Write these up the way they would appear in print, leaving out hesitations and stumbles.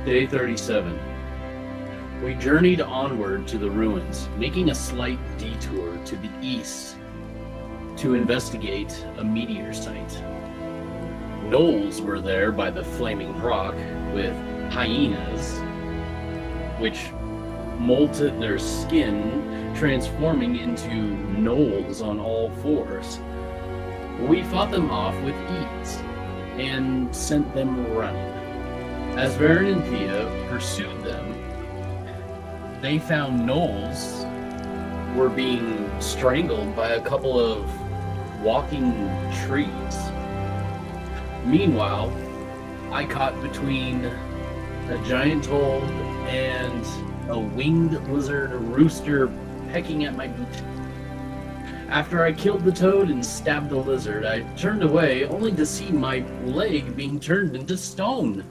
Day 37. We journeyed onward to the ruins, making a slight detour to the east to investigate a meteor site. Gnolls were there by the flaming rock with hyenas, which molted their skin, transforming into gnolls on all fours. We fought them off with ease and sent them running. As Varin and Thía pursued them, they found gnolls were being strangled by a couple of walking trees. Meanwhile, I caught between a giant toad and a winged lizard rooster pecking at my boot. After I killed the toad and stabbed the lizard, I turned away only to see my leg being turned into stone.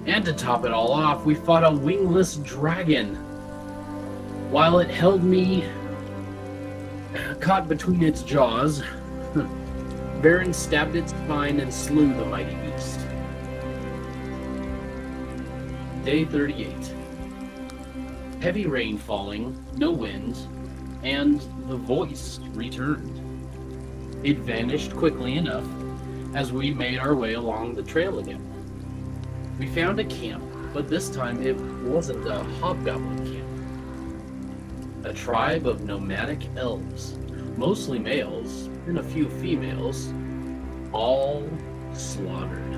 And to top it all off, we fought a wingless dragon. While it held me caught between its jaws, Varin stabbed its spine and slew the mighty beast. Day 38. Heavy rain falling, no wind, and the voice returned. It vanished quickly enough as we made our way along the trail again. We found a camp, but this time it wasn't a hobgoblin camp. A tribe of nomadic elves, mostly males and a few females, all slaughtered.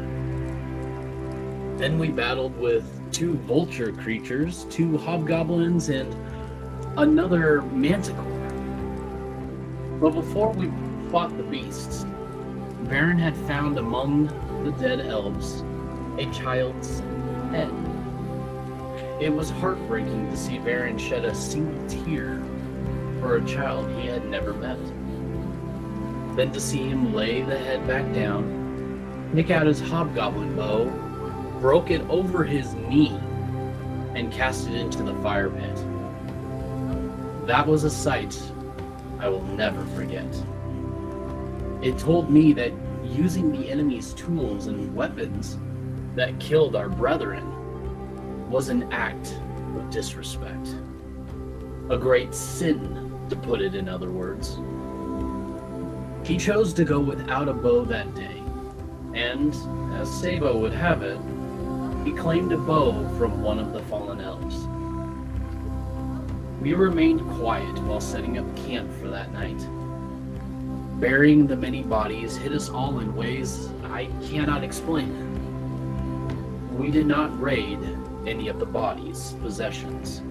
Then we battled with 2 vulture creatures, 2 hobgoblins, and another manticore. But before we fought the beasts, Varin had found among the dead elves a child's head. It was heartbreaking to see Varin shed a single tear for a child he had never met. Then to see him lay the head back down, pick out his hobgoblin bow, broke it over his knee, and cast it into the fire pit. That was a sight I will never forget. It told me that using the enemy's tools and weapons that killed our brethren was an act of disrespect. A great sin, to put it in other words. He chose to go without a bow that day, and, as Sabo would have it, he claimed a bow from one of the fallen elves. We remained quiet while setting up camp for that night. Burying the many bodies hit us all in ways I cannot explain. We did not raid any of the bodies' possessions,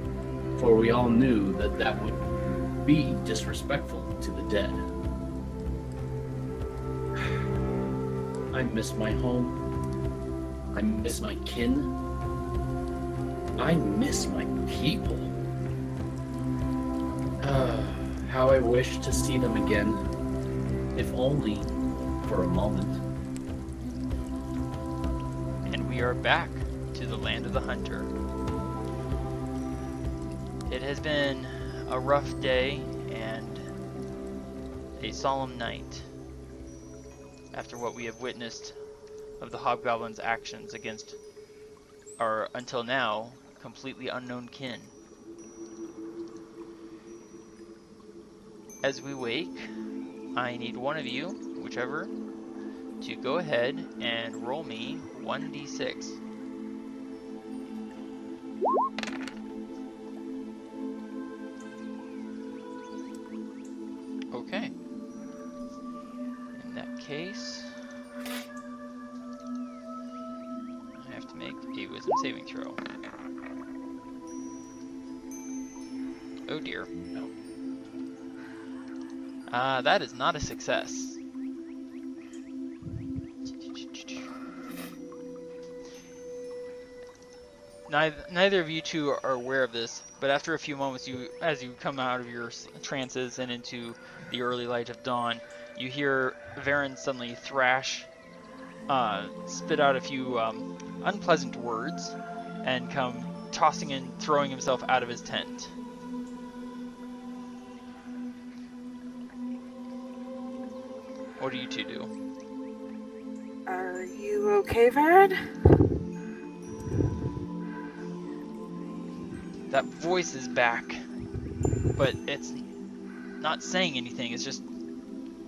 for we all knew that that would be disrespectful to the dead. I miss my home. I miss my kin. I miss my people. How I wish to see them again, if only for a moment. And we are back to the land of the hunter. It has been a rough day and a solemn night after what we have witnessed of the hobgoblin's actions against our, until now, completely unknown kin. As we wake, I need one of you, whichever, to go ahead and roll me 1d6. Okay. In that case, I have to make a wisdom saving throw. Oh dear. No. That is not a success. Neither of you two are aware of this, but after a few moments, as you come out of your trances and into the early light of dawn, you hear Varin suddenly thrash, spit out a few unpleasant words, and come tossing and throwing himself out of his tent. What do you two do? Are you okay, Varin? That voice is back, but it's not saying anything. It's just,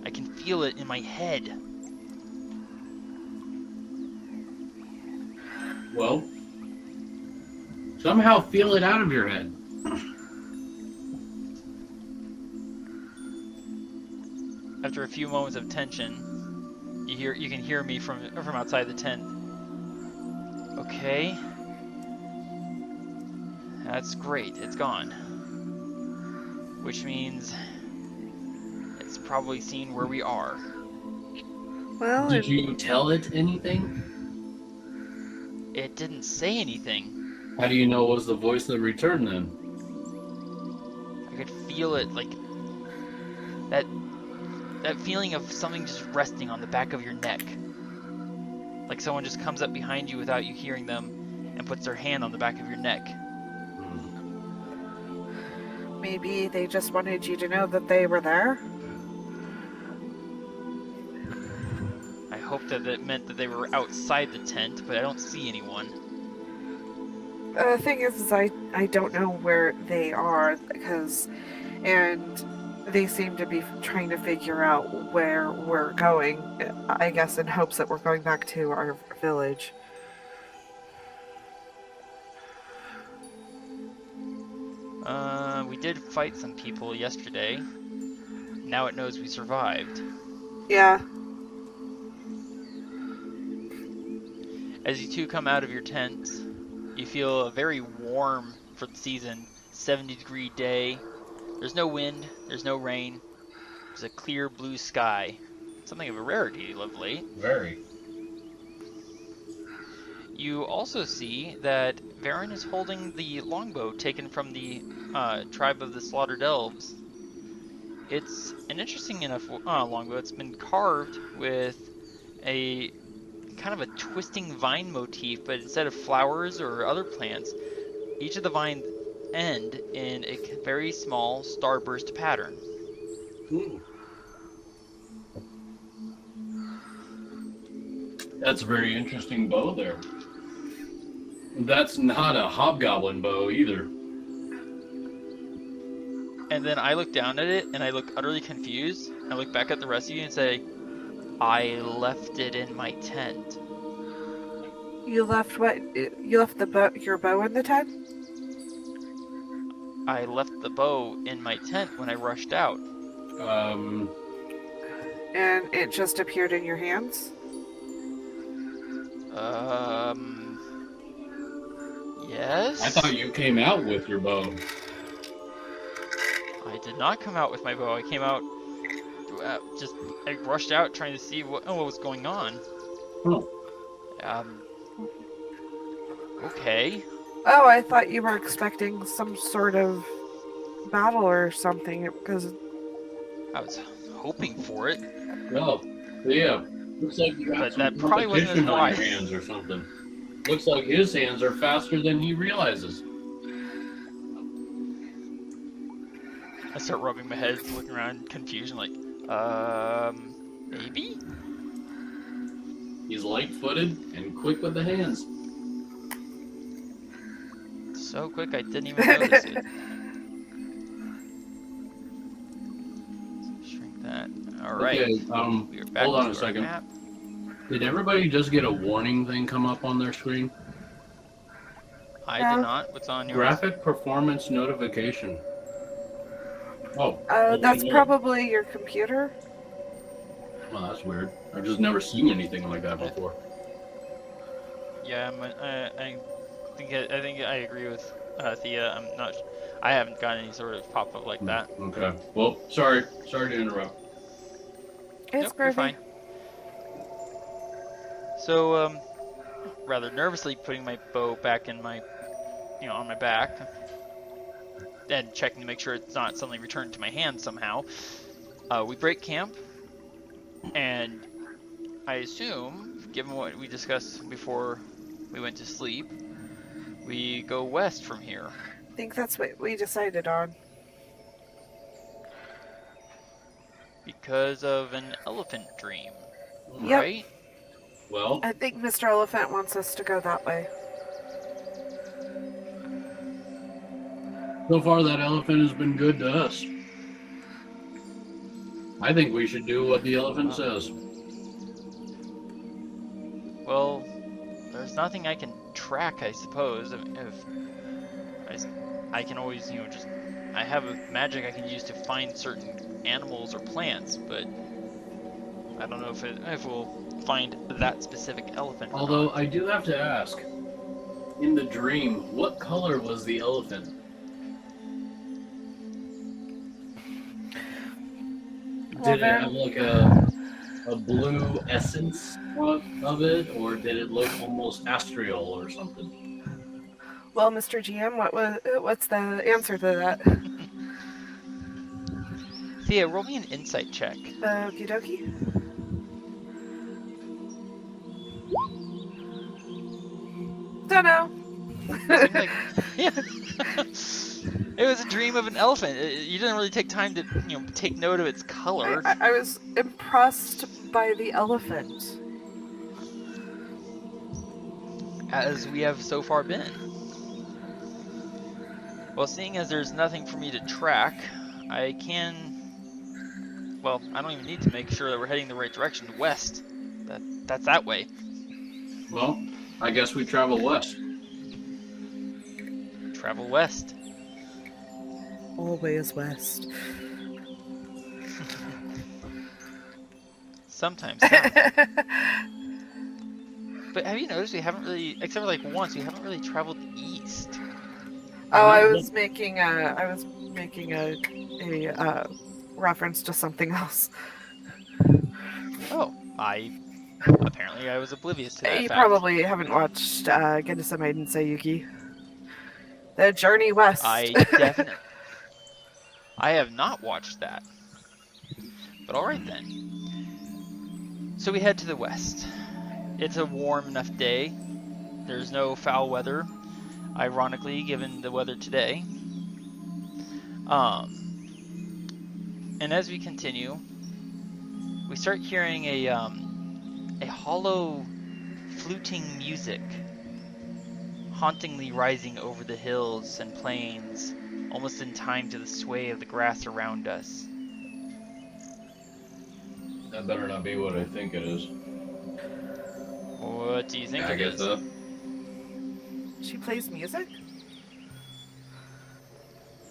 I can feel it in my head. Well, somehow feel it out of your head. After a few moments of tension, you can hear me from outside the tent. Okay. That's great. It's gone. Which means it's probably seen where we are. Well, Did you tell it anything? It didn't say anything. How do you know it was the voice that returned then? I could feel it, like that feeling of something just resting on the back of your neck. Like someone just comes up behind you without you hearing them and puts their hand on the back of your neck. maybe they just wanted you to know that they were there. I hope that it meant that they were outside the tent, but I don't see anyone. The thing is I don't know where they are, and they seem to be trying to figure out where we're going, I guess in hopes that we're going back to our village. We did fight some people yesterday. Now it knows we survived. Yeah. As you two come out of your tents, you feel a very warm for the season, 70-degree day. There's no wind, there's no rain. There's a clear blue sky. Something of a rarity of late. Very. You also see that Varin is holding the longbow taken from the tribe of the Slaughtered Elves. It's an interesting enough longbow. It's been carved with a kind of a twisting vine motif, but instead of flowers or other plants, each of the vines end in a very small starburst pattern. Ooh. That's a very interesting bow there. That's not a hobgoblin bow either. And then I look down at it and I look utterly confused. I look back at the rest of you and say, I left it in my tent. You left what? You left your bow in the tent? I left the bow in my tent when I rushed out. And it just appeared in your hands? Yes? I thought you came out with your bow. I did not come out with my bow. I came out, I rushed out trying to see what was going on. Oh. Okay. Oh, I thought you were expecting some sort of battle or something, because... I was hoping for it. Well, yeah. Looks like you got But some that probably wasn't competition as on your wise. hands or something. Looks like his hands are faster than he realizes. I start rubbing my head, looking around, confusion, like, maybe? He's light-footed and quick with the hands. So quick I didn't even notice it. Shrink that. Alright. Okay, We are back hold on to a our second. map. Did everybody just get a warning thing come up on their screen? I No. did not. What's on yours? Graphic performance notification. Oh. that's probably your computer. Well, that's weird. I've just never seen anything like that before. Yeah, I think I agree with Thea. I haven't gotten any sort of pop-up like that. Okay. Well, sorry to interrupt. It's Nope, you're groovy. fine. So, rather nervously putting my bow back in my, on my back, and checking to make sure it's not suddenly returned to my hand somehow, we break camp, and I assume, given what we discussed before we went to sleep, we go west from here. I think that's what we decided on. Because of an elephant dream, Yep. right? Well, I think Mr. Elephant wants us to go that way. So far, that elephant has been good to us. I think we should do what the elephant says. Well, there's nothing I can track, I suppose. I can always, just I have a magic I can use to find certain animals or plants, but I don't know if we'll find that specific elephant. Or Although not. I do have to ask, in the dream, what color was the elephant? Did it have like a blue essence of it, or did it look almost astral or something? Well, Mr. GM, what's the answer to that? Thea, roll me an insight check. Okie dokie. Don't know. Seemed like, yeah. It was a dream of an elephant. You didn't really take time to, take note of its color. I was impressed by the elephant. As we have so far been. Well, seeing as there's nothing for me to track, I can... Well, I don't even need to make sure that we're heading the right direction. West. That's that way. Well, I guess we travel west. Travel west. Always west. Sometimes south. But have you noticed we haven't really, except for like once, we haven't really traveled east. Oh, I was making a reference to something else. Oh, apparently I was oblivious to that You fact. probably haven't watched Genisa Maiden Sayuki. The Journey West. I have not watched that. But alright then. So we head to the west. It's a warm enough day. There's no foul weather, ironically, given the weather today. And as we continue, we start hearing a hollow fluting music hauntingly rising over the hills and plains, almost in time to the sway of the grass around us. That better not be what I think it is. What do you think it is? Agatha. She plays music?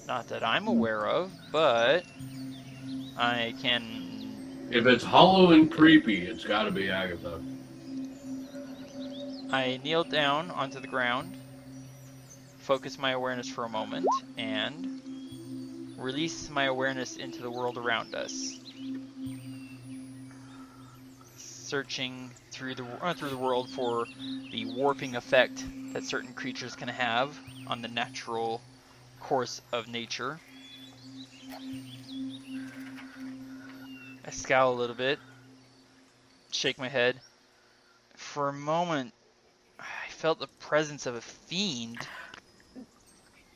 Not that I'm aware of, but I can... If it's hollow and creepy, it's gotta be Agatha. I kneel down onto the ground, focus my awareness for a moment, and release my awareness into the world around us. Searching through the world for the warping effect that certain creatures can have on the natural course of nature. I scowl a little bit, shake my head. For a moment, I felt the presence of a fiend,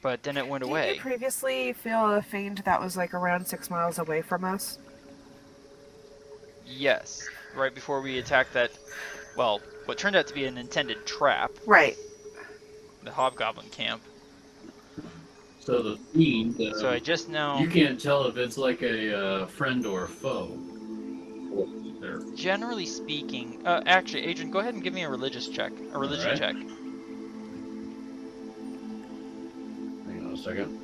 but then it went away. Did you previously feel a fiend that was like around 6 miles away from us? Yes, right before we attacked that, well, what turned out to be an intended trap. Right. The hobgoblin camp. So the fiend. So I just now... You can't tell if it's like a friend or a foe. There. Generally speaking, actually, Adran, go ahead and give me a religious check. A religion Alright. check. Hang on a second.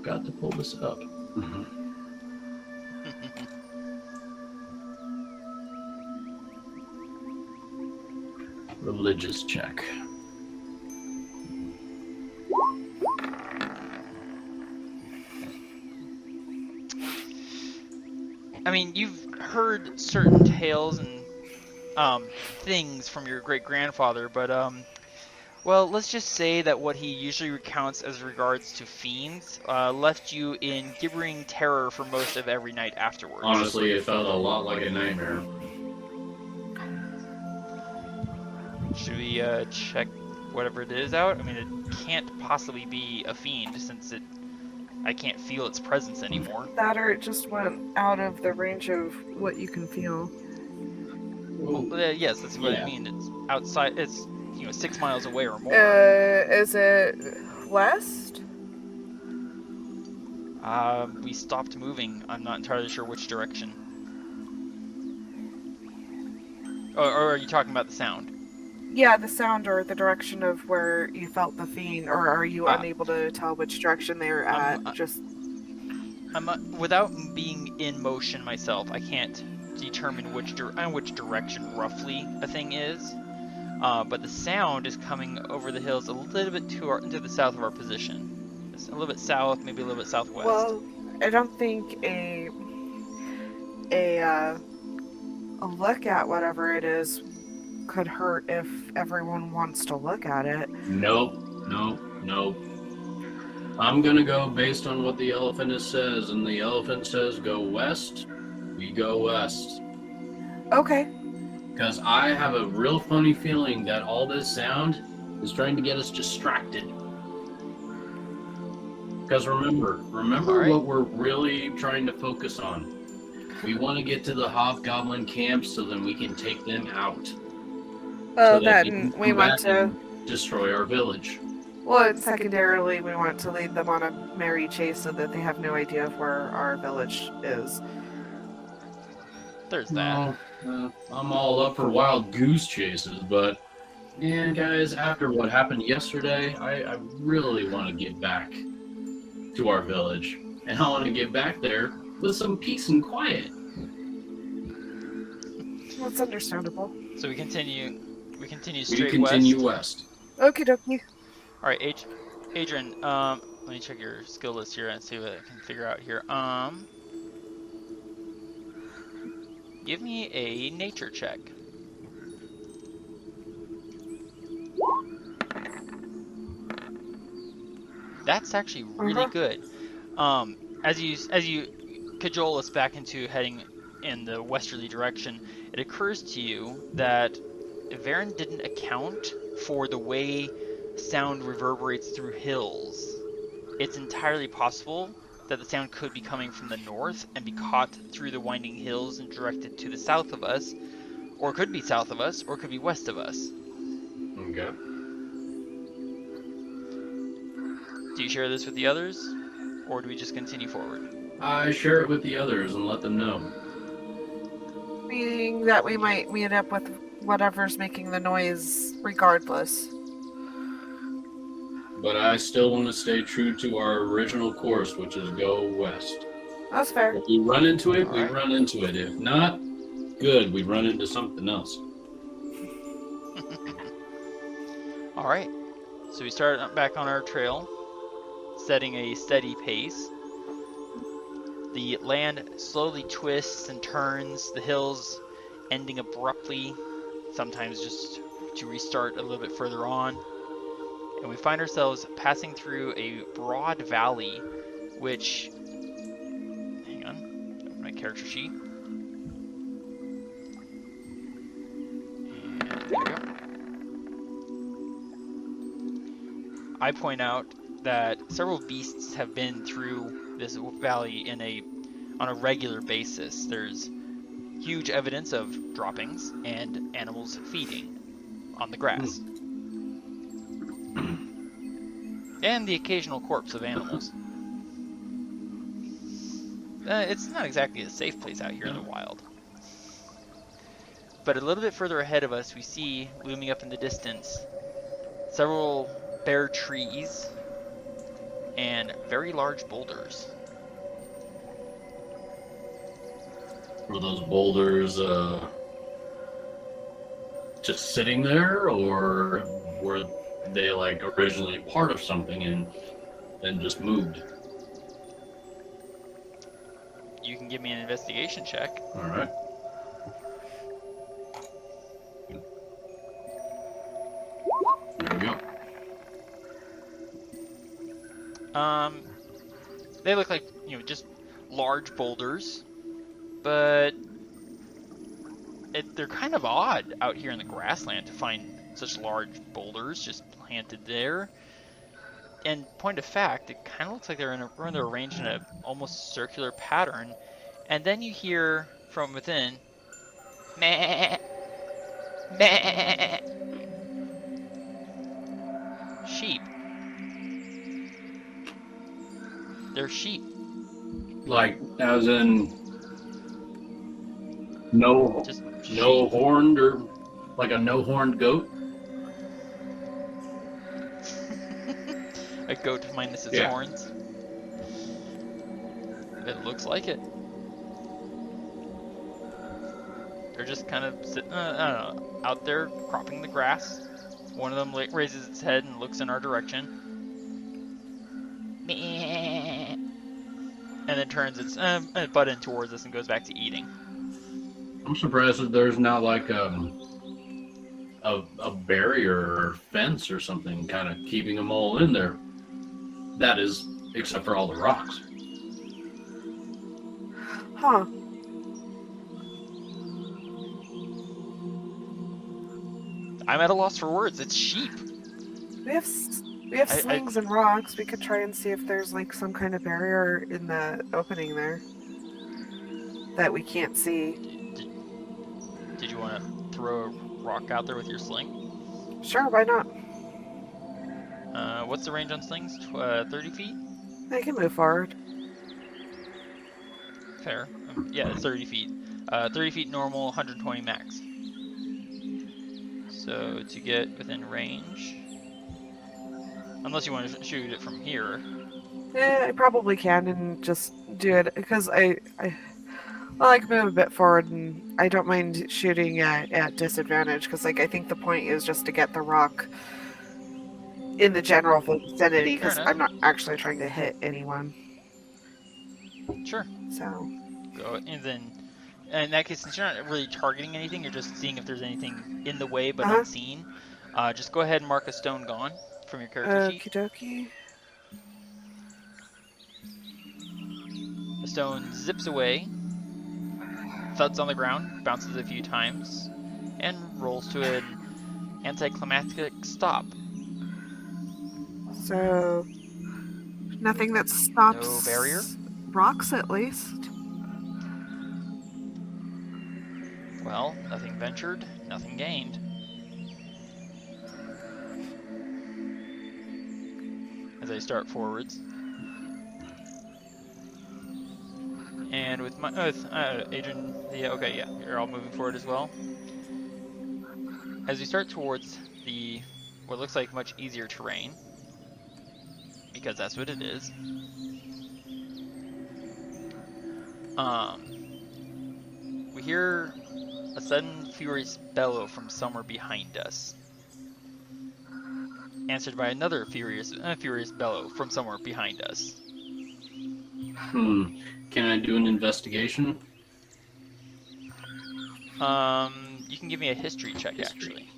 Got to pull this up. Religious check. I mean, you've heard certain tales and things from your great-grandfather, but well, let's just say that what he usually recounts as regards to fiends left you in gibbering terror for most of every night afterwards. Honestly, it felt a lot like a nightmare. Should we check whatever it is out? I mean, it can't possibly be a fiend since I can't feel its presence anymore. That or it just went out of the range of what you can feel. Well, yes, that's what I mean. It's outside. It's 6 miles away or more. Is it west? We stopped moving. I'm not entirely sure which direction. Or are you talking about the sound? Yeah, the sound or the direction of where you felt the fiend, or are you unable to tell which direction they're at? Without being in motion myself, I can't determine which direction roughly a thing is. But the sound is coming over the hills a little bit to the south of our position. It's a little bit south, maybe a little bit southwest. Well, I don't think a look at whatever it is could hurt if everyone wants to look at it. Nope. I'm gonna go based on what the elephant says, and the elephant says go west. We go west. Okay. Because I have a real funny feeling that all this sound is trying to get us distracted. Because remember right. what we're really trying to focus on. We want to get to the hobgoblin camp so then we can take them out. Oh, so then we want to destroy our village. Well, and secondarily, we want to lead them on a merry chase so that they have no idea of where our village is. There's that. I'm all up for wild goose chases, but guys, after what happened yesterday, I really want to get back to our village, and I want to get back there with some peace and quiet. That's understandable. So we continue straight west. We continue west. Okie dokie. All right, Adran. Let me check your skill list here and see what I can figure out here. Give me a nature check. That's actually really good. As you cajole us back into heading in the westerly direction, it occurs to you that Varin didn't account for the way sound reverberates through hills. It's entirely possible that the sound could be coming from the north and be caught through the winding hills and directed to the south of us, or it could be south of us, or it could be west of us. Okay. Do you share this with the others, or do we just continue forward? I share it with the others and let them know. Meaning that we might meet up with whatever's making the noise regardless. But I still want to stay true to our original course, which is go west. That's fair. If we run into it, All right. run into it. If not, good, we run into something else. All right, so we start back on our trail, setting a steady pace. The land slowly twists and turns, the hills ending abruptly, sometimes just to restart a little bit further on. And we find ourselves passing through a broad valley, which, hang on, open my character sheet. And there we go. I point out that several beasts have been through this valley on a regular basis. There's huge evidence of droppings and animals feeding on the grass. And the occasional corpse of animals. It's not exactly a safe place out here in the wild. But a little bit further ahead of us, we see, looming up in the distance, several bare trees and very large boulders. Were those boulders just sitting there, or were they like originally part of something and then just moved? You can give me an investigation check. All right. There we go. They look like, just large boulders, but they're kind of odd out here in the grassland to find such large boulders just planted there. And point of fact, it kind of looks like they're arranged in a almost circular pattern. And then you hear from within, meh, meh. They're sheep. Like, as in no Just no sheep. horned, or like a no horned goat? A goat minus its Yeah. horns. It looks like it. They're just kind of sitting, I don't know, out there cropping the grass. One of them raises its head and looks in our direction. And then turns its butt in towards us and goes back to eating. I'm surprised that there's not like a barrier or fence or something kind of keeping them all in there. That is, except for all the rocks. Huh. I'm at a loss for words. It's sheep. We have slings and rocks. We could try and see if there's like some kind of barrier in the opening there that we can't see. Did you want to throw a rock out there with your sling? Sure, why not? What's the range on slings? 30 feet? I can move forward. Fair. Yeah, it's 30 feet. 30 feet normal, 120 max. So to get within range, unless you want to shoot it from here. Yeah, I probably can and just do it because I like move a bit forward, and I don't mind shooting at disadvantage because like I think the point is just to get the rock in the general vicinity because enough. I'm not actually trying to hit anyone. Sure. So Go and then. In that case, since you're not really targeting anything, you're just seeing if there's anything in the way but unseen. Just go ahead and mark a stone gone from your character sheet. okie dokie. The stone zips away, thuds on the ground, bounces a few times, and rolls to an anticlimactic stop. So nothing that stops No barrier? rocks, at least. Well, nothing ventured, nothing gained. As I start forwards. And with my Adran, Thía, okay, yeah, you're all moving forward as well. As we start towards the what looks like much easier terrain, because that's what it is. We hear a sudden furious bellow from somewhere behind us, answered by another furious bellow from somewhere behind us. Can I do an investigation? You can give me a history check, History.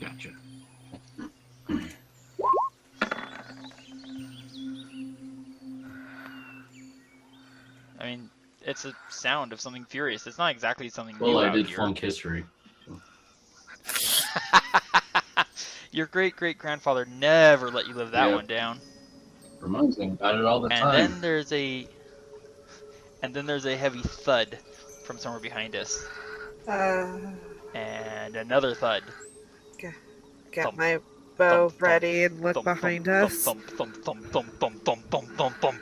actually. Gotcha. I mean, it's a sound of something furious. It's not exactly something Well, new I out did here. flunk history. Your great-great-grandfather never let you live that one down. Reminds me about it all the time. And then there's a heavy thud from somewhere behind us. And another thud. Get Thump, my bow thump, ready and look thump, behind thump, us. Thump, thump, thump, thump, thump, thump, thump, thump, thump.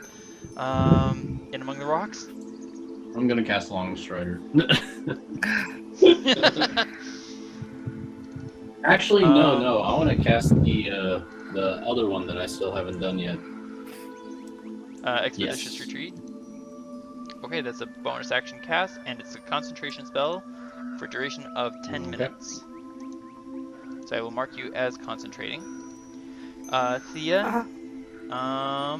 In among the rocks? I'm gonna cast Long Strider. Actually, no. I want to cast the other one that I still haven't done yet. Expeditious Retreat. Okay, that's a bonus action cast, and it's a concentration spell for duration of 10 minutes. So I will mark you as concentrating. Thía, I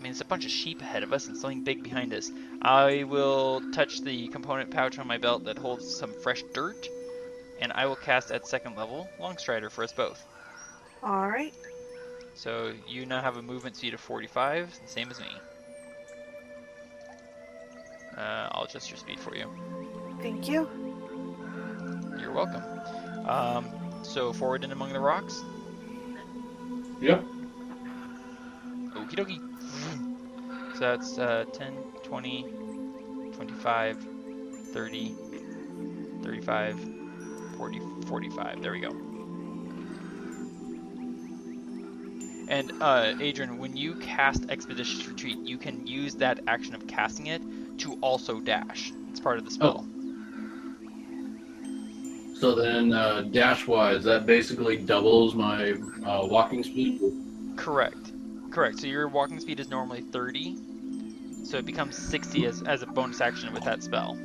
mean, it's a bunch of sheep ahead of us and something big behind us. I will touch the component pouch on my belt that holds some fresh dirt, and I will cast at 2nd level Longstrider for us both. Alright. So you now have a movement speed of 45, the same as me. I'll adjust your speed for you. Thank you. You're welcome. So forward and among the rocks. Yep. Okie dokie. So that's 10, 20, 25, 30, 35, 40, 45. There we go. And Adrian, when you cast Expeditious Retreat, you can use that action of casting it to also dash. It's part of the spell. So then, dash-wise, that basically doubles my walking speed? Correct. So your walking speed is normally 30, so it becomes 60 as a bonus action with that spell.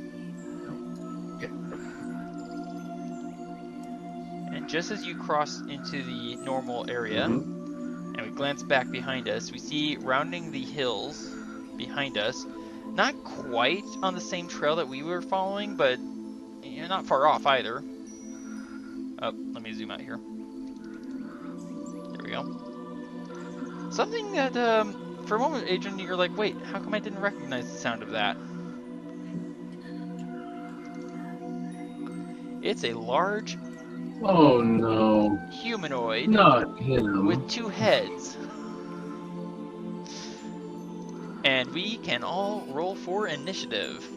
Okay. And just as you cross into the normal area, and we glance back behind us, we see rounding the hills behind us, not quite on the same trail that we were following, but not far off either. Oh, let me zoom out here. There we go. Something that, for a moment, Adrian, you're like, wait, how come I didn't recognize the sound of that? It's a large... Oh no. Humanoid. Not him. With 2 heads. And we can all roll for initiative.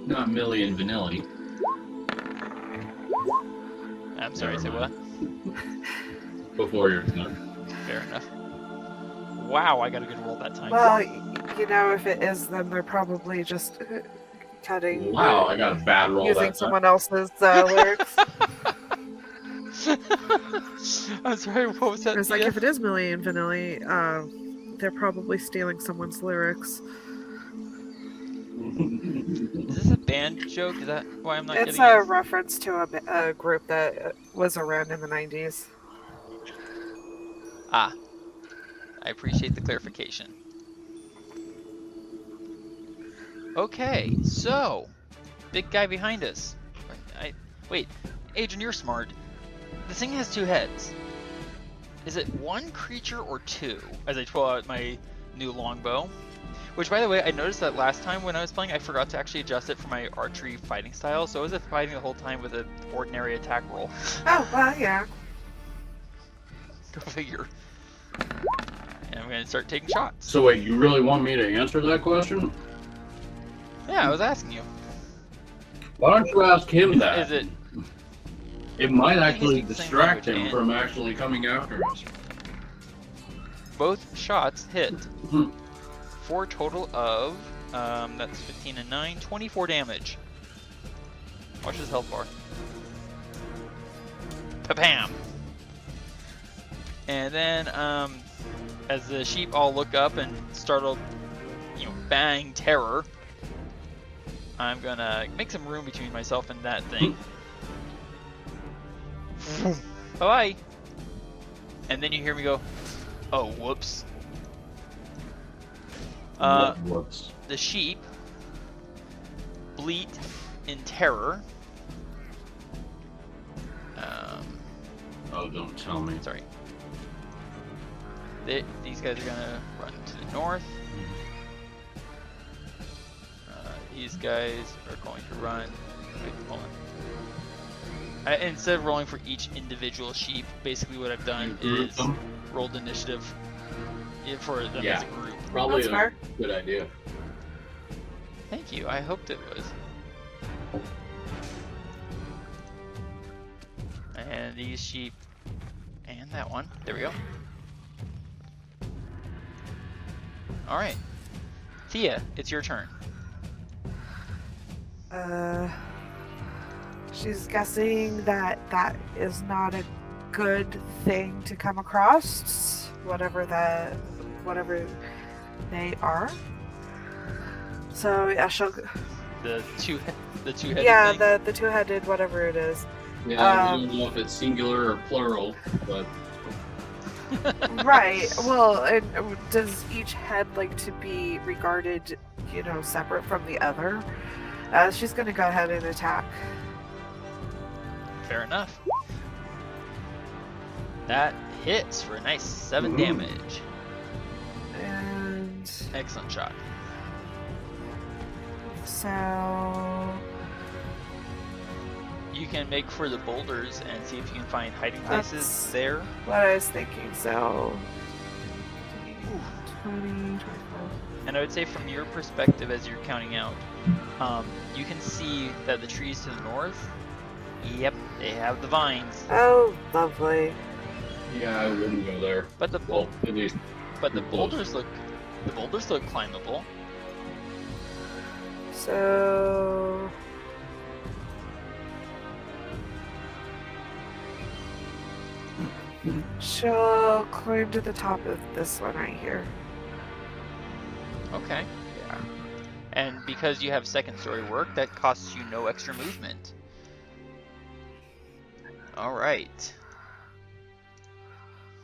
Not Millie and Vanilli. I'm sorry, say what? Before your turn. Fair enough. Wow, I got a good roll that time. Well, you know, if it is them, they're probably just cutting. Wow, I got a bad roll Using that time. someone else's lyrics. I'm sorry, what was that? It's like Thea? if it is Millie and Vanilli, they're probably stealing someone's lyrics. Is this a band joke? Is that why I'm not It's getting a it? reference to a group that was around in the 90s. Ah, I appreciate the clarification. Okay, so big guy behind us. Wait, Adrian, you're smart. The thing has 2 heads. Is it 1 creature or 2? As I pull out my new longbow. Which, by the way, I noticed that last time when I was playing, I forgot to actually adjust it for my archery fighting style, so I was fighting the whole time with an ordinary attack roll. Oh, well, yeah. Go figure. And I'm going to start taking shots. So wait, you really want me to answer that question? Yeah, I was asking you. Why don't you ask him that? Is it... It might He actually speaks the same distract language, him and- from actually coming after us. Both shots hit. Mhm. For a total of, that's 15 and 9, 24 damage. Watch his health bar. Pa-bam! And then, as the sheep all look up and startled, bang terror, I'm gonna make some room between myself and that thing. Bye-bye! And then you hear me go, oh, whoops. Whoops. The sheep bleat in terror. Oh, don't tell me. Sorry. These guys are gonna run to the north. These guys are going to run. Wait, hold on. Instead of rolling for each individual sheep, basically what I've done You group is them? rolled initiative for them Yeah. as a group. Probably That's a fair. good idea. Thank you. I hoped it was. And these sheep, and that one. There we go. All right, Thea, it's your turn. She's guessing that that is not a good thing to come across, whatever they are. So yeah, she'll. The two-headed Yeah, thing. the 2-headed, whatever it is. Yeah, I don't know if it's singular or plural, but Right. Well, and does each head like to be regarded, separate from the other? She's gonna go ahead and attack. Fair enough. That hits for a nice 7 Ooh. damage. And Excellent shot. so You can make for the boulders and see if you can find hiding places That's- there. what I was thinking. So 20, 25. And I would say from your perspective as you're counting out, you can see that the trees to the north, yep, they have the vines. Oh, lovely. Yeah, I wouldn't go there. But the Well, at least boulders look climbable. So she'll climb to the top of this one right here. Okay. Yeah. And because you have second story work, that costs you no extra movement. Alright.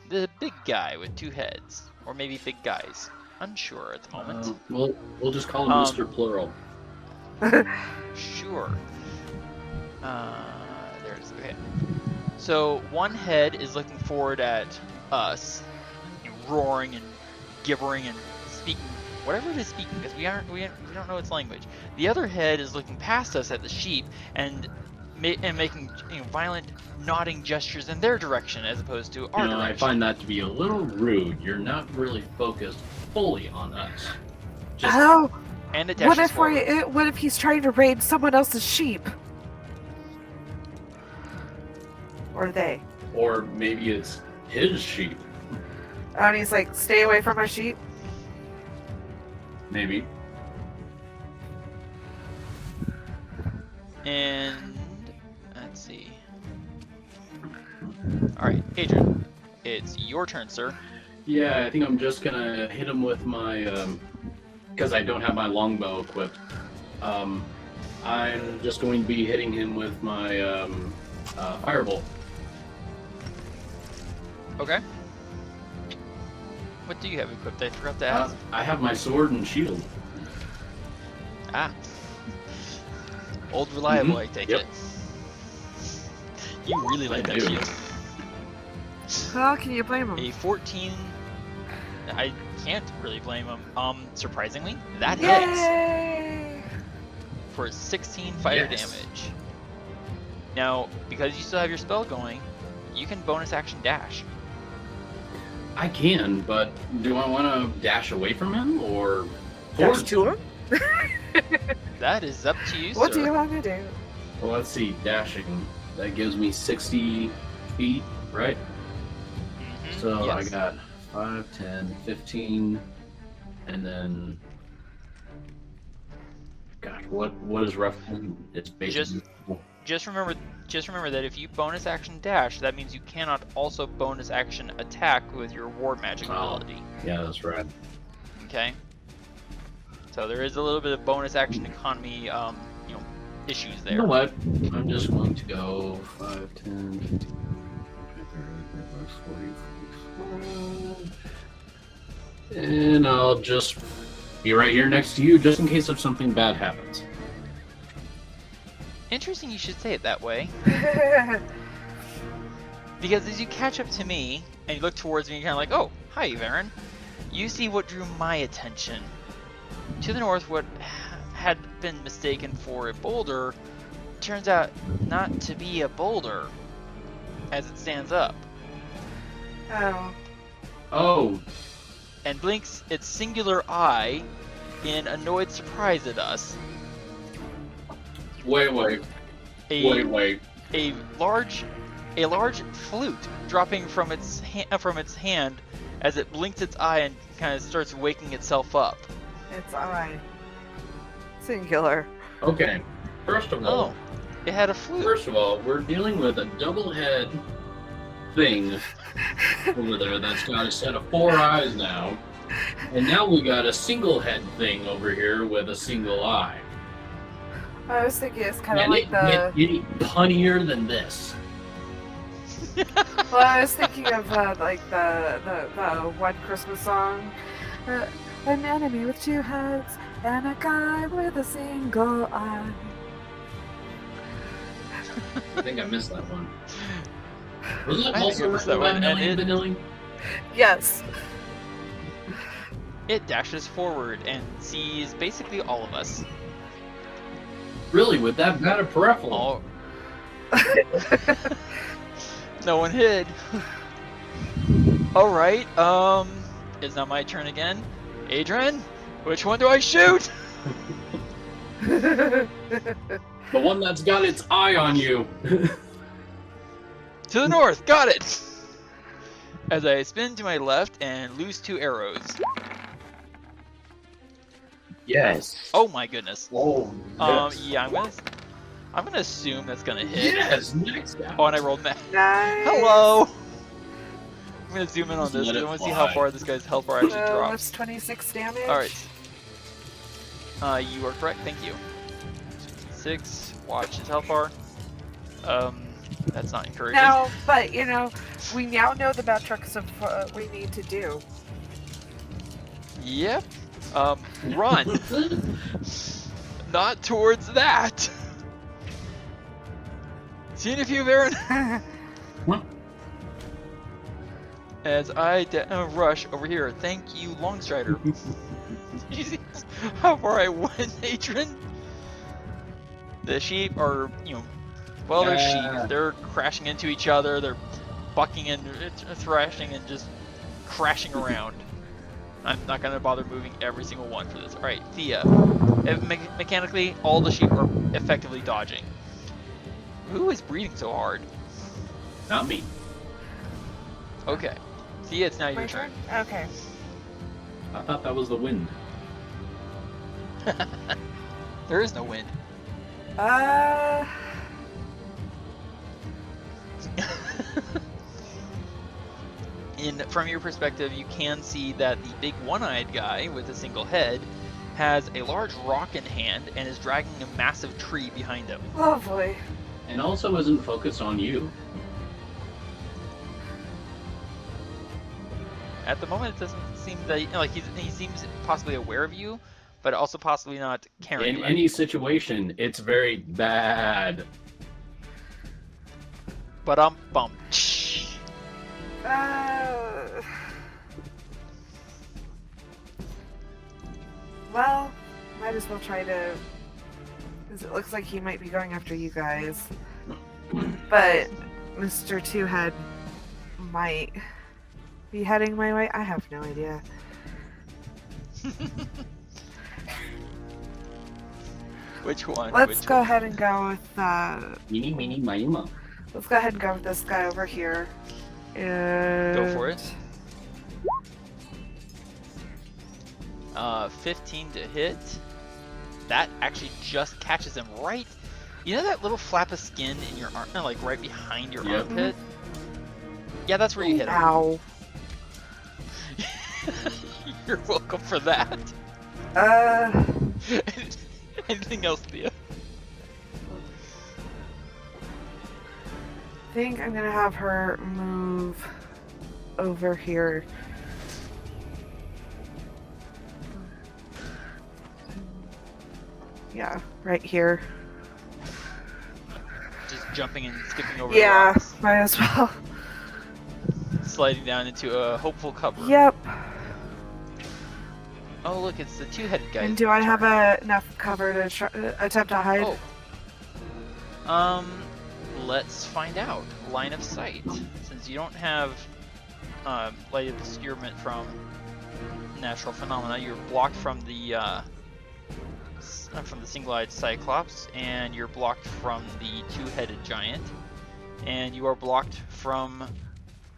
The big guy with 2 heads. Or maybe big guys. Unsure at the moment. we'll just call him Mr. Plural. Sure. There's okay. So one head is looking forward at us, roaring and gibbering and speaking whatever it is speaking, because we don't know its language. The other head is looking past us at the sheep and making violent nodding gestures in their direction as opposed to our direction. I find that to be a little rude. You're not really focused fully on us. And it dashes forward. What if he's trying to raid someone else's sheep? Or they? Or maybe it's his sheep. And he's like, stay away from my sheep? Maybe. And let's see. Alright, Adran, it's your turn, sir. Yeah, I think I'm just gonna hit him with my, because I don't have my longbow equipped. I'm just going to be hitting him with my firebolt. Okay. What do you have equipped? I forgot to ask. I have my sword and shield. Ah. Old reliable, I take Yep. it. You really like that do. shield. How can you blame him? A 14. I can't really blame him. Surprisingly, that hits Yay! for 16 fire Yes. damage. Now, because you still have your spell going, you can bonus action dash. I can, but do I want to dash away from him or Dash towards to him? him? That is up to you, What sir. do you want to do? Well, let's see. Dashing. That gives me 60 feet, right? Mhm, So yes. I got 5, 10, 15, and then. God, what is rough? It's basically. Just remember that if you bonus action dash, that means you cannot also bonus action attack with your ward magic ability. Yeah, that's right. Okay. So there is a little bit of bonus action economy, issues there. You know what? I'm just going to go 5, 10, 15, 40, 45. And I'll just be right here next to you just in case if something bad happens. Interesting you should say it that way, because as you catch up to me and you look towards me, you're kind of like, oh, hi, Varin. You see what drew my attention. To the north, what had been mistaken for a boulder turns out not to be a boulder as it stands up, Oh. Oh, and blinks its singular eye in annoyed surprise at us. wait. A large flute dropping from its hand as it blinks its eye and kind of starts waking itself up. It's I. Singular. Okay. First of all, Oh, it had a flute. we're dealing with a double head thing over there that's got a set of 4 eyes now. And now we got a single head thing over here with a single eye. I was thinking it's kind of Man, like the. any punnier than this. Well, I was thinking of like the one Christmas song. An enemy with 2 heads and a guy with a single eye. I think I missed that one. Was that I think also I missed that written by one, Millie and Vanilli? Yes. It dashes forward and sees basically all of us. Really, with that bad a peripheral? All... No one hid. Alright, it's now my turn again. Adran, which one do I shoot? The one that's got its eye on you. To the north, got it! as I spin to my left and lose 2 arrows. Yes. Oh my goodness. Oh. Yes. Yeah, I'm gonna assume that's gonna hit. Yes. Next out. Oh, and I rolled that. Nice. Hello. I'm gonna zoom in on Just this let because I it want to see how fly. far this guy's health bar actually So drops. that's 26 damage. All right. You are correct. Thank you. 6. Watch his health bar. That's not encouraging. No, but you know, we now know the metrics of what we need to do. Yep. Run. Not towards that. Seeing if you've Aaron. What? As I rush over here. Thank you, Longstrider. You see how far I went, Adran? The sheep are, well, they're sheep. They're crashing into each other. They're bucking and thrashing and just crashing around. I'm not going to bother moving every single one for this. Alright, Thea. Mechanically, all the sheep are effectively dodging. Who is breathing so hard? Not me. Okay. Thea, it's now My your turn. Okay. I thought that was the wind. There is no wind. From your perspective, you can see that the big one-eyed guy with a single head has a large rock in hand and is dragging a massive tree behind him. Lovely. And also isn't focused on you. At the moment, it doesn't seem that he seems possibly aware of you, but also possibly not caring. In about any you. situation, it's very bad. But bum. Well, might as well try to, because it looks like he might be going after you guys. But Mr. Two-Head might be heading my way. I have no idea. Which one? Let's go ahead and go with Meeny, meeny, miny, mo. let's go ahead and go with this guy over here. And... Go for it. 15 to hit. That actually just catches him right. You know that little flap of skin in your arm, like right behind your Yep. armpit? Yeah, that's where you hit him. Ow. You're welcome for that. Anything else, Thea? I think I'm gonna have her move over here. Yeah, right here. Just jumping and skipping over Yeah, the rocks, might as well. sliding down into a hopeful cover. Yep. Oh, look, it's the two-headed guy. And do I have enough cover to attempt to hide? Oh. Let's find out. Line of sight. Since you don't have light obscurement from natural phenomena, you're blocked from the single-eyed Cyclops, and you're blocked from the two-headed giant, and you are blocked from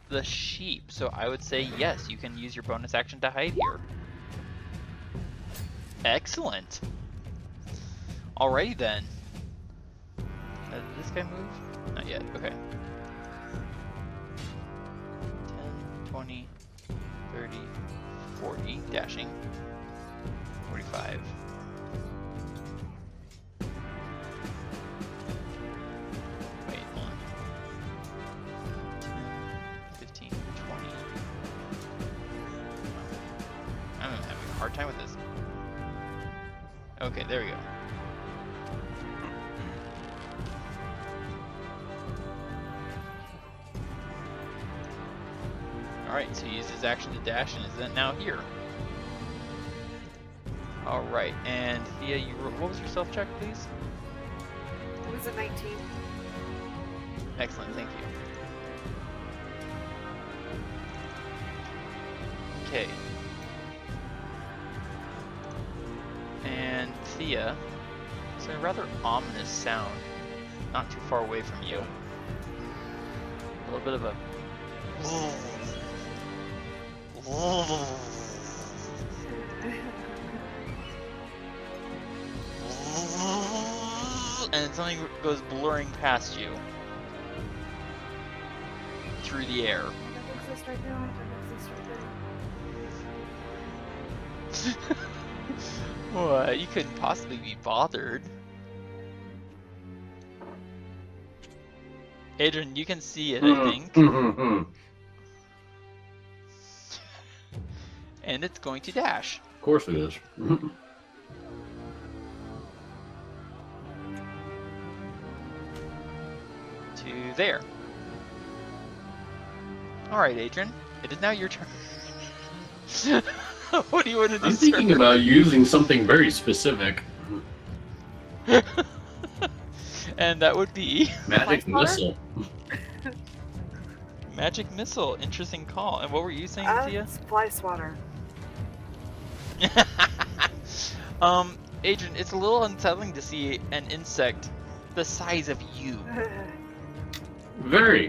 the sheep. So I would say yes, you can use your bonus action to hide here. Excellent. Alrighty then. Did this guy move? Not yet. Okay. 10, 20, 30, 40, dashing. 45. Wait, hold on. 10, 15, 20. I'm having a hard time with this. Okay, there we go. Alright, so he used his action to dash and is then now here. Alright, and Thea, what was your self check, please? It was a 19. Excellent, thank you. Okay. And Thea, it's a rather ominous sound, not too far away from you. A little bit of a And something goes blurring past you through the air. I don't exist right now. I don't exist right now. What? You couldn't possibly be bothered. Adrian, you can see it, I think. And it's going to dash. Of course it is. To there. Alright, Adrian. It is now your turn. What do you want to do, I'm thinking sir? about using something very specific. And that would be... Magic Fly swatter? missile. Magic Missile. Interesting call. And what were you saying, Thea? It's fly swatter. Adrian, it's a little unsettling to see an insect the size of you. Very.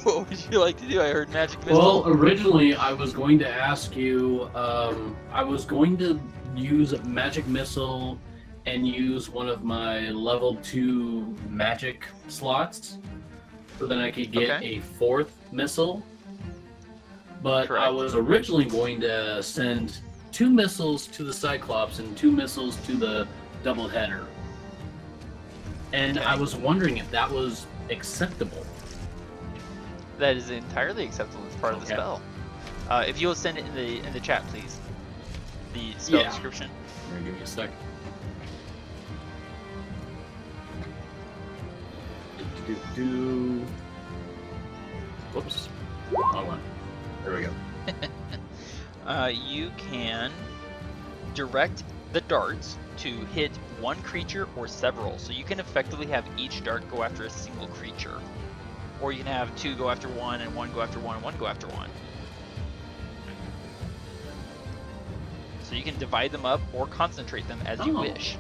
What would you like to do? I heard Magic Missile. Well, originally I was going to ask you, I was going to use a magic missile and use one of my level 2 magic slots so then I could get Okay. a 4th missile. But I Correct. was originally going to send 2 missiles to the Cyclops and 2 missiles to the double header. And I Okay. was wondering if that was acceptable. That is entirely acceptable as part of the Okay. spell. If you'll send it in the chat, please. The spell Yeah. description. Here, give me a sec. Whoops. Wrong one. There we go. You can direct the darts to hit one creature or several. So you can effectively have each dart go after a single creature. Or you can have 2 go after 1, and 1 go after 1, and 1 go after 1. So you can divide them up or concentrate them as you Oh. wish.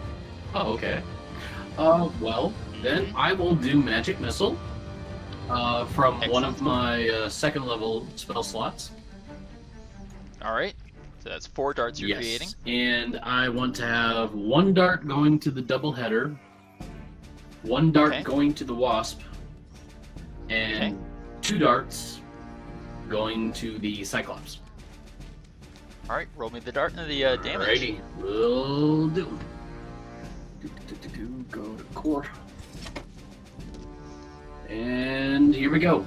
Oh, okay. Well, then I will do Magic Missile from one of Excellent. my second level spell slots. Alright, so that's 4 darts you're creating. And I want to have 1 dart going to the double header, 1 dart Okay. going to the wasp, and 2 darts going to the Cyclops. Alright, roll me the dart and the damage. Alrighty, will do. Go to core. And here we go.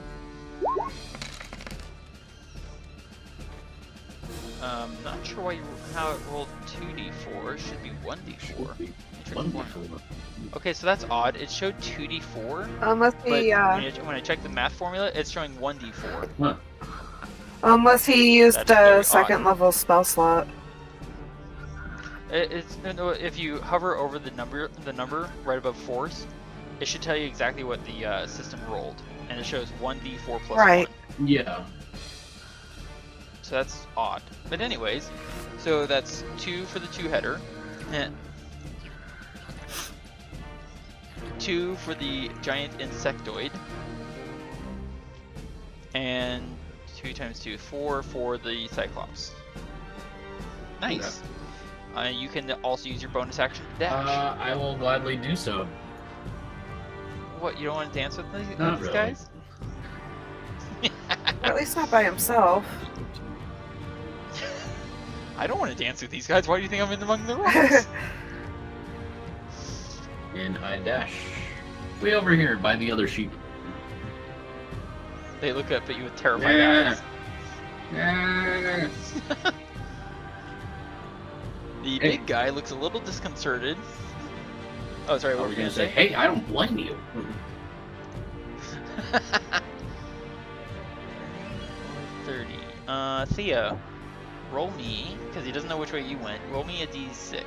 Not sure how it rolled 2d4. It should be 1d4. Wonderful. Okay, so that's odd. It showed 2d4, Unless but he, when I check the math formula, it's showing 1d4. Huh. unless he used That's very a odd. second level spell slot. If you hover over the number right above force, it should tell you exactly what the system rolled, and it shows 1d4 plus Right. 1. Yeah. So that's odd. But anyways, so that's 2 for the 2-header, 2 for the giant insectoid, and 2 times 2, 4 for the Cyclops. Nice. You can also use your bonus action to dash. I will gladly do so. What, you don't want to dance with these Not really. guys? Or at least not by himself. I don't want to dance with these guys. Why do you think I'm in among the rocks? And I dash way over here by the other sheep. They look up at you with terrified Yeah. eyes. Yeah. The Hey. big guy looks a little disconcerted. Oh, sorry, What what were you gonna say? Hey, I don't blame you. 30. Thea, roll me, because he doesn't know which way you went, roll me a d6.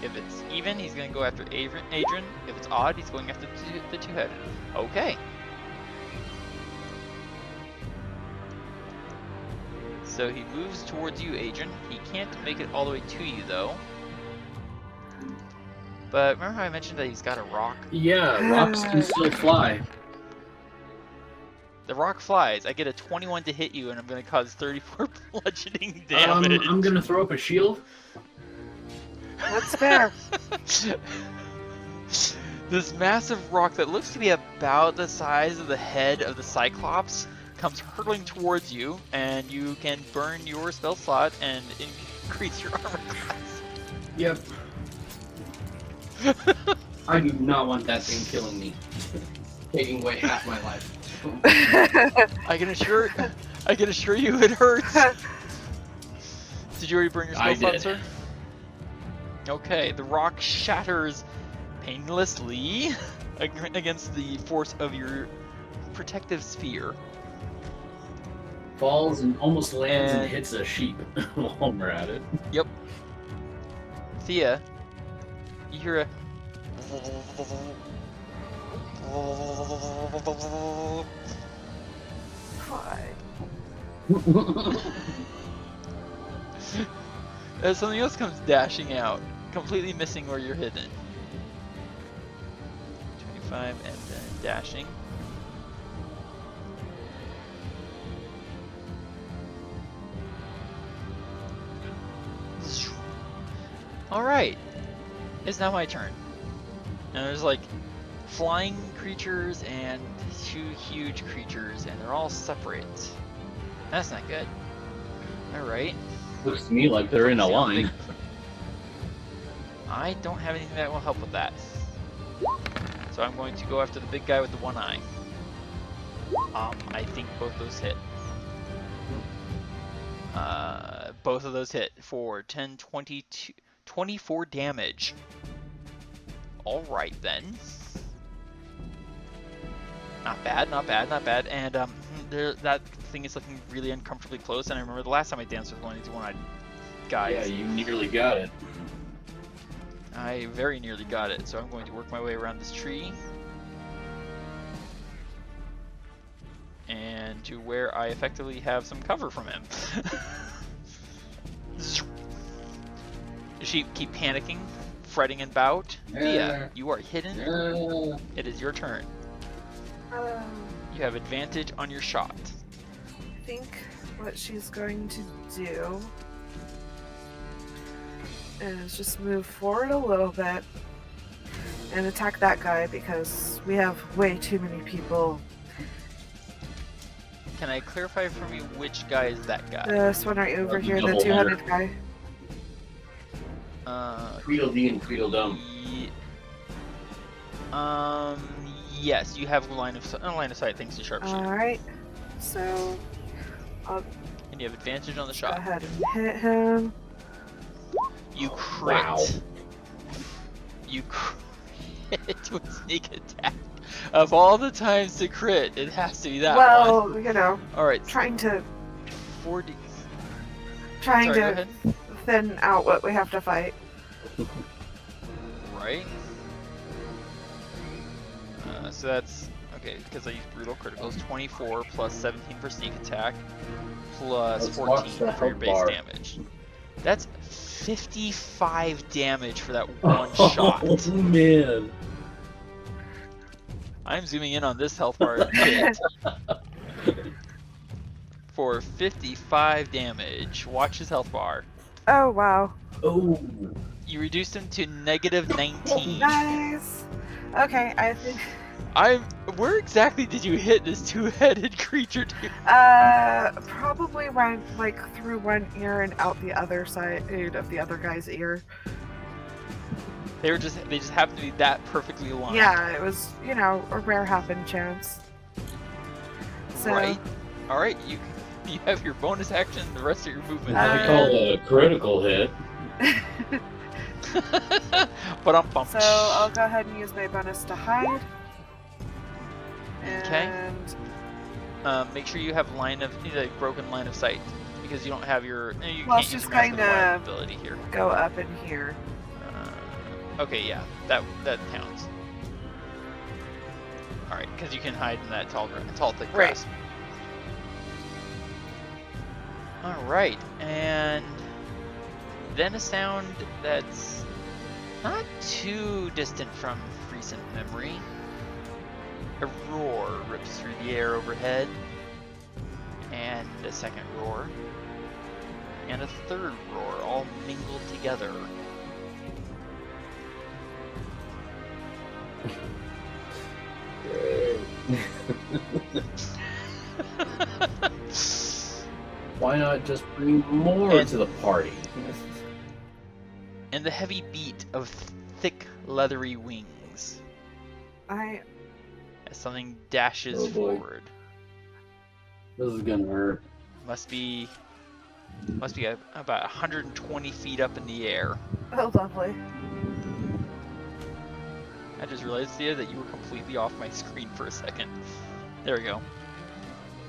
If it's even, he's going to go after Adran. If it's odd, he's going after the 2-headed. Okay. So he moves towards you, Adran. He can't make it all the way to you, though. But remember how I mentioned that he's got a rock? Yeah, rocks can still fly. The rock flies. I get a 21 to hit you, and I'm going to cause 34 bludgeoning damage. I'm gonna throw up a shield. That's fair. This massive rock that looks to be about the size of the head of the Cyclops comes hurtling towards you, and you can burn your spell slot and increase your armor class. Yep. I do not want that thing killing me. Taking away half my life. I can assure you it hurts. Did you already burn your spell slot, sir? Okay, the rock shatters painlessly against the force of your protective sphere. Falls and almost lands and hits a sheep while we're at it. Yep. Thea, you hear a... As something else comes dashing out, completely missing where you're hidden. 25 and then dashing. Alright, it's now my turn. And there's like flying creatures and two huge creatures, and they're all separate. That's not good. Alright. Looks to me like they're in a line. I don't have anything that will help with that. So I'm going to go after the big guy with the one eye. I think both those hit. Both of those hit for 10, 22, 24 damage. Alright then. Not bad, not bad, not bad. And that thing is looking really uncomfortably close. And I remember the last time I danced with one of these one-eyed guys. Yeah, you nearly got it. I very nearly got it, so I'm going to work my way around this tree. And to where I effectively have some cover from him. The sheep keep panicking, fretting about. Thea, you are hidden. It is your turn. You have advantage on your shot. I think what she's going to do is just move forward a little bit and attack that guy because we have way too many people. Can I clarify for me which guy is that guy? This one right over here, the two-headed guy. Tweedledee and Tweedledum. Yes, you have a line of sight thanks to sharpshooter. Alright, so I'll And you have advantage on the go shot. ahead and hit him. You crit. Wow. You crit with sneak attack. Of all the times to crit, it has to be that one. Well, you know, Alright. trying to 40. trying Sorry, go to ahead. thin out what we have to fight. Right. So that's okay because I use brutal criticals. 24 plus 17 for sneak attack, plus Let's watch 14 the for your health base bar. damage. That's 55 damage for that one shot. Oh man. I'm zooming in on this health bar hit for 55 damage. Watch his health bar. Oh wow. Oh. You reduced him to negative 19. Nice. Okay, I think Where exactly did you hit this two-headed creature, dude? probably went like through one ear and out the other side of the other guy's ear. They just happened to be that perfectly aligned. Yeah, it was, you know, a rare happen chance. So Right. Alright, you have your bonus action and the rest of your movement. I call it a critical hit. But I'm bumped. So I'll go ahead and use my bonus to hide. Okay. And Make sure you have broken line of sight because you don't have your. You Well, can't it's use just your Mask of the Wild kinda- ability here. go up in here. Okay, yeah, that counts. All right, because you can hide in that tall thick Right. grass. All right, and then a sound that's not too distant from recent memory. A roar rips through the air overhead, and a second roar, and a third roar, all mingled together. Why not just bring more to the party? And the heavy beat of thick, leathery wings I as something dashes Oh, boy. forward. This is gonna hurt. Must be about 120 feet up in the air. oh lovely. I just realized, Thea, that you were completely off my screen for a second. There we go.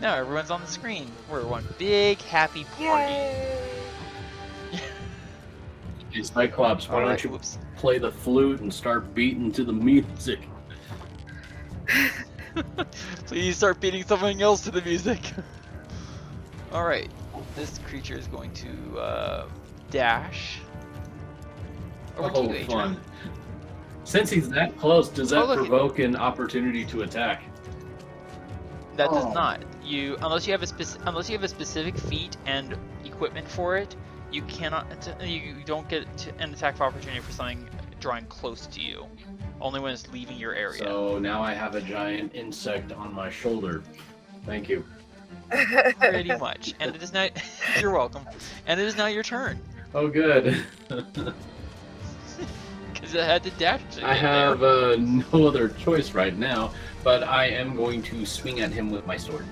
Now everyone's on the screen. We're one big happy party. Yay! Hey, Cyclops, why Alright, don't you whoops. play the flute and start beating to the music? Please start beating something else to the music. Alright, this creature is going to dash over to you, Adran. Fun. Since he's that close, does that Oh, look. provoke an opportunity to attack? That does Oh. not. Unless you have a specific feat and equipment for it, you cannot. You don't get an attack of opportunity for something drawing close to you. Only when it's leaving your area. So now I have a giant insect on my shoulder. Thank you. Pretty much. And it is now. You're welcome. And it is now your turn. Oh, good. Because it had to dash to I get have there. no other choice right now, but I am going to swing at him with my sword.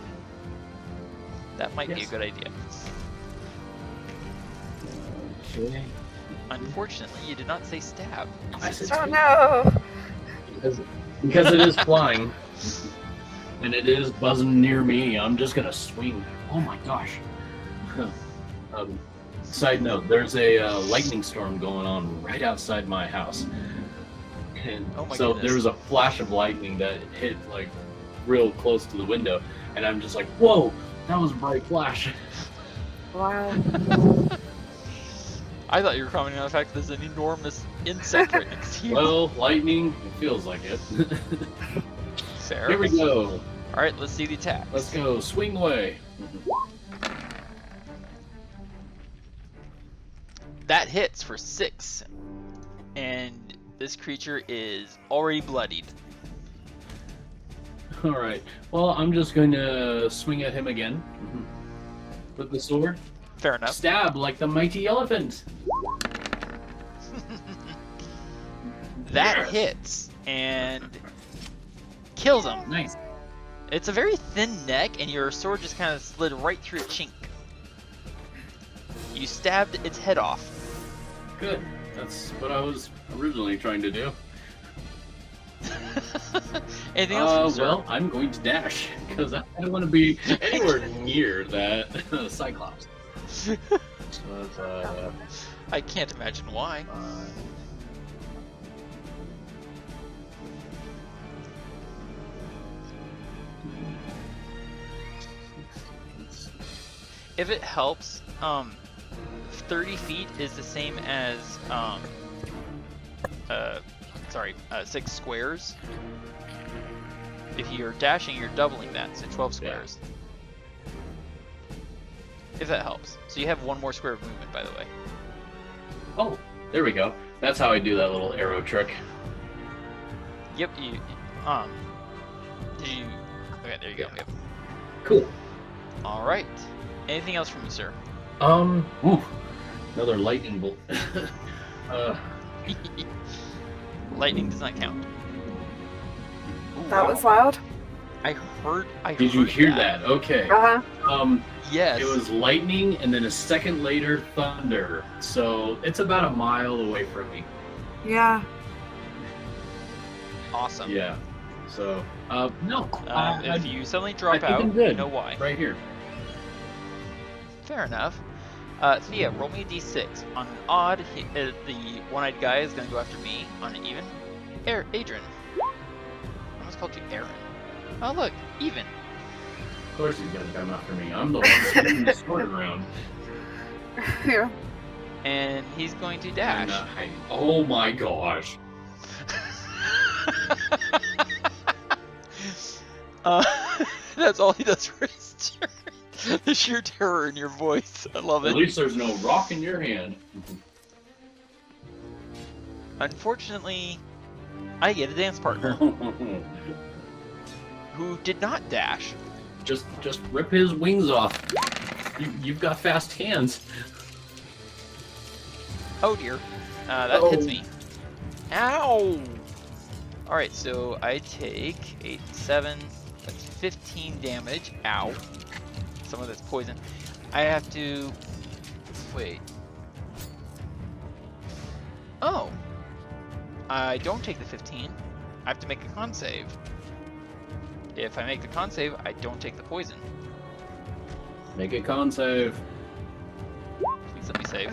That might be a Yes. good idea. Okay. Unfortunately, you did not say stab. I said Oh swing. no! Because it is flying, and it is buzzing near me. I'm just gonna swing. Oh my gosh. Side note: there's a lightning storm going on right outside my house, and Oh my so goodness. there was a flash of lightning that hit like real close to the window, and I'm just like, "Whoa, that was a bright flash." Wow. I thought you were commenting on the fact that there's an enormous insect right next to you. Well, lightning, it feels like it. Fair. Here we go. Alright, let's see the attack. Let's go. Swing away. That hits for 6. And this creature is already bloodied. All right. Well, I'm just going to swing at him again with the sword. Fair enough. Stab like the mighty elephant. That Yes. hits and kills him. Nice. It's a very thin neck, and your sword just kind of slid right through a chink. You stabbed its head off. Good. That's what I was originally trying to do. Anything else from you, sir? Well, I'm going to dash because I don't want to be anywhere near that Cyclops. So that's I can't imagine why. If it helps, 30 feet is the same as, 6 squares. If you're dashing, you're doubling that, so 12 squares. If that helps. So you have one more square of movement, by the way. Oh, there we go. That's how I do that little arrow trick. Yep, did you, okay, there you go, yep. Cool. Alright. Anything else from you, sir? Ooh, another lightning bolt. Lightning does not count. Ooh, That wow. was loud. I heard Did you hear that? Okay. Uh huh. Yes. It was lightning, and then a second later, thunder. So it's about a mile away from me. Yeah. awesome. Yeah. So, no. If you suddenly drop think out, I'm good. you know why. Right here. Fair enough. Thea, roll me a d6. On an odd, the one-eyed guy is going to go after me. On an even, Adran. I almost called you Aaron. Oh look, even. Of course he's gonna come after me. I'm the one swinging the sword around. Yeah. And he's going to I'm dash. not hiding. Oh my gosh. Uh, that's all he does for his turn. The sheer terror in your voice. I love At it. least there's no rock in your hand. Unfortunately, I get a dance partner who did not dash. just rip his wings off. You've got fast hands. Oh dear. That hits me. Ow! Alright, so I take 8 and 7. That's 15 damage. Ow. Some of that's poison. I have to... Wait. Oh. I don't take the 15. I have to make a con save. If I make the con save, I don't take the poison. Make a con save. Please let me save.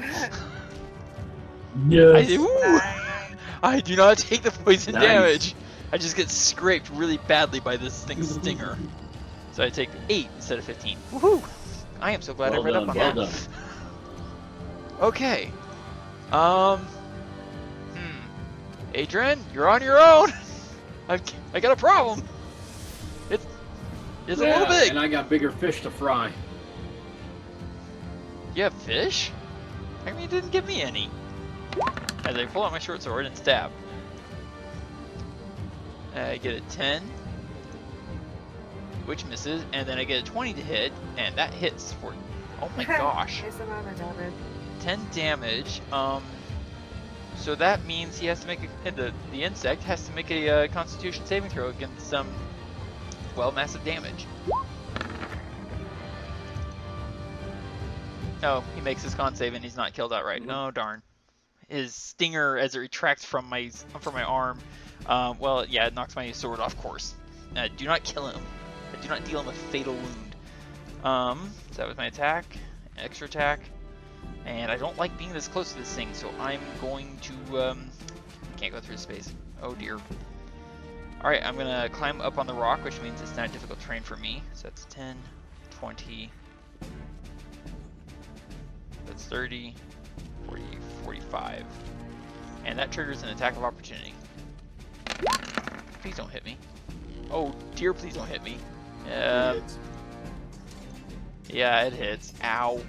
Yes. I do not take the poison Nice. damage. I just get scraped really badly by this thing's stinger. So I take 8 instead of 15. Woohoo! I am so glad Well I read done, up on well that. done. Okay. Adran, you're on your own. I got a problem. It's a little big. And I got bigger fish to fry. You have fish? I mean, you didn't give me any. As I pull out my short sword and stab. I get a 10, which misses, and then I get a 20 to hit, and that hits for, oh my gosh, Nice amount of damage. 10 damage. So that means he has to make the insect has to make a Constitution saving throw against some, well, massive damage. Oh, he makes his con save and he's not killed outright. Oh darn. His stinger, as it retracts from my arm, well, yeah, it knocks my sword off course. Do not kill him. Do not deal him a fatal wound. So that was my attack, extra attack, and I don't like being this close to this thing, so I'm going to, can't go through space. Oh dear. Alright, I'm gonna climb up on the rock, which means it's not a difficult terrain for me. So that's 10, 20, that's 30, 40, 45. And that triggers an attack of opportunity. Please don't hit me. Oh dear, please don't hit me. Yeah, it hits. Ow.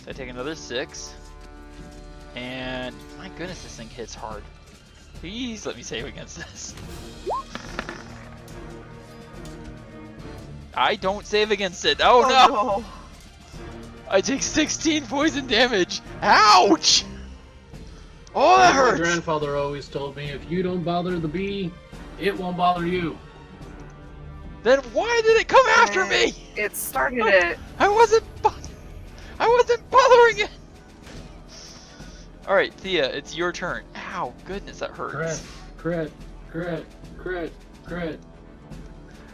So I take another 6. And my goodness, this thing hits hard. Please let me save against this. I don't save against it. Oh no! I take 16 poison damage. Ouch! Oh, that hurts! My grandfather always told me, if you don't bother the bee, it won't bother you. Then why did it come after me? It started it. I wasn't bothering it. All right, Thea, it's your turn. Ow, goodness, that hurts. Crit.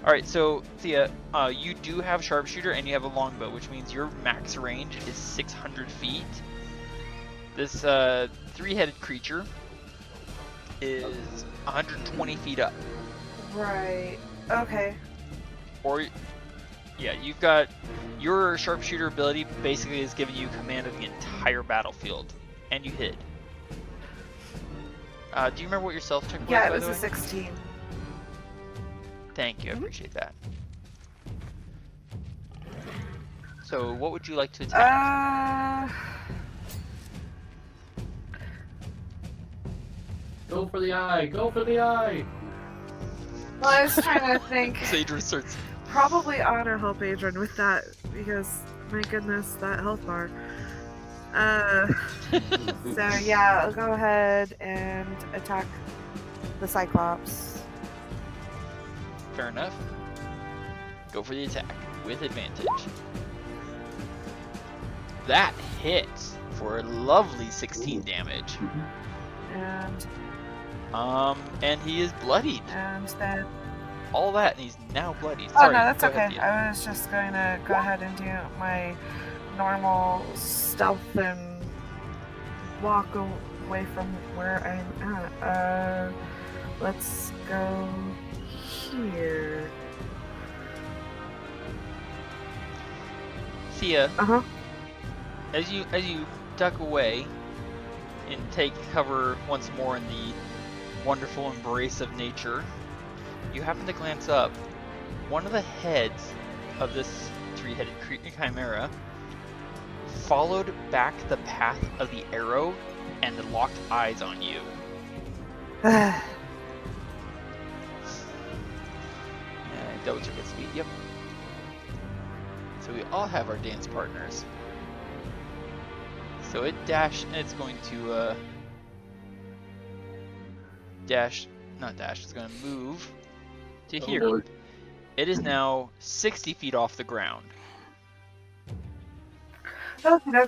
All right, so Thea, you do have sharpshooter and you have a longbow, which means your max range is 600 feet. This three-headed creature is 120 feet up. Right. Okay. Or, yeah, you've got your sharpshooter ability basically is giving you command of the entire battlefield, and you hit. Do you remember what your self check was? Yeah, it by was the a way? 16. Thank you, I appreciate that. So, what would you like to attack? Go for the eye. Go for the eye. Well, I was trying to think. Adran starts. Probably honor help Adran with that because my goodness, that health bar. So yeah, I'll go ahead and attack the Cyclops. Fair enough. Go for the attack with advantage. That hits for a lovely 16 damage. And he is bloodied. And then. All that, and he's now bloody. Oh Sorry, no, that's go okay. ahead, Thea. I was just going to go ahead and do my normal stealth and walk away from where I'm at. Let's go here. Thea, Uh-huh. as you duck away and take cover once more in the wonderful embrace of nature, you happen to glance up one of the heads of this three-headed chimera followed back the path of the arrow and locked eyes on you. And double check its speed. Yep. So we all have our dance partners. So it's going to it's going to move to here. Lord. It is now 60 feet off the ground. Okay.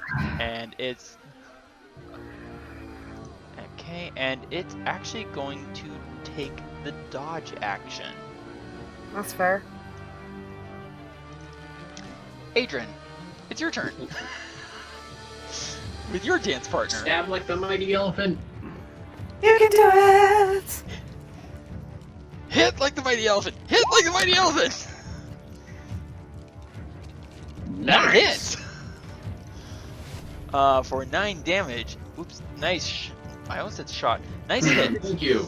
And it's actually going to take the dodge action. That's fair. Adran, it's your turn. With your dance partner. Stab like the mighty elephant. You can do it! Hit like the mighty elephant. Hit like the mighty elephant. Nice. Hit. For 9 damage. Oops. Nice. I almost said shot. Nice hit. Thank you.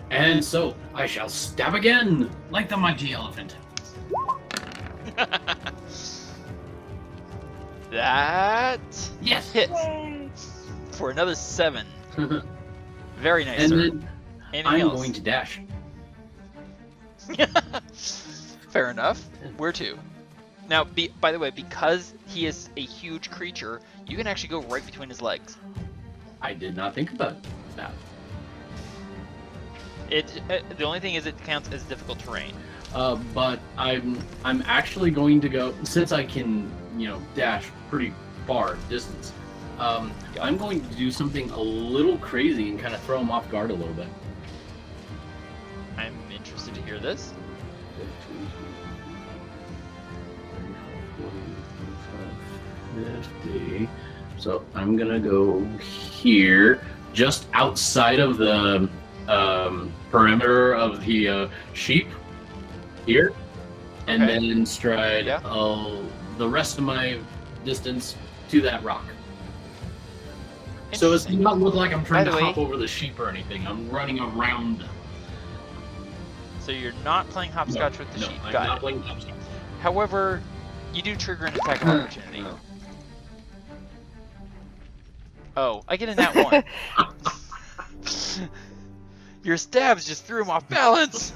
And so I shall stab again, like the mighty elephant. That Yes. hits Yay. for another 7. Very nice, And sir. then Anything I'm else? going to dash. Fair enough. Where to? Now, by the way, because he is a huge creature, you can actually go right between his legs. I did not think about that. The only thing is it counts as difficult terrain. But I'm actually going to go, since I can, dash pretty far distance. I'm going to do something a little crazy and kind of throw him off guard a little bit. I'm interested to hear this. 50. So I'm gonna go here, just outside of the perimeter of the sheep, here, and Okay. then stride Yeah. the rest of my distance to that rock. So it's not look like I'm trying By to the way- hop over the sheep or anything. I'm running around. So you're not playing hopscotch with the no, sheep. I'm Got not it. playing hopscotch. However, you do trigger an attack of opportunity. Oh, I get in that one. Your stabs just threw him off balance.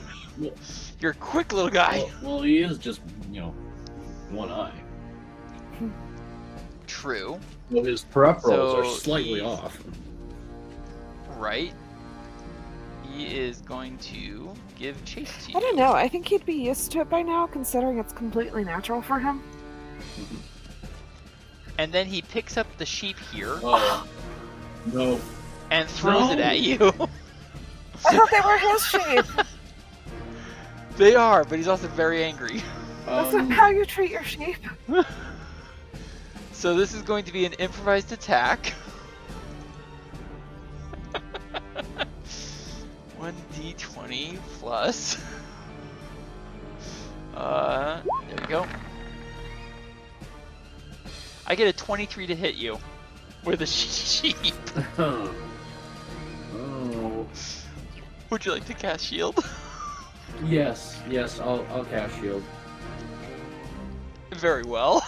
You're a quick little guy. Well, he is just, one eye. True. Well, his peripherals are So slightly he's- off. Right. He is going to give chase to you. I don't know. I think he'd be used to it by now, considering it's completely natural for him. And then he picks up the sheep here Oh, no. and throws it No. at you. I thought they were his sheep. They are, but he's also very angry. That's not how you treat your sheep. So this is going to be an improvised attack. 1d20 plus. There we go. I get a 23 to hit you with a sheep. Oh. Would you like to cast shield? Yes, I'll cast shield. Very well.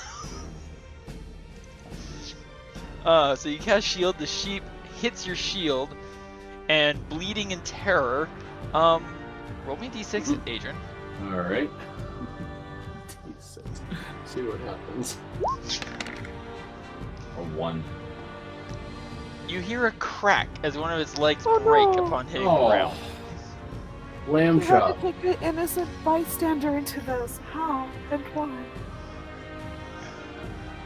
So you cast shield, the sheep hits your shield, and bleeding in terror. Roll me d6, Adran. Alright. See what happens. A 1. You hear a crack as one of its legs Oh, break no. upon hitting the Oh. ground. Lamb You had chop. to take an innocent bystander into this. How and why?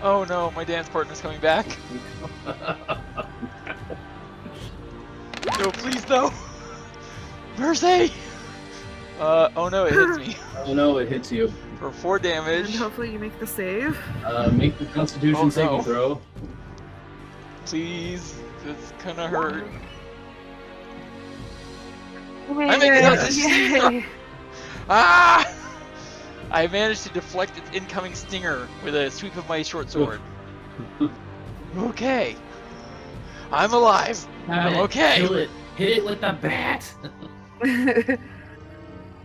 Oh no, my dance partner's coming back. No, please no. Mercy! Oh no, it hits me Oh no, it hits you. for 4 And damage. hopefully you make the save. Make the Constitution Oh, no. saving throw. Please, it's gonna hurt. I make the Constitution Yay! Ah! I managed to deflect its incoming stinger with a sweep of my short sword. Okay. I'm alive. I'm okay. Kill it. Hit it with the bat.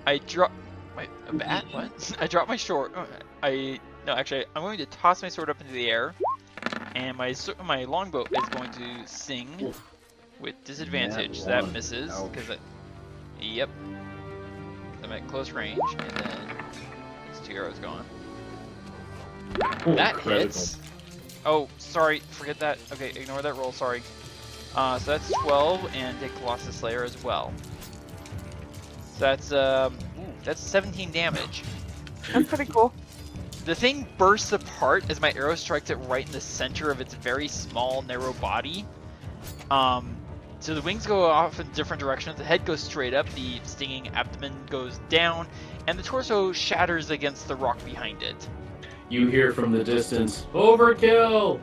I drop. Wait, a bat? What? I dropped my sword. No, actually, I'm going to toss my sword up into the air, and my longbow is going to sing Oof. with disadvantage. Nat That one. misses Ouch. because it. Yep. I'm at close range, and then these 2 arrows gone. Ooh, That critical. hits. Oh, sorry, forget that. Okay, ignore that roll. Sorry. So that's 12, and take Colossus Slayer as well. So that's 17 damage. That's pretty cool. The thing bursts apart as my arrow strikes it right in the center of its very small, narrow body. So the wings go off in different directions. The head goes straight up, the stinging abdomen goes down, and the torso shatters against the rock behind it. You hear from the distance, overkill!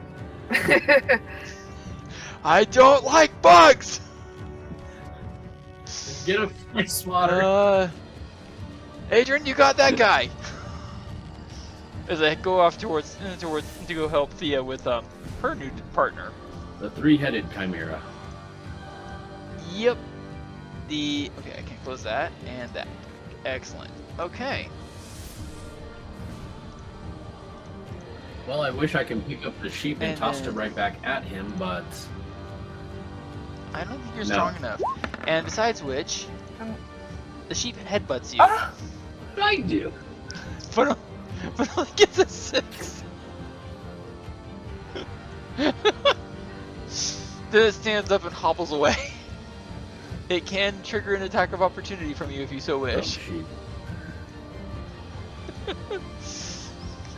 I don't like bugs! Get a fly swatter. Adran, you got that guy! As I go off towards to go help Thea with her new partner. The three-headed chimera. Yep. Okay, I can close that and that. Excellent. Okay. Well, I wish I could pick up the sheep and And toss then- it right back at him, but I don't think you're No. strong enough. And besides which, the sheep headbutts you. Ah! what did I do? But only gets a 6. Then it stands up and hobbles away. It can trigger an attack of opportunity from you if you so Oh, wish. sheep.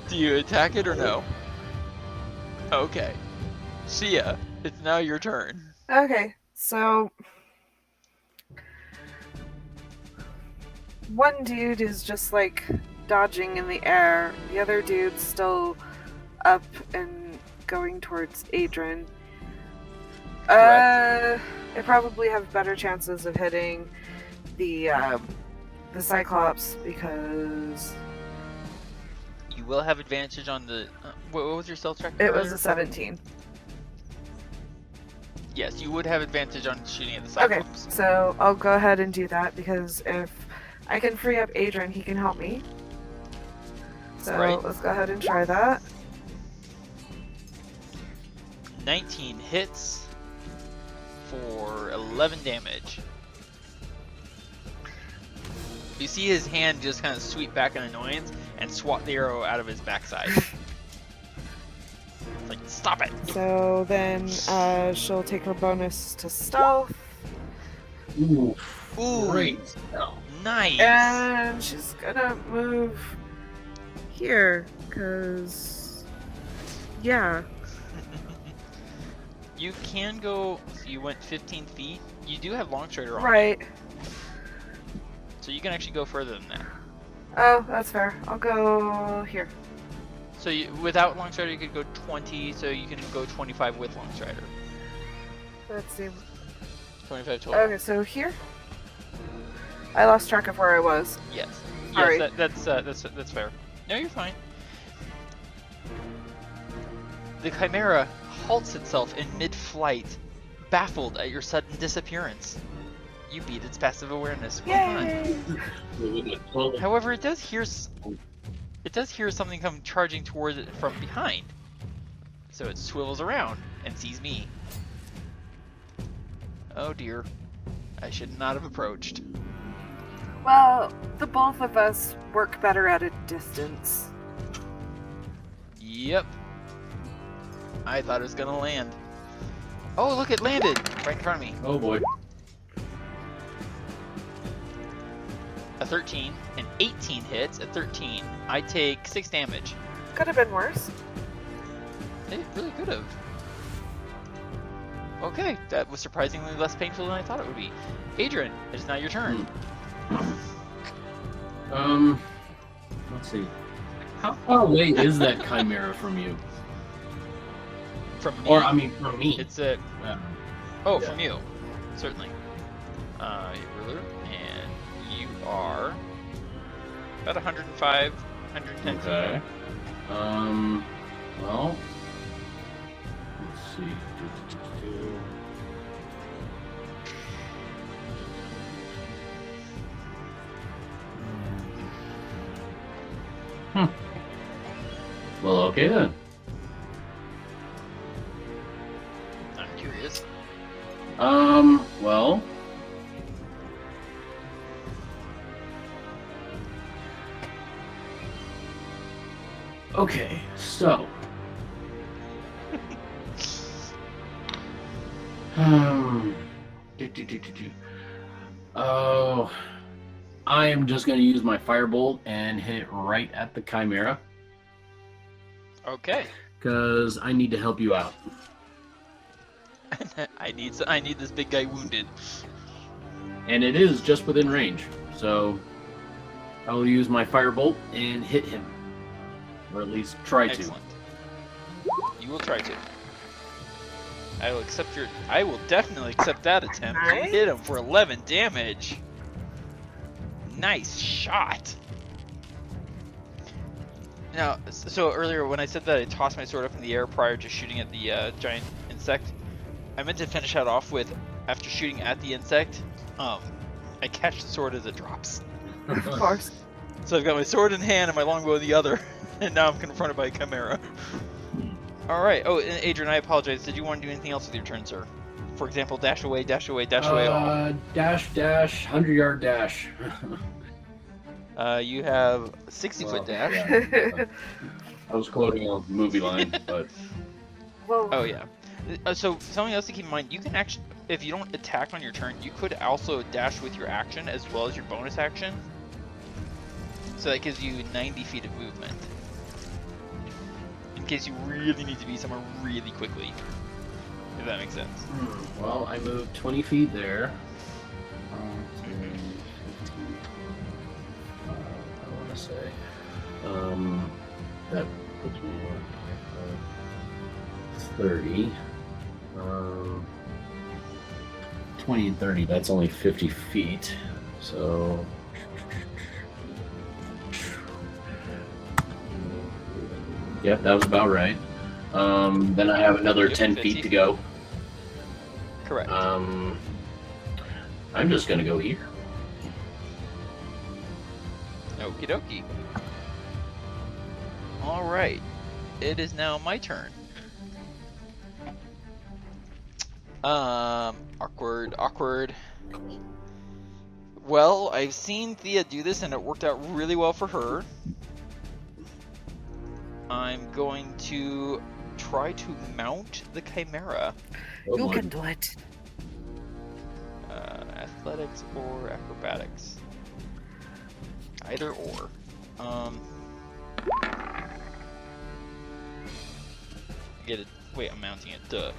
Do you attack it or no? Okay. Thea, it's now your turn. Okay, so one dude is just like dodging in the air. The other dude's still up and going towards Adran. Correct. I probably have better chances of hitting the Cyclops because You will have advantage on the. What was your stealth check? it was earlier? a 17. Yes, you would have advantage on shooting at the Okay, Cyclops. so I'll go ahead and do that because if I can free up Adran, he can help me. So Right. let's go ahead and try that. 19 hits for 11 damage. You see his hand just kind of sweep back in annoyance and swat the arrow out of his backside. It's like, stop it! So then she'll take her bonus to stealth, Ooh, Ooh, great. nice! and she's gonna move here, cause yeah. You can go. So you went 15 feet. You do have long strider on, Right. so you can actually go further than that. Oh, that's fair. I'll go here. So without long strider, you could go 20. So you can go 25 with long strider. Let's see. 25 total. Okay, so here. I lost track of where I was. Yes. Sorry. Yes, that's fair. No, you're fine. The Chimera halts itself in mid-flight, baffled at your sudden disappearance. You beat its passive awareness. Well done. Yay! However, it does hear something come charging towards it from behind. So it swivels around and sees me. Oh dear. I should not have approached. Well, the both of us work better at a distance. Yep. I thought it was gonna land. Oh, look, it landed right in front of me. Oh boy. A 13, an 18 hits. At 13, I take 6 damage. Could have been worse. It really could have. Okay, that was surprisingly less painful than I thought it would be. Adran, it is now your turn. Let's see. How far away is that chimera from you? From me. Or, I mean, from me. It's a. Yeah. Oh, Yeah. from you. Certainly. Your ruler, and you are about 105, 110 feet. Okay. Well, let's see. Well, okay then. I'm curious. Well. Okay, so. Oh, I am just going to use my firebolt and hit it right at the Chimera Okay. because I need to help you out. I need this big guy wounded. And it is just within range, so I will use my firebolt and hit him, or at least try Excellent. You will try to. I will definitely accept that attempt. You Nice. hit him for 11 damage. Nice shot. Now, so earlier when I said that I tossed my sword up in the air prior to shooting at the giant insect, I meant to finish that off with, after shooting at the insect, I catch the sword as it drops. Of course. So I've got my sword in hand and my longbow in the other, and now I'm confronted by a chimera. Alright, oh, and Adrian, I apologize. Did you want to do anything else with your turn, sir? For example, dash away, dash away, dash away all. Dash, 100-yard dash. You have 60-foot dash. Yeah. I was quoting a movie line, but... Well, Oh, yeah. So, something else to keep in mind, you can actually, if you don't attack on your turn, you could also dash with your action as well as your bonus action. So that gives you 90 feet of movement. In case you really need to be somewhere really quickly. If that makes sense. Well, I moved 20 feet there. I want to say. That puts me on 30. 20 and 30, that's only 50 feet. So. Yep, that was about right. Then I have another 10 feet to go. Correct. I'm just gonna go here. Okie dokie. Alright. It is now my turn. Awkward. Well, I've seen Thea do this and it worked out really well for her. I'm going to try to mount the Chimera. Oh, you boy. can do it. Athletics or acrobatics. Either or. Get it. Wait, I'm mounting it. Duh.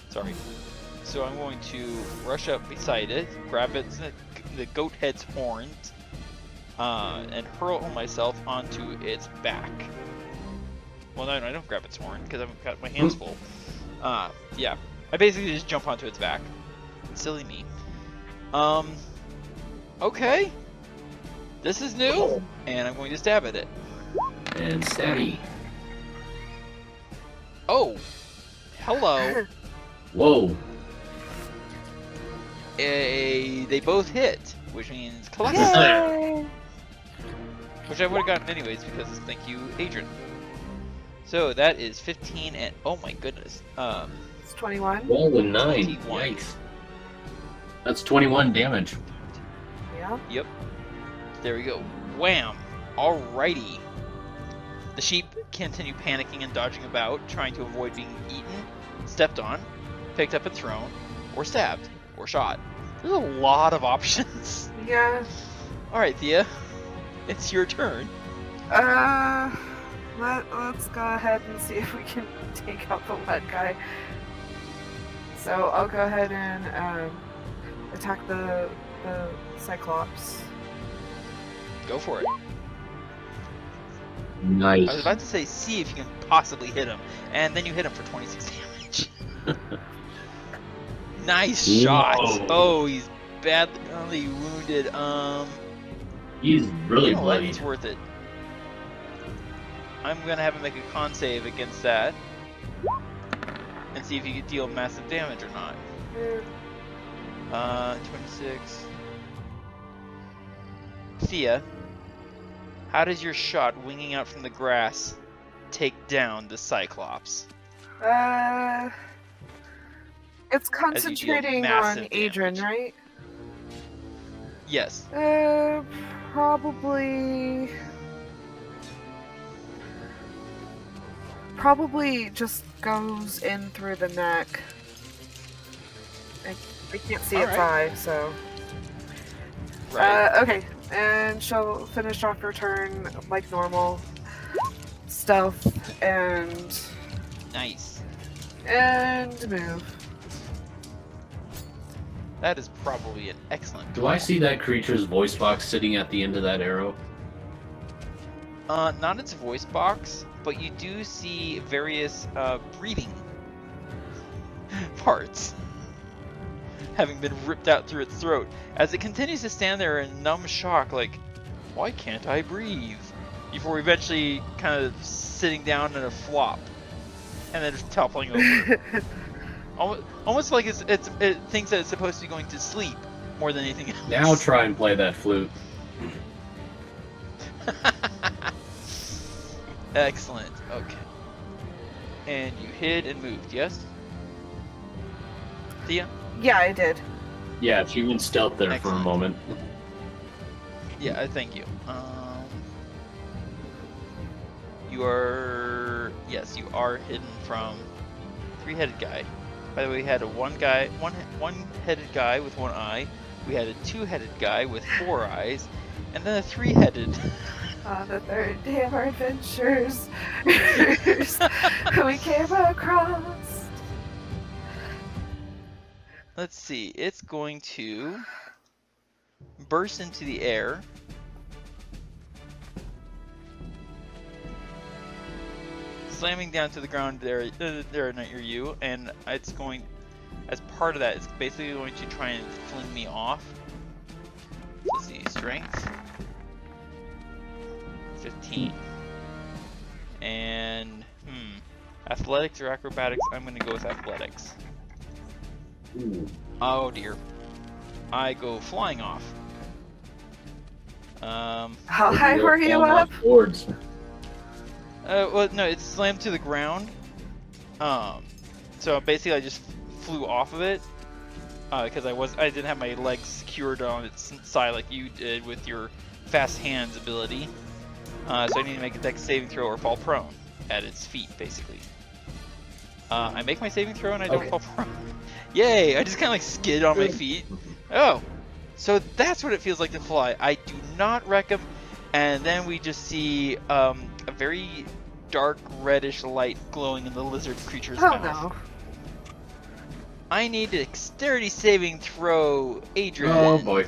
Sorry. So I'm going to rush up beside it, grab the goat head's horns, and hurl myself onto its back. Well, no, I don't grab its horn because I've got my hands full. Yeah. I basically just jump onto its back. Silly me. Okay. This is new, and I'm going to stab at it. And stabby. Oh. Hello. Whoa. They both hit, which means collectively. Yay! Which I would have gotten anyways because thank you, Adran. So that is 15 and oh my goodness. It's 21. Roll a 9. 21. Yikes. That's 21 damage. Yeah. Yep. There we go. Wham! Alrighty. The sheep continue panicking and dodging about, trying to avoid being eaten, stepped on, picked up and thrown, or stabbed, or shot. There's a lot of options. Yeah. Alright, Thea. It's your turn. Let's go ahead and see if we can take out the lead guy. So I'll go ahead and attack the Cyclops. Go for it. Nice. I was about to say, see if you can possibly hit him, and then you hit him for 26 damage. Nice shot. Whoa. Oh, he's badly wounded. He's really you know what? bloody. It's worth it. I'm gonna have him make a con save against that, and see if he can deal massive damage or not. 26. Thea, How does your shot winging out from the grass take down the Cyclops? It's As you deal concentrating on massive Adran, damage. right? Yes. Probably just goes in through the neck. I can't see its eye, so. Right. Okay, and she'll finish off her turn like normal. Stealth and Nice. move. That is probably an excellent. Do I see that creature's voice box sitting at the end of that arrow? Not its voice box, but you do see various breathing parts having been ripped out through its throat as it continues to stand there in numb shock, like, why can't I breathe? Before eventually kind of sitting down in a flop and then just toppling over. Almost like it thinks that it's supposed to be going to sleep more than anything else. Now try and play that flute. Excellent. Okay. And you hid and moved, yes? Thea? Yeah, I did. Yeah, she went stealth there Excellent. for a moment. Yeah, thank you. You are... Yes, you are hidden from three-headed guy. By the way, we had a one-headed guy with one eye. We had a two-headed guy with 4 eyes. And then a three-headed... On the third day of our adventures, we came across. Let's see, it's going to burst into the air. Slamming down to the ground there near you, and it's going, as part of that, it's basically going to try and fling me off. Let's see, strength. 15. And, athletics or acrobatics? I'm gonna go with athletics. Ooh. Oh dear. I go flying off. How high were you up? Boards. Well, no, it's slammed to the ground. So basically I just flew off of it. Because I didn't have my legs secured on its side like you did with your fast hands ability. So I need to make a dex saving throw or fall prone at its feet, basically. I make my saving throw and I don't fall prone. Yay! I just kind of like skid on my feet. Oh, so that's what it feels like to fly. I do not recommend. And then we just see a very dark reddish light glowing in the lizard creature's mouth. No. I need a dexterity saving throw, Adran. Oh boy.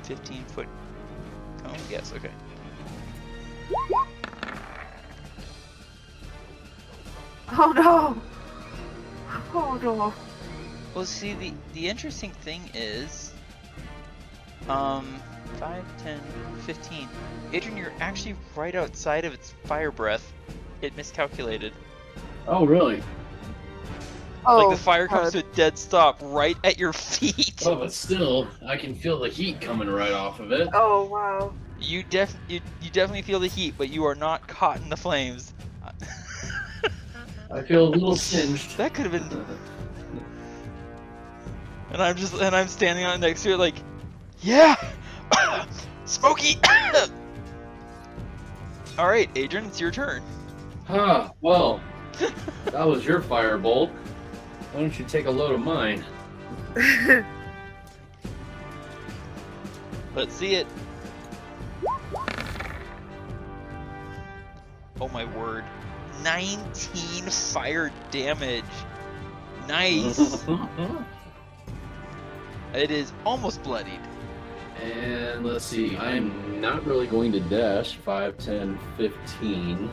15-foot cone? Yes, okay. Oh no! Oh no! Well, see, the interesting thing is, 5, 10, 15. Adran, you're actually right outside of its fire breath. It miscalculated. Oh really? Oh, Like the fire comes to a dead stop right at your feet. Oh, but still, I can feel the heat coming right off of it. Oh wow! You definitely feel the heat, but you are not caught in the flames. I feel a little singed. That could have been. And I'm standing on it next to it like, yeah, smoky. All right, Adran, it's your turn. Huh, well, that was your firebolt. Why don't you take a load of mine? Let's see it. Oh my word. 19 fire damage. Nice. It is almost bloodied. And let's see, I'm not really going to dash 5, 10, 15.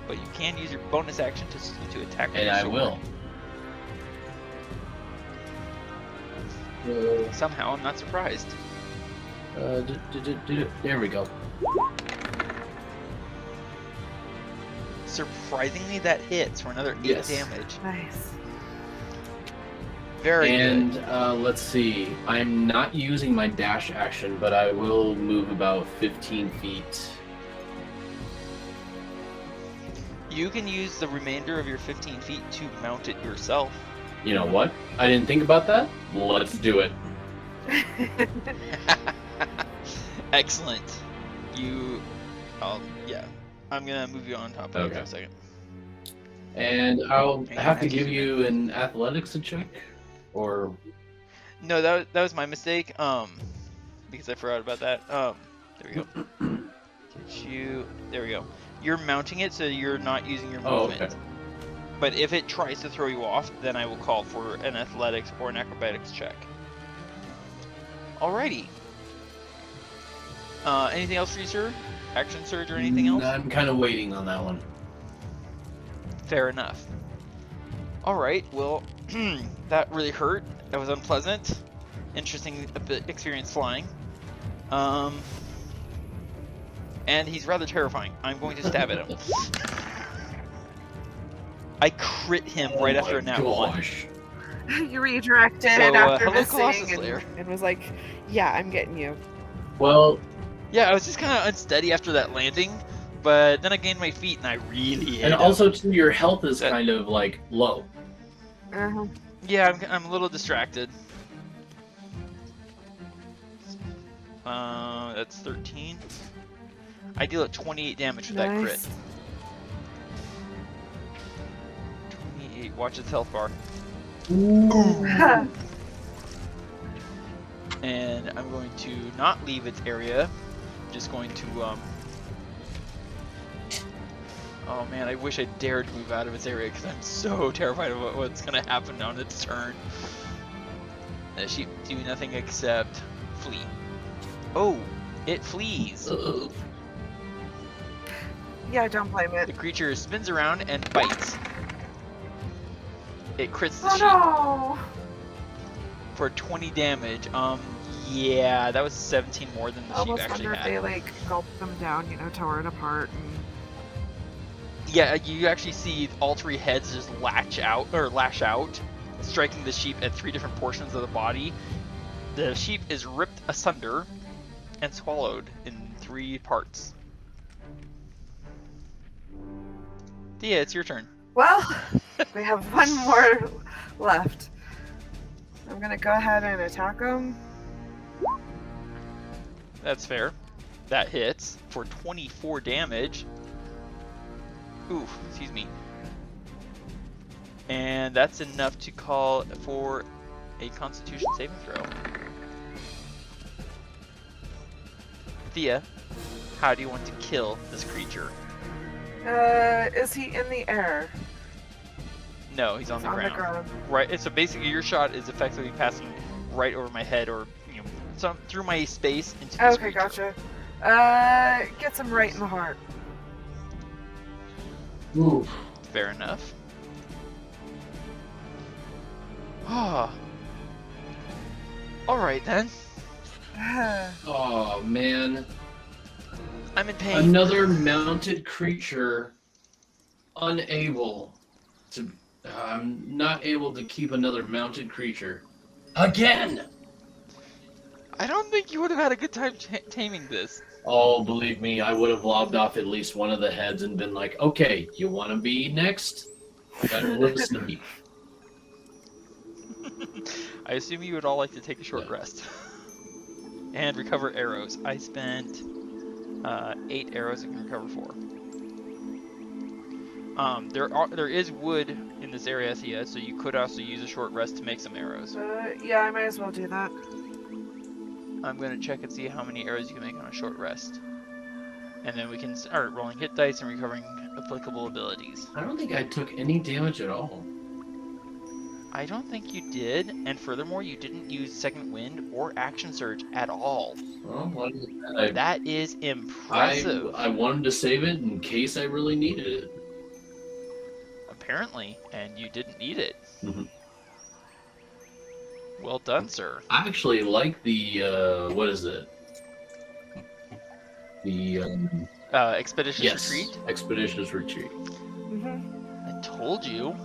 But you can use your bonus action to attack with And your I sword. will. Somehow, I'm not surprised. There we go. Surprisingly, that hits for another 8 Yes. damage. Nice. Very And good. let's see. I'm not using my dash action, but I will move about 15 feet. You can use the remainder of your 15 feet to mount it yourself. You know what? I didn't think about that. Let's do it. Excellent. Yeah. I'm gonna move you on top of it for a second. And I'll Hang have on, to just give a you an athletics check, or No, that was my mistake. Because I forgot about that. There we go. There we go. You're mounting it so you're not using your movement. okay. But if it tries to throw you off, then I will call for an athletics or an acrobatics check. Alrighty. Anything else for you, sir? Action surge or anything else? I'm kind of waiting on that one. Fair enough. Alright, well, that really hurt. That was unpleasant. Interesting experience flying. And he's rather terrifying. I'm going to stab at him. I crit him right after a nat 1. You redirected So, after hello, missing Colossus Slayer. and was like, yeah, I'm getting you. Well, Yeah, I was just kind of unsteady after that landing, but then I gained my feet and I really hit and him. also too, your health is kind of like low. Uh-huh. Yeah, I'm a little distracted. That's 13. I deal at 28 damage with that crit. Nice. 28. Watch its health bar. And I'm going to not leave its area. I'm just going to Oh man, I wish I dared move out of its area because I'm so terrified of what's gonna happen on its turn. The sheep do nothing except flee. Oh, it flees. Yeah, I don't blame The it. creature spins around and bites. It crits the Oh sheep no! for 20 damage. Yeah, that was 17 more than the sheep Almost actually wonder if had. they like gulp them down, tore it apart. And... Yeah, you actually see all three heads just lash out, striking the sheep at 3 different portions of the body. The sheep is ripped asunder and swallowed in 3 parts. Thea, it's your turn. Well, we have one more left. I'm gonna go ahead and attack him. That's fair. That hits for 24 damage. Oof, excuse me. And that's enough to call for a Constitution saving throw. Thea, how do you want to kill this creature? Is he in the air? No, he's on the ground. ground. Right. So basically, your shot is effectively passing right over my head, or through my space into this Okay, creature. gotcha. Gets him right in the heart. Oof. Fair enough. Ah. All right then. Oh man. I'm in pain. Another mounted creature unable to I'm not able to keep another mounted creature again. I don't think you would have had a good time taming this. Oh, believe me, I would have lobbed off at least one of the heads and been like, okay, you want to be next? Better listen to me. I assume you would all like to take a short rest and recover arrows. I spent 8 arrows. I can recover 4. There is wood in this area, Thea, so you could also use a short rest to make some arrows. Yeah, I might as well do that. I'm going to check and see how many arrows you can make on a short rest. And then we can start rolling hit dice and recovering applicable abilities. I don't think I took any damage at all. I don't think you did, and furthermore, you didn't use Second Wind or Action Surge at all. Well, That is impressive. I wanted to save it in case I really needed it. Apparently, and you didn't need it. Mm-hmm. Well done, sir. I actually like the, what is it? The, Expeditious yes, Retreat? Expeditious Retreat. Mm-hmm. I told you.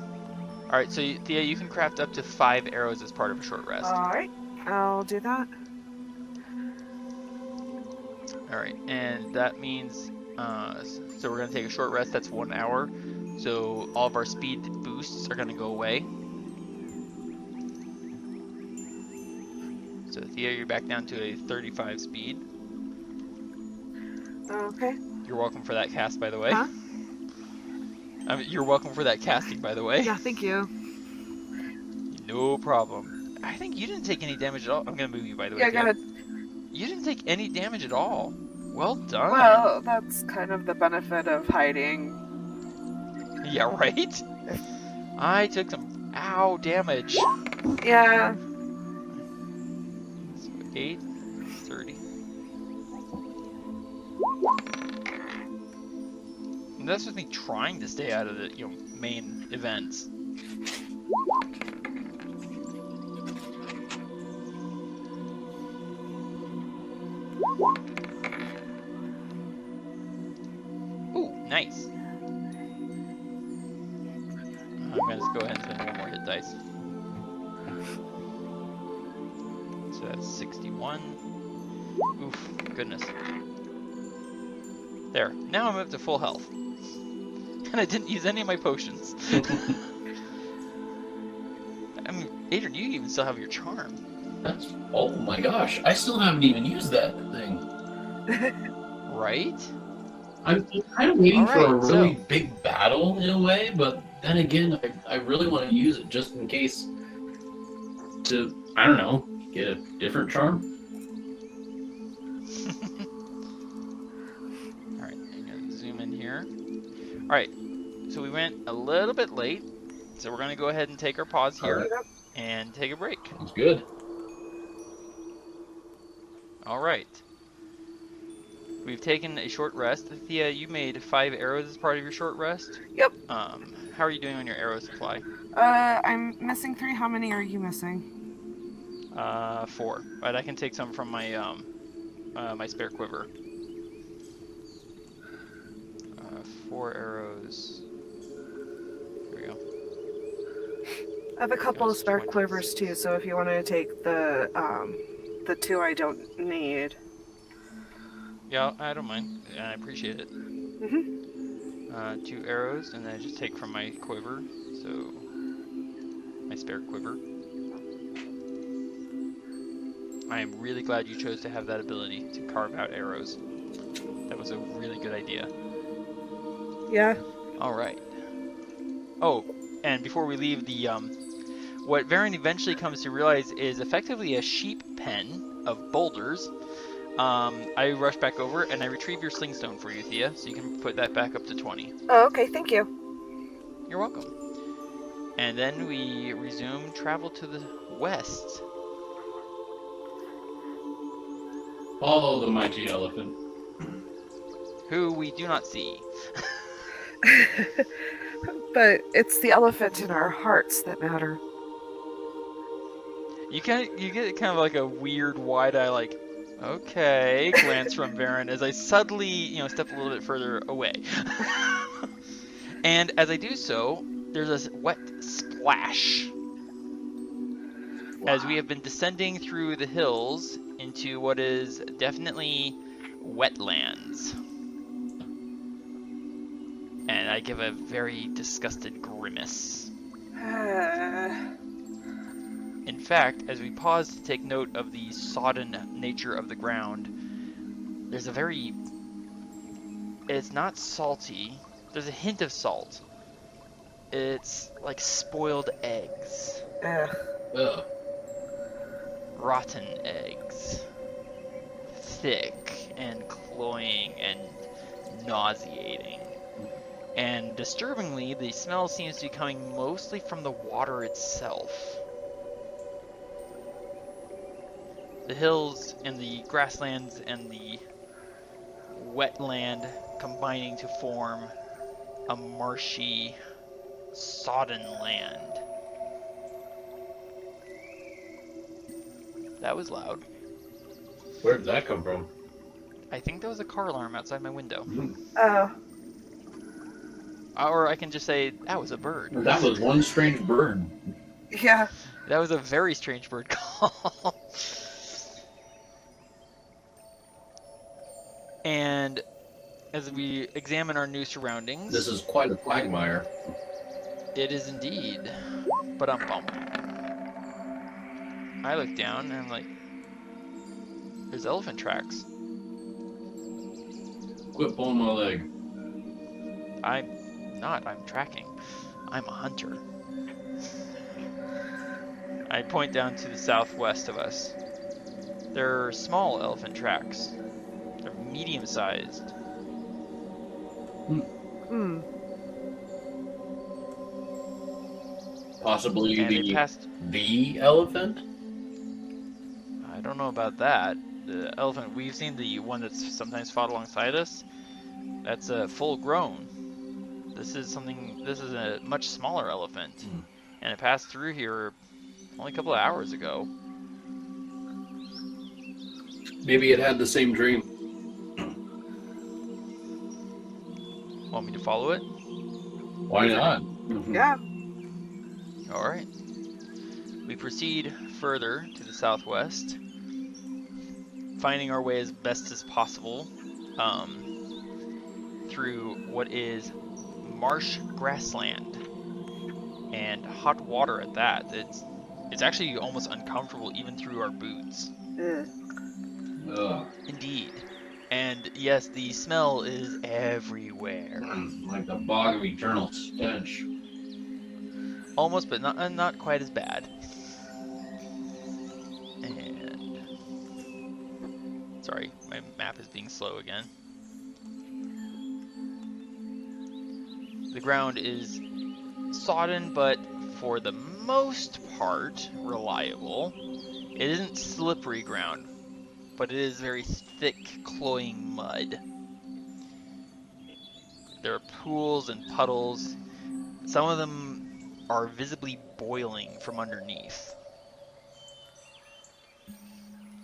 Alright, so Thea, you can craft up to 5 arrows as part of a short rest. Alright, I'll do that. Alright, and that means, so we're going to take a short rest, that's 1 hour. So all of our speed boosts are going to go away. So Thea, you're back down to a 35 speed. Okay. You're welcome for that cast, by the way. Huh? You're welcome for that casting, by the way. Yeah, thank you. No problem. I think you didn't take any damage at all. I'm going to move you, by the way. Yeah, go ahead. You didn't take any damage at all. Well done. Well, that's kind of the benefit of hiding. Yeah, right? I took some ow damage. Yeah. So 8, 30. And that's with me trying to stay out of the main events. Ooh, nice. I'm gonna just go ahead and spend 1 more hit dice. So that's 61. Oof, goodness. There, now I'm up to full health. And I didn't use any of my potions. I mean, Adran, you even still have your charm. That's, oh my gosh, I still haven't even used that thing. Right? I'm kind of waiting for a Alright, really so- big battle in a way, but then again, I really want to use it just in case to, I don't know, get a different charm. Alright, I'm gonna zoom in here. Alright, so we went a little bit late, so we're gonna go ahead and take our pause here Alright. and take a break. It's good. Alright. We've taken a short rest. Thea, you made 5 arrows as part of your short rest. Yep. How are you doing on your arrow supply? I'm missing 3. How many are you missing? 4. But I can take some from my my spare quiver. 4 arrows. Here we go. I have a couple of That's spare 20. quivers too, so if you want to take the 2 I don't need. Yeah, I don't mind. I appreciate it. Mhm. 2 arrows, and then I just take from my quiver, so my spare quiver. I am really glad you chose to have that ability to carve out arrows. That was a really good idea. Yeah. All right. Oh, and before we leave, what Varin eventually comes to realize is effectively a sheep pen of boulders. I rush back over and I retrieve your slingstone for you, Thea, so you can put that back up to 20. Oh, okay. Thank you. You're welcome. And then we resume travel to the west. Follow the mighty elephant. Who we do not see. But it's the elephant in our hearts that matter. You get kind of like a weird wide eye, like, okay, glance from Varin as I suddenly, step a little bit further away. And as I do so, there's a wet splash. As we have been descending through the hills into what is definitely wetlands. And I give a very disgusted grimace. In fact, as we pause to take note of the sodden nature of the ground, there's a very... It's not salty. There's a hint of salt. It's like spoiled eggs. Ugh. Ugh. Rotten eggs. Thick and cloying and nauseating. And disturbingly, the smell seems to be coming mostly from the water itself. The hills and the grasslands and the wetland combining to form a marshy, sodden land. That was loud. Where did that come from? I think there was a car alarm outside my window. Oh. Or I can just say, that was a bird. That was one strange bird. Yeah. That was a very strange bird call. And as we examine our new surroundings, This is quite a quagmire. it is indeed. But bump. I look down and I'm like, there's elephant tracks. Quit pulling my leg. I'm not, I'm tracking. I'm a hunter. I point down to the southwest of us. There are small elephant tracks. They're medium-sized. Hmm. Possibly And they passed. the elephant? I don't know about that. The elephant, we've seen the one that's sometimes fought alongside us. That's full grown. This is a much smaller elephant. And it passed through here only a couple of hours ago. Maybe it had the same dream. Want me to follow it? Why not? Yeah. Alright. We proceed further to the southwest, finding our way as best as possible through what is marsh grassland and hot water at that. It's actually almost uncomfortable even through our boots. Ugh. Indeed. And yes, the smell is everywhere. Like the bog of eternal stench. Almost, but not quite as bad. And sorry, my map is being slow again. The ground is sodden, but for the most part, reliable. It isn't slippery ground, but it is very thick, cloying mud. There are pools and puddles. Some of them are visibly boiling from underneath.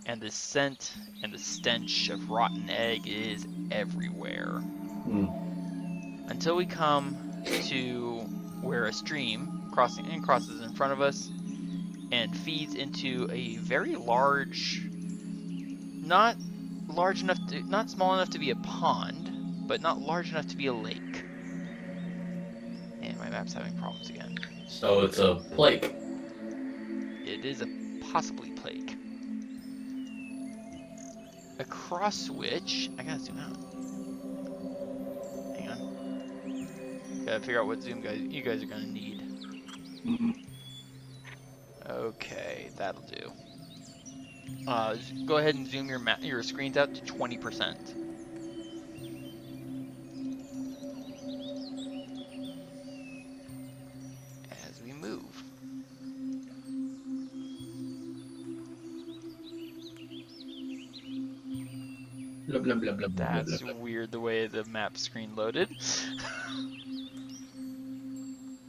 And the scent and the stench of rotten egg is everywhere. Until we come to where a stream crosses in front of us and feeds into a very large, not small enough to be a pond, but not large enough to be a lake. And my map's having problems again. So it's a lake. It is a possibly plague. Across which, I gotta zoom out. Hang on. Gotta figure out what zoom you guys are gonna need. Okay, that'll do. Just go ahead and zoom your screens out to 20%. As we move. Blah, blah, blah, blah, blah, That's blah, blah. weird the way the map screen loaded.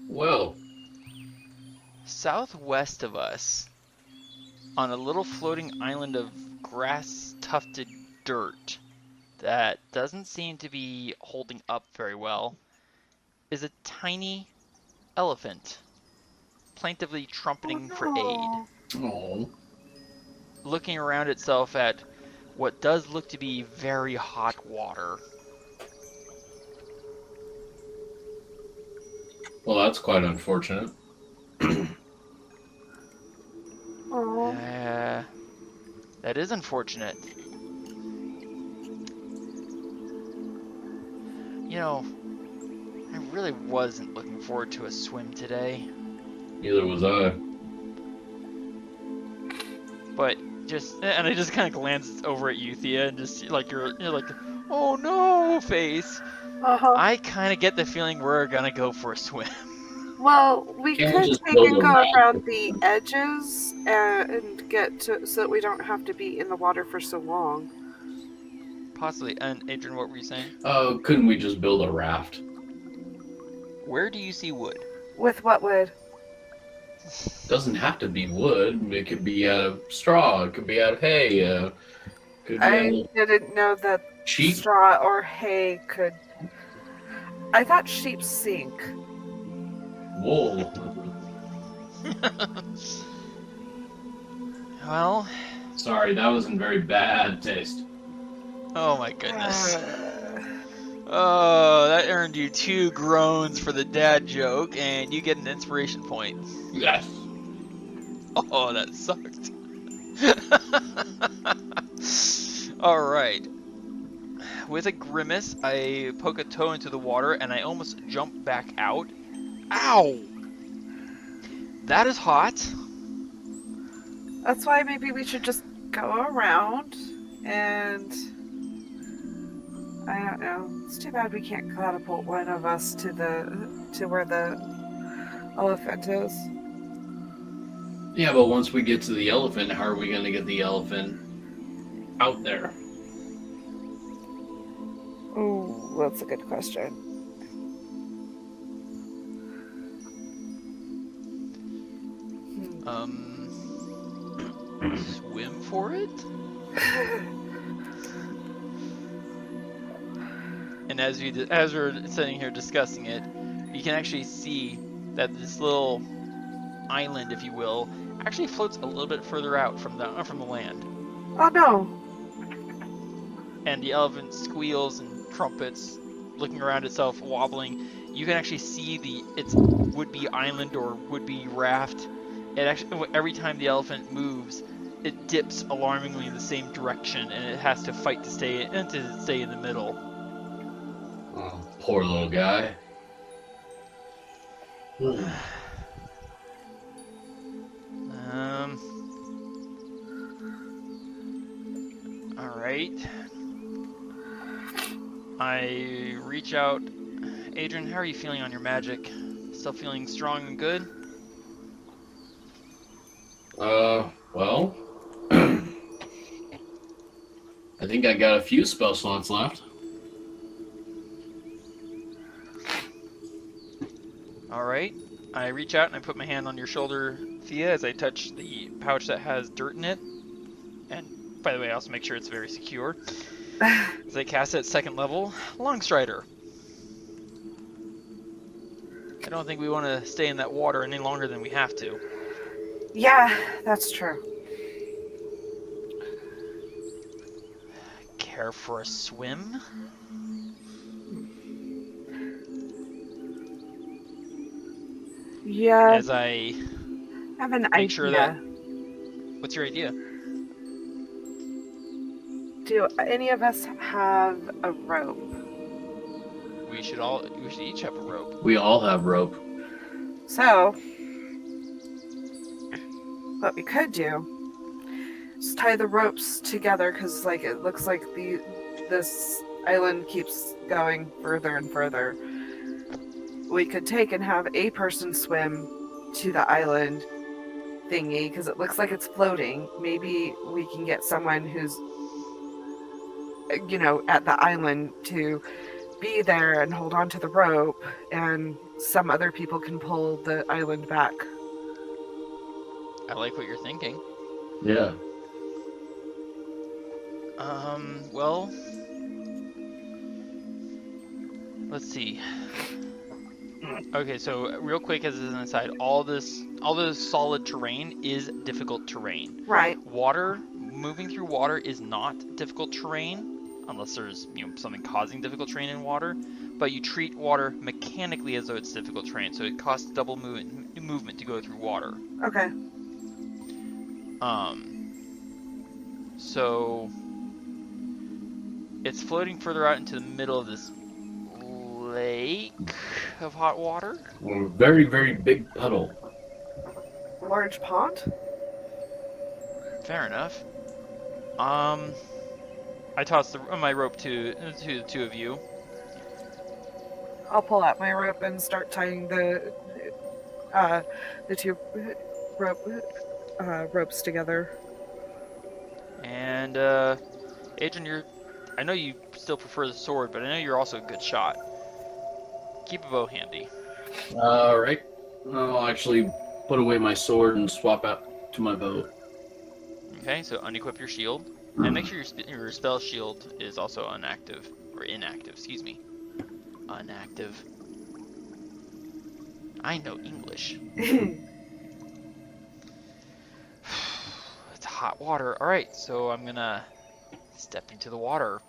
Well, Southwest of us, on a little floating island of grass-tufted dirt that doesn't seem to be holding up very well, is a tiny elephant, plaintively trumpeting for aid, oh, looking around itself at what does look to be very hot water. well, that's quite unfortunate. Oh. That is unfortunate. You know, I really wasn't looking forward to a swim today. Neither was I. But and I just kind of glance over at you, Thea, and just like you're like, oh no, face. Uh-huh. I kind of get the feeling we're gonna go for a swim. Well, we Can't could just take build and a go map. around the edges and get to so that we don't have to be in the water for so long. Possibly. And Adran, what were you saying? Couldn't we just build a raft? Where do you see wood? With what wood? Doesn't have to be wood. It could be out of straw. It could be out of hay. Could be out I of didn't know that sheep. straw or hay could. I thought sheep sink. Whoa. Well, Sorry, that was in very bad taste. oh my goodness. Oh, that earned you 2 groans for the dad joke, and you get an inspiration point. Yes. Oh, that sucked. Alright. With a grimace, I poke a toe into the water, and I almost jump back out. Ow! That is hot. That's why maybe we should just go around and... I don't know. It's too bad we can't catapult one of us to where the elephant is. Yeah, but once we get to the elephant, how are we going to get the elephant out there? Oh, that's a good question. Swim for it? And as we're sitting here discussing it, you can actually see that this little island, if you will, actually floats a little bit further out from the land. Oh no! And the elephant squeals and trumpets, looking around itself, wobbling. You can actually see its would-be island or would-be raft. It actually, every time the elephant moves, it dips alarmingly in the same direction, and it has to fight to stay in the middle. Oh, poor little guy. Alright. I reach out. Adran, how are you feeling on your magic? Still feeling strong and good? Well, I think I got a few spell slots left. Alright. I reach out and I put my hand on your shoulder, Thea, as I touch the pouch that has dirt in it. And, by the way, I also make sure it's very secure. As I cast it at 2nd level, Longstrider. I don't think we want to stay in that water any longer than we have to. Yeah, that's true. Care for a swim? Yeah, As I have an make idea. sure that... What's your idea? Do any of us have a rope? We should each have a rope. We all have rope. So, what we could do is tie the ropes together, because like it looks like this island keeps going further and further. We could take and have a person swim to the island thingy, because it looks like it's floating. Maybe we can get someone who's, at the island to be there and hold on to the rope, and some other people can pull the island back. I like what you're thinking. Yeah. Well, let's see. Okay, so real quick as an aside, all this solid terrain is difficult terrain. Right. Moving through water is not difficult terrain, unless there's something causing difficult terrain in water. But you treat water mechanically as though it's difficult terrain, so it costs double movement to go through water. Okay. So it's floating further out into the middle of this lake of hot water. A very, very big puddle. Large pond? Fair enough. I toss my rope to the two of you. I'll pull out my rope and start tying the two ropes together. And Adran, I know you still prefer the sword, but I know you're also a good shot. Keep a bow handy. Alright. I'll actually put away my sword and swap out to my bow. Okay, so unequip your shield. And make sure your spell shield is also inactive, excuse me. Unactive. I know English. It's hot water. Alright, so I'm gonna step into the water.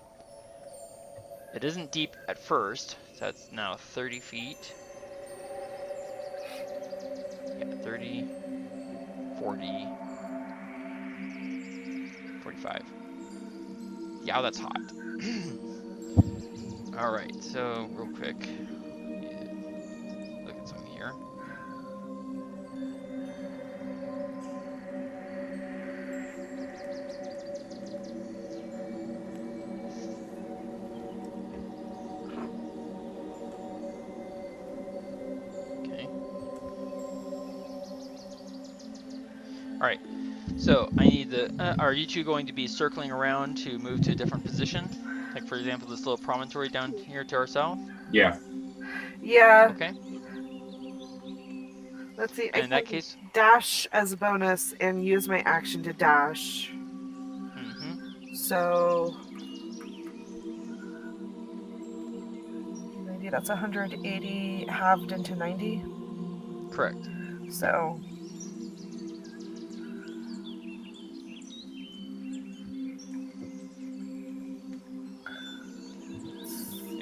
It isn't deep at first, so that's now 30 feet. Yeah, 30, 40, 45. Yeah, that's hot. Alright, so real quick, look at some here. Okay. Alright, so I need the, are you two going to be circling around to move to a different position? Like for example, this little promontory down here to our south? Yeah. Yeah. Okay. Let's see. I And in that can case, dash as a bonus and use my action to dash. So maybe that's 180 halved into 90. correct. So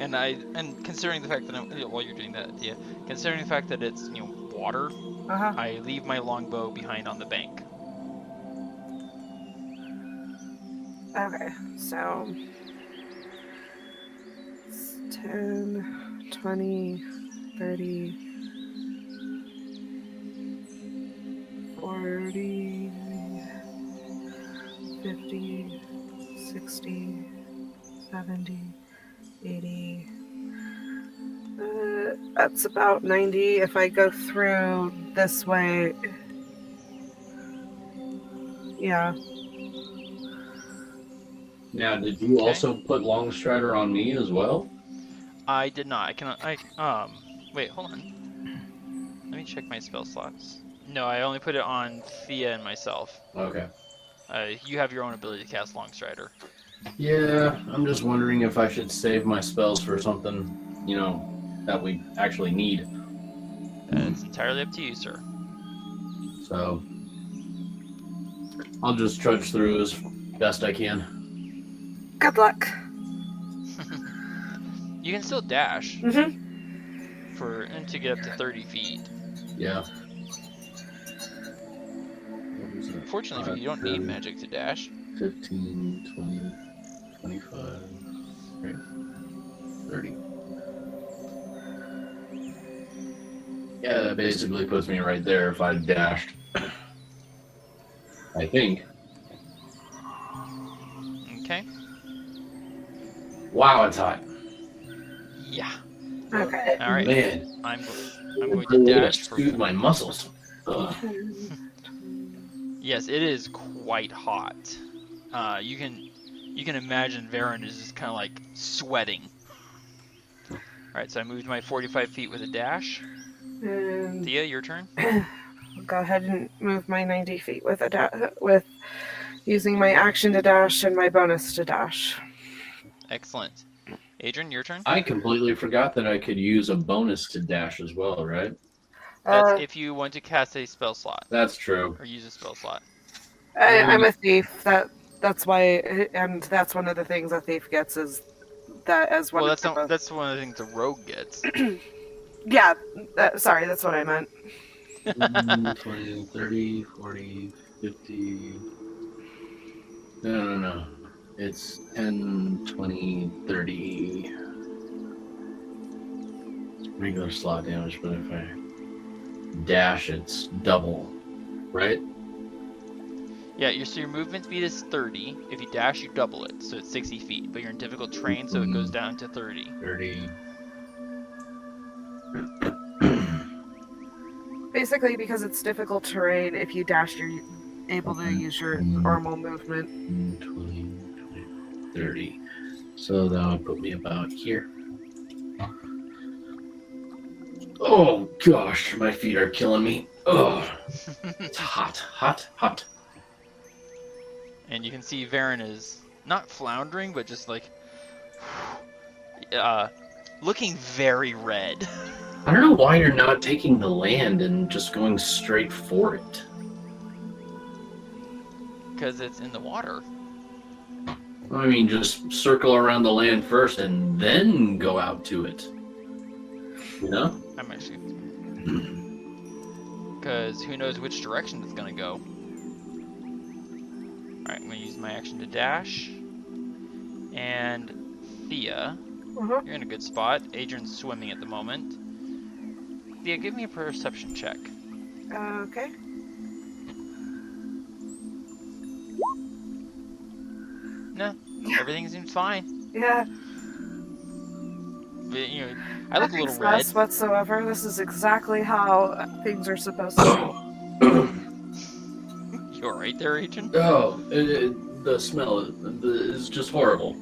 And considering the fact that while you're doing that, yeah, considering the fact that it's water, I leave my longbow behind on the bank. okay, so it's 10, 20, 30, 40, 50, 60, 70, 80. That's about 90 if I go through this way. Yeah. Now, did you Okay. also put Longstrider on me as well? I did not. I cannot. Wait, hold on. Let me check my spell slots. No, I only put it on Thea and myself. Okay. You have your own ability to cast Longstrider. Yeah, I'm just wondering if I should save my spells for something, that we actually need. It's entirely up to you, sir. So, I'll just trudge through as best I can. Good luck. You can still dash Mm-hmm. to get up to 30 feet. Yeah. Fortunately, you don't need magic to dash. 15, 20, 25, 30. Yeah, that basically puts me right there if I dashed. I think. Okay. Wow, it's hot. Yeah. Okay. All right. Man, I'm going to dash for soothe my muscles. Ugh. Yes, it is quite hot. You can imagine Varin is just kind of like sweating. All right, so I moved my 45 feet with a dash. And Thea, your turn. I'll go ahead and move my 90 feet with with using my action to dash and my bonus to dash. Excellent. Adran, your turn. I completely forgot that I could use a bonus to dash as well, right? That's if you want to cast a spell slot. That's true. Or use a spell slot. I'm a thief. That's why, and that's one of the things a thief gets is that as one. Well, that's one of the things a rogue gets. Yeah, sorry, that's what I meant. 20, 30, 40, 50. No. It's 10, 20, 30. Regular slot damage, but if I dash, it's double, right? Yeah, so your movement speed is 30. If you dash, you double it, so it's 60 feet. But you're in difficult terrain, so it goes down to 30. 30. Basically, because it's difficult terrain, if you dash, you're able to use your normal movement. 20, 30. So that would put me about here. Oh gosh, my feet are killing me. Oh, it's hot. And you can see Varin is not floundering, but just like looking very red. I don't know why you're not taking the land and just going straight for it. Because it's in the water. I mean, just circle around the land first and then go out to it. You know? I'm actually... Because who knows which direction it's going to go. Alright, I'm going to use my action to dash. And Thea, you're in a good spot. Adrian's swimming at the moment. Thea, give me a perception check. Okay. No, everything seems fine. Yeah. But, you know, I look a Nothing little red. sus whatsoever. This is exactly how things are supposed to You alright there, Adrian? Oh, the smell is just horrible.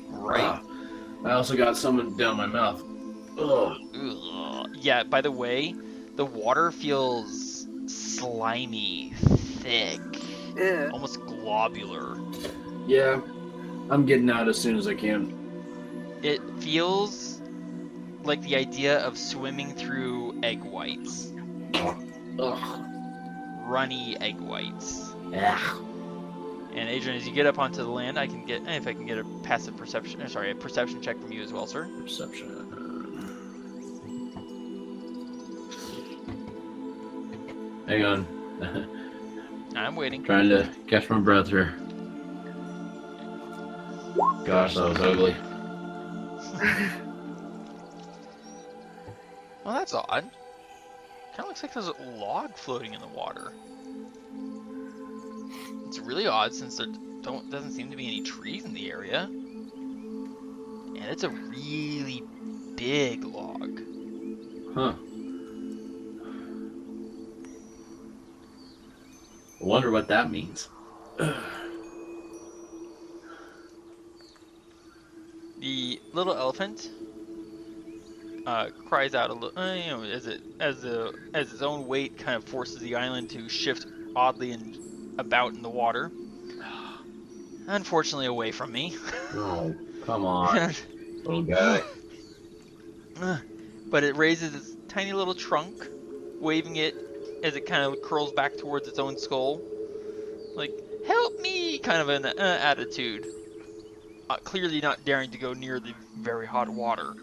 Right. I also got some down my mouth. Ugh. Ugh. Yeah, by the way, the water feels slimy, thick, be. almost globular. Yeah, I'm getting out as soon as I can. It feels like the idea of swimming through egg whites. Ugh. Runny egg whites. Ugh. And Adrian, as you get up onto the land, I can get, if I can get a passive perception, or sorry, a perception check from you as well, sir. Perception. Hang on. I'm waiting. Trying to catch my breath here. Gosh, that was ugly. Well, that's odd. Kind of looks like there's a log floating in the water. It's really odd since there doesn't seem to be any trees in the area. And it's a really big log. Huh. I wonder what that means. The little elephant cries out a little, you know, as its own weight kind of forces the island to shift oddly and about in the water. Unfortunately, away from me. Oh, come on, little guy. But it raises its tiny little trunk, waving it as it kind of curls back towards its own skull, like "Help me!" kind of an attitude. Clearly not daring to go near the very hot water.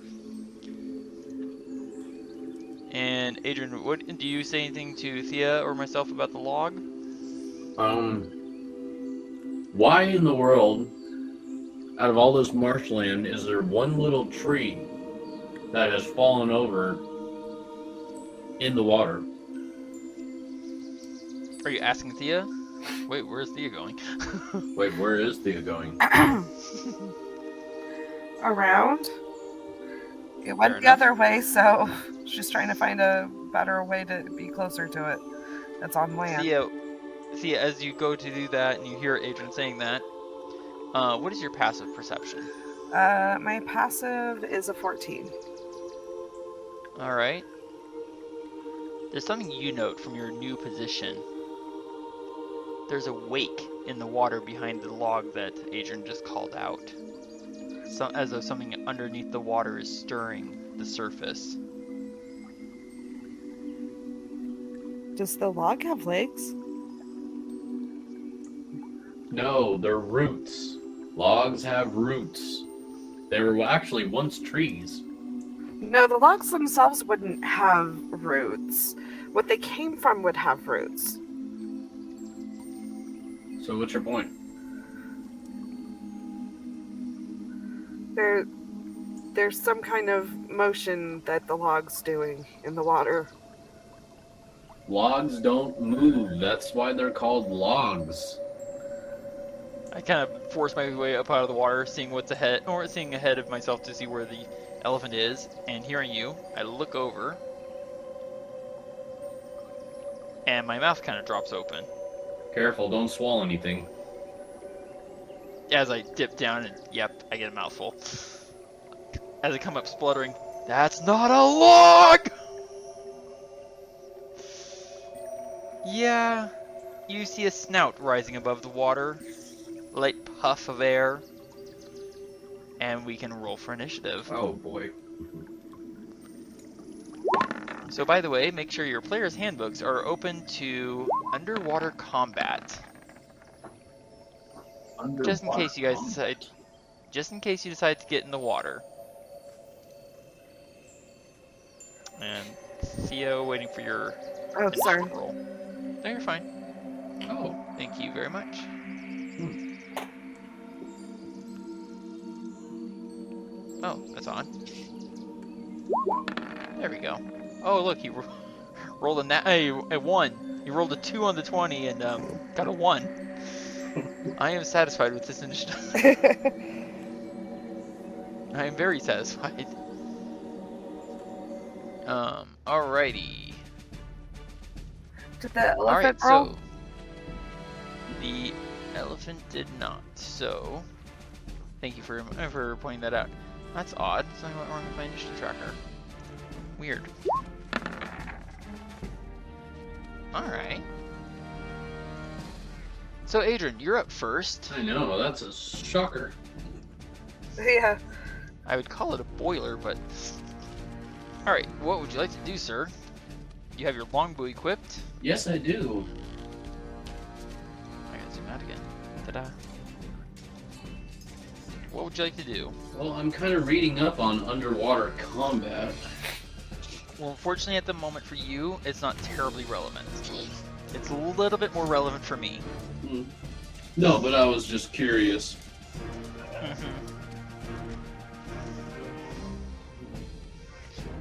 And Adrian, what do you say anything to Thea or myself about the log? Why in the world, out of all this marshland, is there one little tree that has fallen over in the water? Are you asking Thea? Wait, where's Thea going? Wait, where is Thea going? Around. It went Fair the enough. other way, so she's trying to find a better way to be closer to it. That's on land. Thea, as you go to do that and you hear Adrian saying that, what is your passive perception? My passive is a 14. Alright. There's something you note from your new position. There's a wake in the water behind the log that Adrian just called out. As though something underneath the water is stirring the surface. Does the log have legs? No, they're roots. Logs have roots. They were actually once trees. No, the logs themselves wouldn't have roots. What they came from would have roots. So what's your point? There's some kind of motion that the log's doing in the water. Logs don't move. That's why they're called logs. I kind of force my way up out of the water, seeing what's ahead, or seeing ahead of myself to see where the elephant is, and hearing you, I look over, and my mouth kind of drops open. Careful, don't swallow anything. As I dip down, and yep, I get a mouthful. As I come up spluttering, "That's not a log!" Yeah, you see a snout rising above the water, light puff of air, and we can roll for initiative. Oh boy. So by the way, make sure your player's handbooks are open to underwater combat. Just in case you guys decide, just in case you decide to get in the water. And Theo, waiting for your Oh, sorry. initiative roll. No, you're fine. Oh. Thank you very much. Oh, that's on. There we go. Oh, look, you rolled a 1. You rolled a 2 on the 20 and got a 1. I am satisfied with this initiative. I am very satisfied. Alrighty. Did the Alright, elephant roll? so the elephant did not. So thank you for pointing that out. That's odd. Something went wrong with my initiative tracker. Weird. Alright. So Adran, you're up first. I know, that's a shocker. Yeah. I would call it a boiler, but... Alright, what would you like to do, sir? You have your longbow equipped. Yes, I do. I gotta zoom out again. Ta-da. What would you like to do? Well, I'm kind of reading up on underwater combat. Well, unfortunately at the moment for you, it's not terribly relevant. It's a little bit more relevant for me. No, but I was just curious.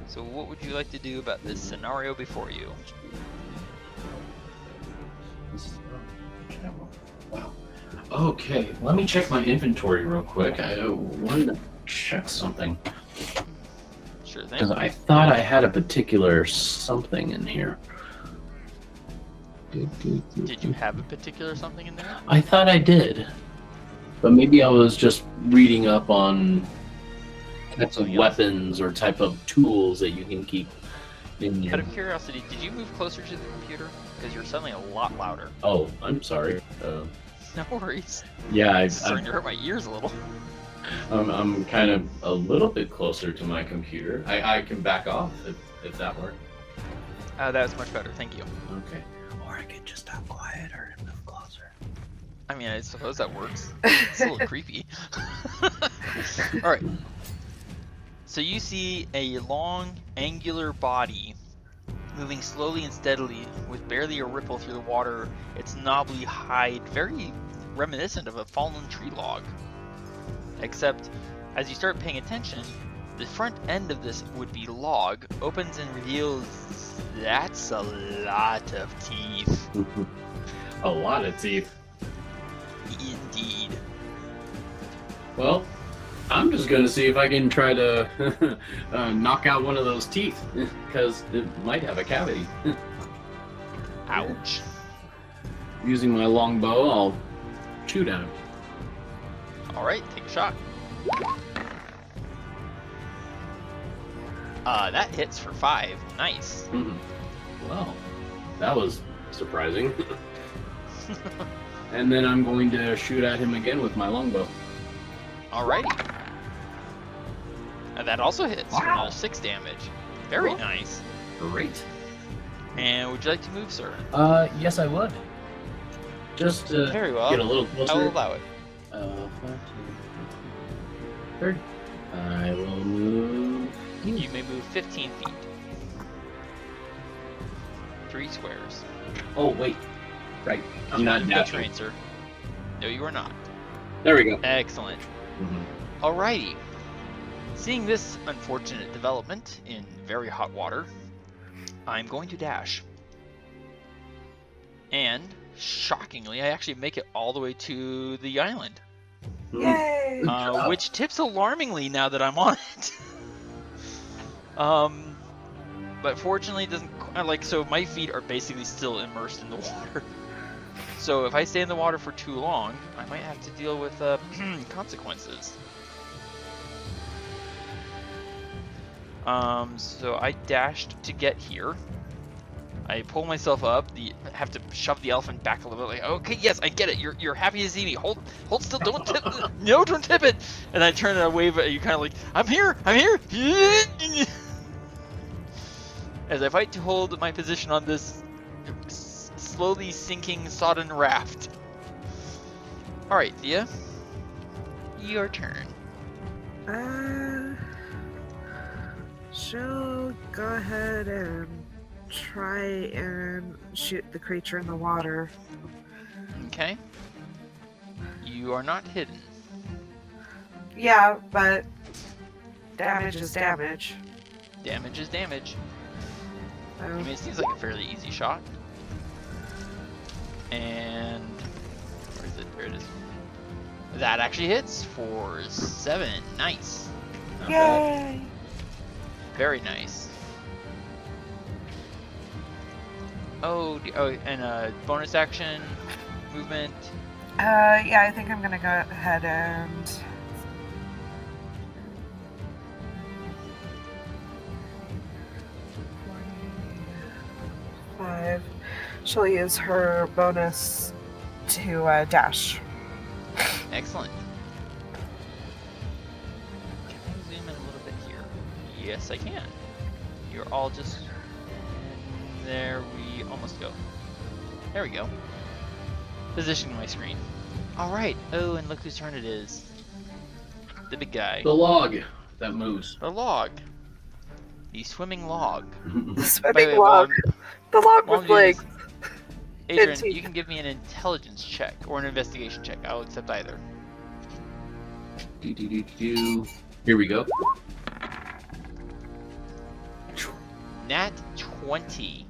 So what would you like to do about this scenario before you? Wow. Okay, let me check my inventory real quick. I wanted to check something. Sure thing. Because I thought I had a particular something in here. Did you have a particular something in there? I thought I did. But maybe I was just reading up on types of weapons or type of tools that you can keep in your... Out of curiosity, did you move closer to the computer? Because you're suddenly a lot louder. Oh, I'm sorry. No worries. Yeah, It's starting to hurt my ears a little. I'm kind of a little bit closer to my computer. I can back off if that works. That was much better, thank you. Okay. Or I could just stop quieter and move closer. I mean, I suppose that works. It's a little creepy. Alright. So you see a long, angular body moving slowly and steadily with barely a ripple through the water, its knobbly hide very reminiscent of a fallen tree log. Except, as you start paying attention, the front end of this would-be log opens and reveals that's a lot of teeth. A lot of teeth. Indeed. Well, I'm just gonna see if I can try to knock out one of those teeth, because it might have a cavity. Ouch. Using my longbow, I'll shoot at him. Alright, take a shot. That hits for 5. Nice. Well, that was surprising. And then I'm going to shoot at him again with my longbow. Alrighty. And that also hits for Wow. another 6 damage. Very Cool. nice. Great. And would you like to move, sir? Yes, I would. Just to Very well. get a little closer. I'll allow it. 5, 2, 3. I will move. You may move 15 feet. 3 squares. Oh wait, right. I'm not Good dashing. terrain, sir. No, you are not. There we go. Excellent. Alrighty. Seeing this unfortunate development in very hot water, I'm going to dash. And, shockingly, I actually make it all the way to the island. Yay! Which tips alarmingly now that I'm on it. But fortunately it doesn't, so my feet are basically still immersed in the water. So if I stay in the water for too long, I might have to deal with consequences. So I dashed to get here. I pull myself up. Have to shove the elephant back a little bit. Like, okay, yes, I get it. You're happy to see me. Hold still. Don't tip. No, don't tip it. And I turn and I wave at you, kind of like, I'm here. As I fight to hold my position on this slowly sinking sodden raft. All right, Thea, your turn. She'll go ahead and try and shoot the creature in the water. Okay. You are not hidden. Yeah, but damage is damage. Damage is damage. I So, mean, it seems like a fairly easy shot. And where is it? There it is. That actually hits for 7. Nice. Not bad. yay! Very nice. Oh, and bonus action, movement. Yeah, I think I'm gonna go ahead and. Five. She'll use her bonus to dash. Excellent. Can I zoom in a little bit here? Yes, I can. You're all just... And there we almost go. There we go. Positioning my screen. Alright. Oh, and look whose turn it is. The big guy. The log that moves. The log. The swimming log. The By swimming the way, log. The log while with I'm doing legs. this, Adran, teeth. you can give me an intelligence check or an investigation check. I'll accept either. Here we go. Nat 20.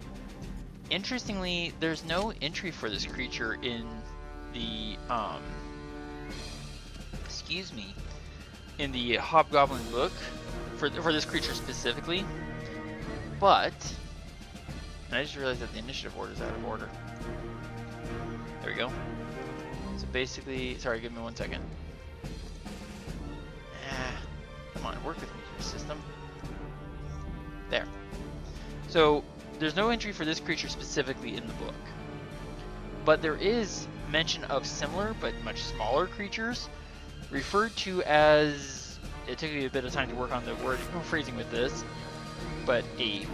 Interestingly, there's no entry for this creature in the in the Hobgoblin book for this creature specifically. But and I just realized that the initiative order is out of order. There we go. So basically, sorry, give me 1 second. Come on, work with me here, system. There. So there's no entry for this creature specifically in the book, but there is mention of similar but much smaller creatures referred to as, it took me a bit of time to work on the word phrasing with this, but a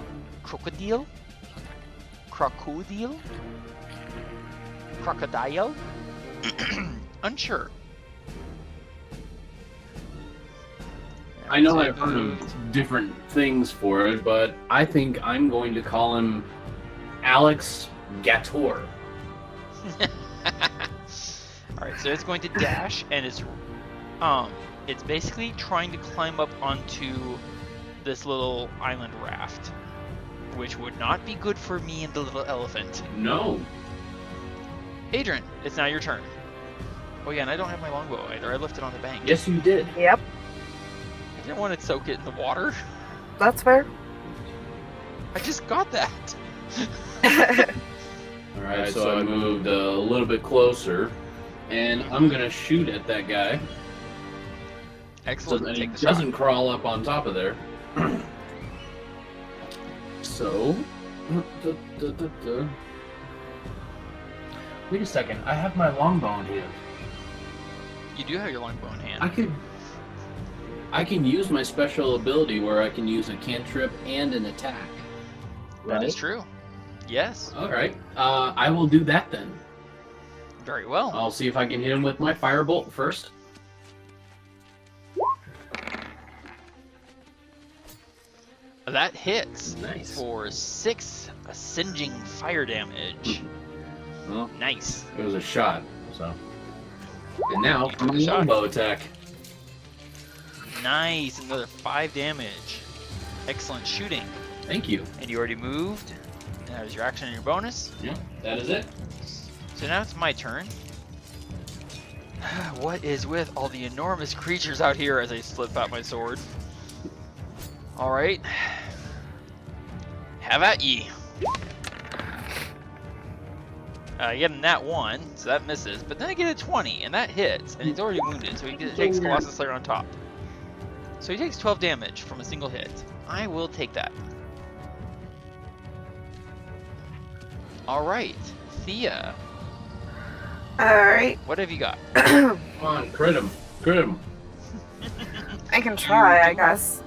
crocodile, unsure. I know I've heard of different things for it, but I think I'm going to call him Alex Gator. Alright, so it's going to dash, and it's basically trying to climb up onto this little island raft, which would not be good for me and the little elephant. No. Adran, it's now your turn. Oh yeah, and I don't have my longbow either. I left it on the bank. Yes, you did. Yep, I didn't want to soak it in the water. that's fair. I just got that. All right, so I moved a little bit closer, and I'm gonna shoot at that guy so Excellent. that he Take the shot. doesn't crawl up on top of there. So, wait a second. I have my longbow in hand. You do have your longbow in hand. I can use my special ability where I can use a cantrip and an attack. That is true. Yes. All right. I will do that then. Very well. I'll see if I can hit him with my firebolt first. That hits Nice. for 6 singeing fire damage. Well, Nice. it was a shot. So, and now You for took my a shot. longbow attack. Nice. Another 5 damage. Excellent shooting. Thank you. And you already moved. And that was your action and your bonus. Yeah, that is it. So now it's my turn. What is with all the enormous creatures out here as I slip out my sword? Alright. Have at ye. You get a nat 1, so that misses. But then I get a 20, and that hits. And he's already wounded, so he takes Colossus Slayer on top. So he takes 12 damage from a single hit. I will take that. All right, Thea, Alright. what have you got? Come on, crit him. Crit him. I can try, I do- guess.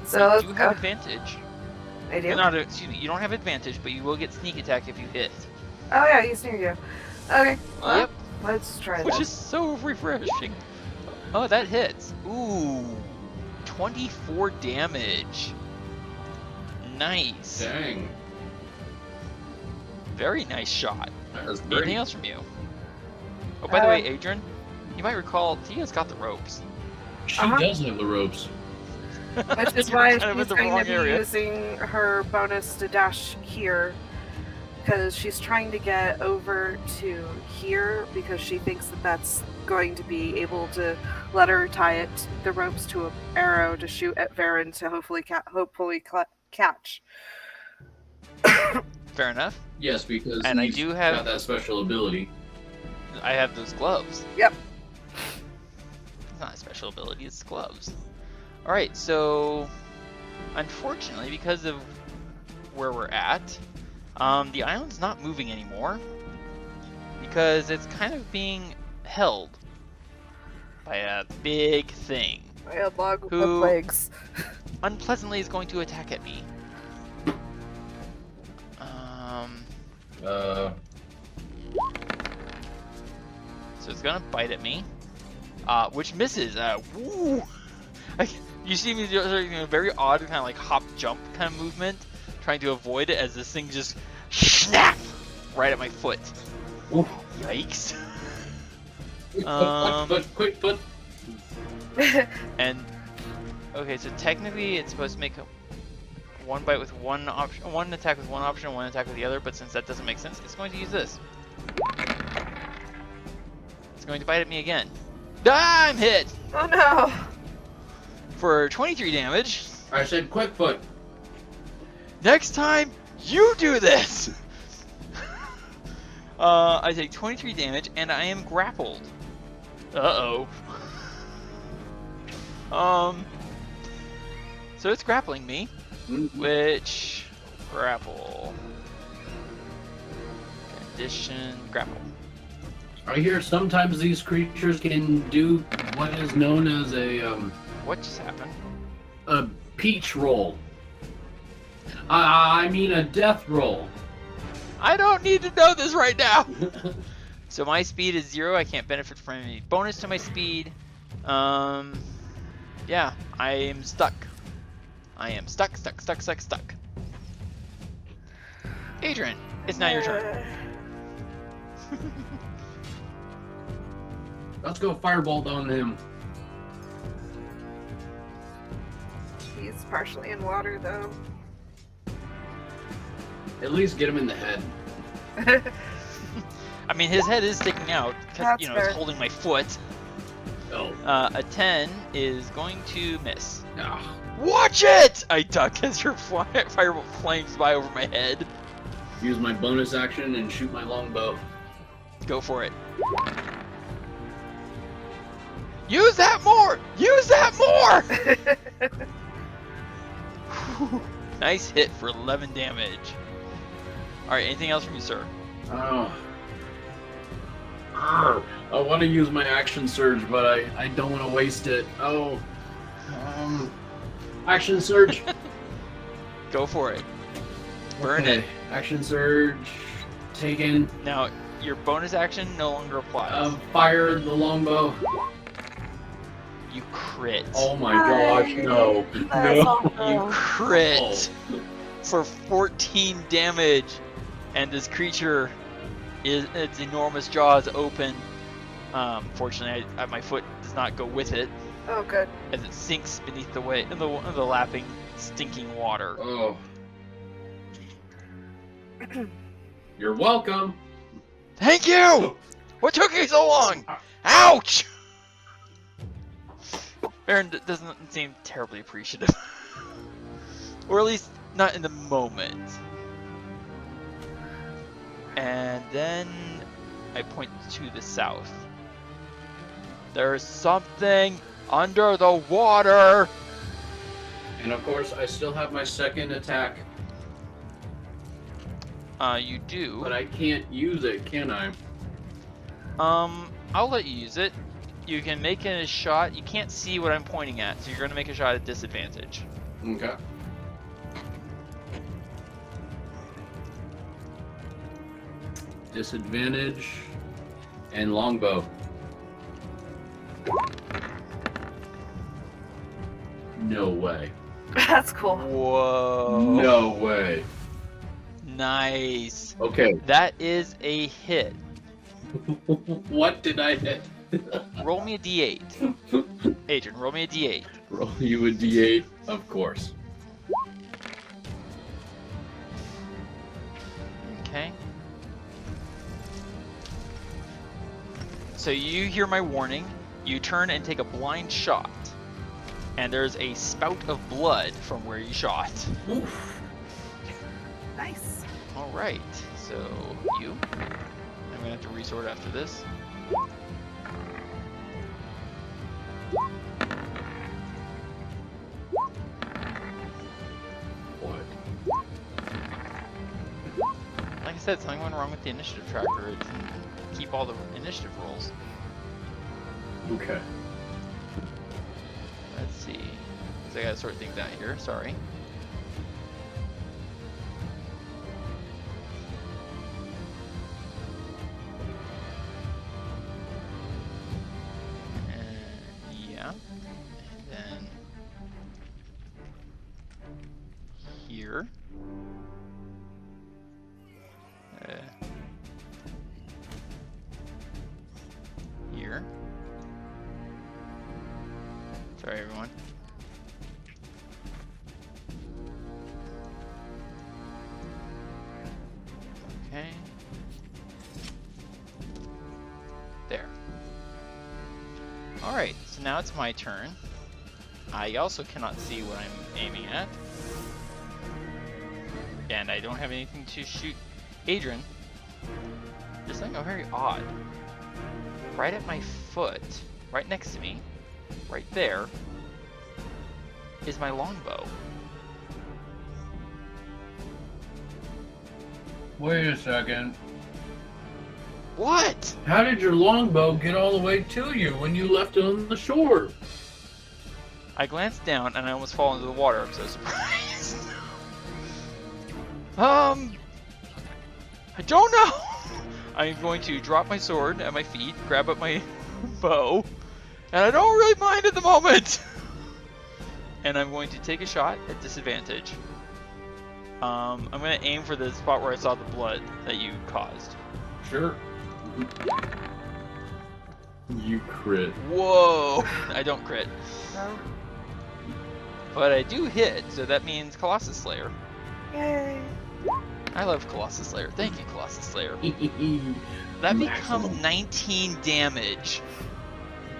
So You let's do go. have advantage. I do? Not, excuse me, you don't have advantage, but you will get sneak attack if you hit. Oh yeah, you sneak you. Okay, well, Yep. let's try Which this. is so refreshing. Oh, that hits. Ooh, 24 damage. Nice. Dang. Very nice shot. That was Anything great. else from you? Oh, by the way, Adran, you might recall Thea's got the ropes. She Uh-huh. does have the ropes. Which is You're why kind of in she's the going wrong to be area. using her bonus to dash here. Because she's trying to get over to here because she thinks that that's going to be able to let her tie the ropes to an arrow to shoot at Varin to hopefully catch. Fair enough. Yes, because And I he's do have- got that special ability. I have those gloves. Yep. It's not a special ability, it's gloves. Alright, so unfortunately, because of where we're at, the island's not moving anymore because it's kind of being held by a big thing. A log Who- with legs. Unpleasantly is going to attack at me. So it's gonna bite at me, which misses. Woo! You see me doing a very odd kind of like hop jump kind of movement, trying to avoid it as this thing just snap right at my foot. Oof. Yikes! Quick foot. And okay, so technically it's supposed to make one bite with one option, one attack with one option, one attack with the other. But since that doesn't make sense, it's going to use this. It's going to bite at me again. Ah, I'm hit Oh no! for 23 damage. I said quick foot. Next time, you do this! I take 23 damage, and I am grappled. Uh-oh. So it's grappling me, which... grapple. Condition, grapple. I hear sometimes these creatures can do what is known as What just happened? a peach roll. I mean a death roll. I don't need to know this right now! So my speed is 0, I can't benefit from any bonus to my speed. Yeah, I am stuck. I am stuck. Adran, it's now your turn. Let's go firebolt on him. He's partially in water though. At least get him in the head. I mean, his head is sticking out because, That's you know, fair. it's holding my foot. Oh. A 10 is going to miss. Ah. Watch it! I duck as your firebolt flames by over my head. Use my bonus action and shoot my longbow. Go for it. Use that more! Use that more! Nice hit for 11 damage. Alright, anything else from you, sir? Oh. I want to use my action surge, but I don't want to waste it. Oh. Action surge. Go for it. Burn Okay. it. Action surge. Taken. Now, your bonus action no longer applies. Fire the longbow. You crit. Oh my gosh, no. That's No. awful. You crit Oh. for 14 damage, and this creature its enormous jaws open. Fortunately, my foot does not go with it Oh good. as it sinks beneath the the lapping, stinking water. Oh. You're welcome. Thank you. What took you so long? Ouch! Baron doesn't seem terribly appreciative, or at least not in the moment. And then I point to the south. There's something under the water. And of course, I still have my second attack. You do. But I can't use it, can I? I'll let you use it. You can make a shot. You can't see what I'm pointing at, so you're going to make a shot at disadvantage. Okay. Disadvantage and longbow. No way. That's cool. Whoa. No way. Nice. Okay. That is a hit. What did I hit? Roll me a d8. Adran, roll me a d8. Roll you a d8, of course. Okay. So you hear my warning. You turn and take a blind shot. And there's a spout of blood from where you shot. Oof. Nice. Alright, so you. I'm gonna have to resort after this. What? Like I said, something went wrong with the initiative tracker. It didn't keep all the initiative rolls. Okay. Let's see. 'Cause I gotta sort things out here, sorry. Yeah. And then here. Here. Sorry, everyone. Okay. There. Alright, so now it's my turn. I also cannot see what I'm aiming at. And I don't have anything to shoot Adran. There's something very odd. Right at my foot, right next to me, right there, is my longbow. Wait a second. What? How did your longbow get all the way to you when you left it on the shore? I glanced down and I almost fall into the water. I'm so surprised. I don't know. I'm going to drop my sword at my feet, grab up my bow, and I don't really mind at the moment. And I'm going to take a shot at disadvantage. I'm going to aim for the spot where I saw the blood that you caused. Sure. You crit. Whoa! I don't crit. No. But I do hit, so that means Colossus Slayer. Yay. I love Colossus Slayer. Thank you, Colossus Slayer. That That becomes 19 damage.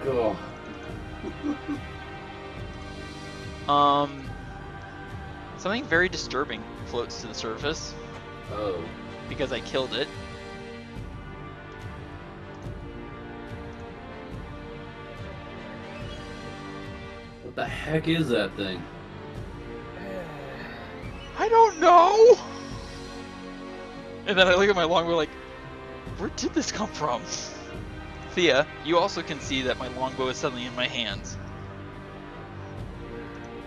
Go. Something very disturbing floats to the surface Oh. because I killed it. What the heck is that thing? I don't know! And then I look at my longbow like, where did this come from? Thea, you also can see that my longbow is suddenly in my hands.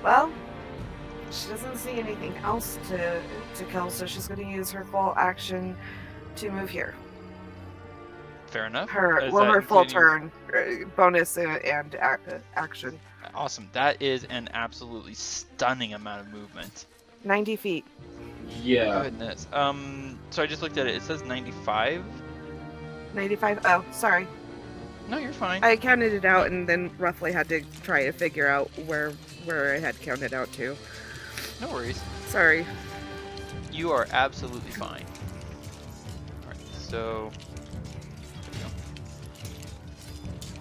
Well, she doesn't see anything else to kill, so she's going to use her full action to move here. Fair enough. Her Is well, that her full including- turn, bonus and action. Awesome. That is an absolutely stunning amount of movement. 90 feet. Yeah. Goodness. So I just looked at it. It says 95. 95. Oh, sorry. No, you're fine. I counted it out and then roughly had to try to figure out where I had counted out to. No worries. Sorry. You are absolutely fine. Alright, so... there we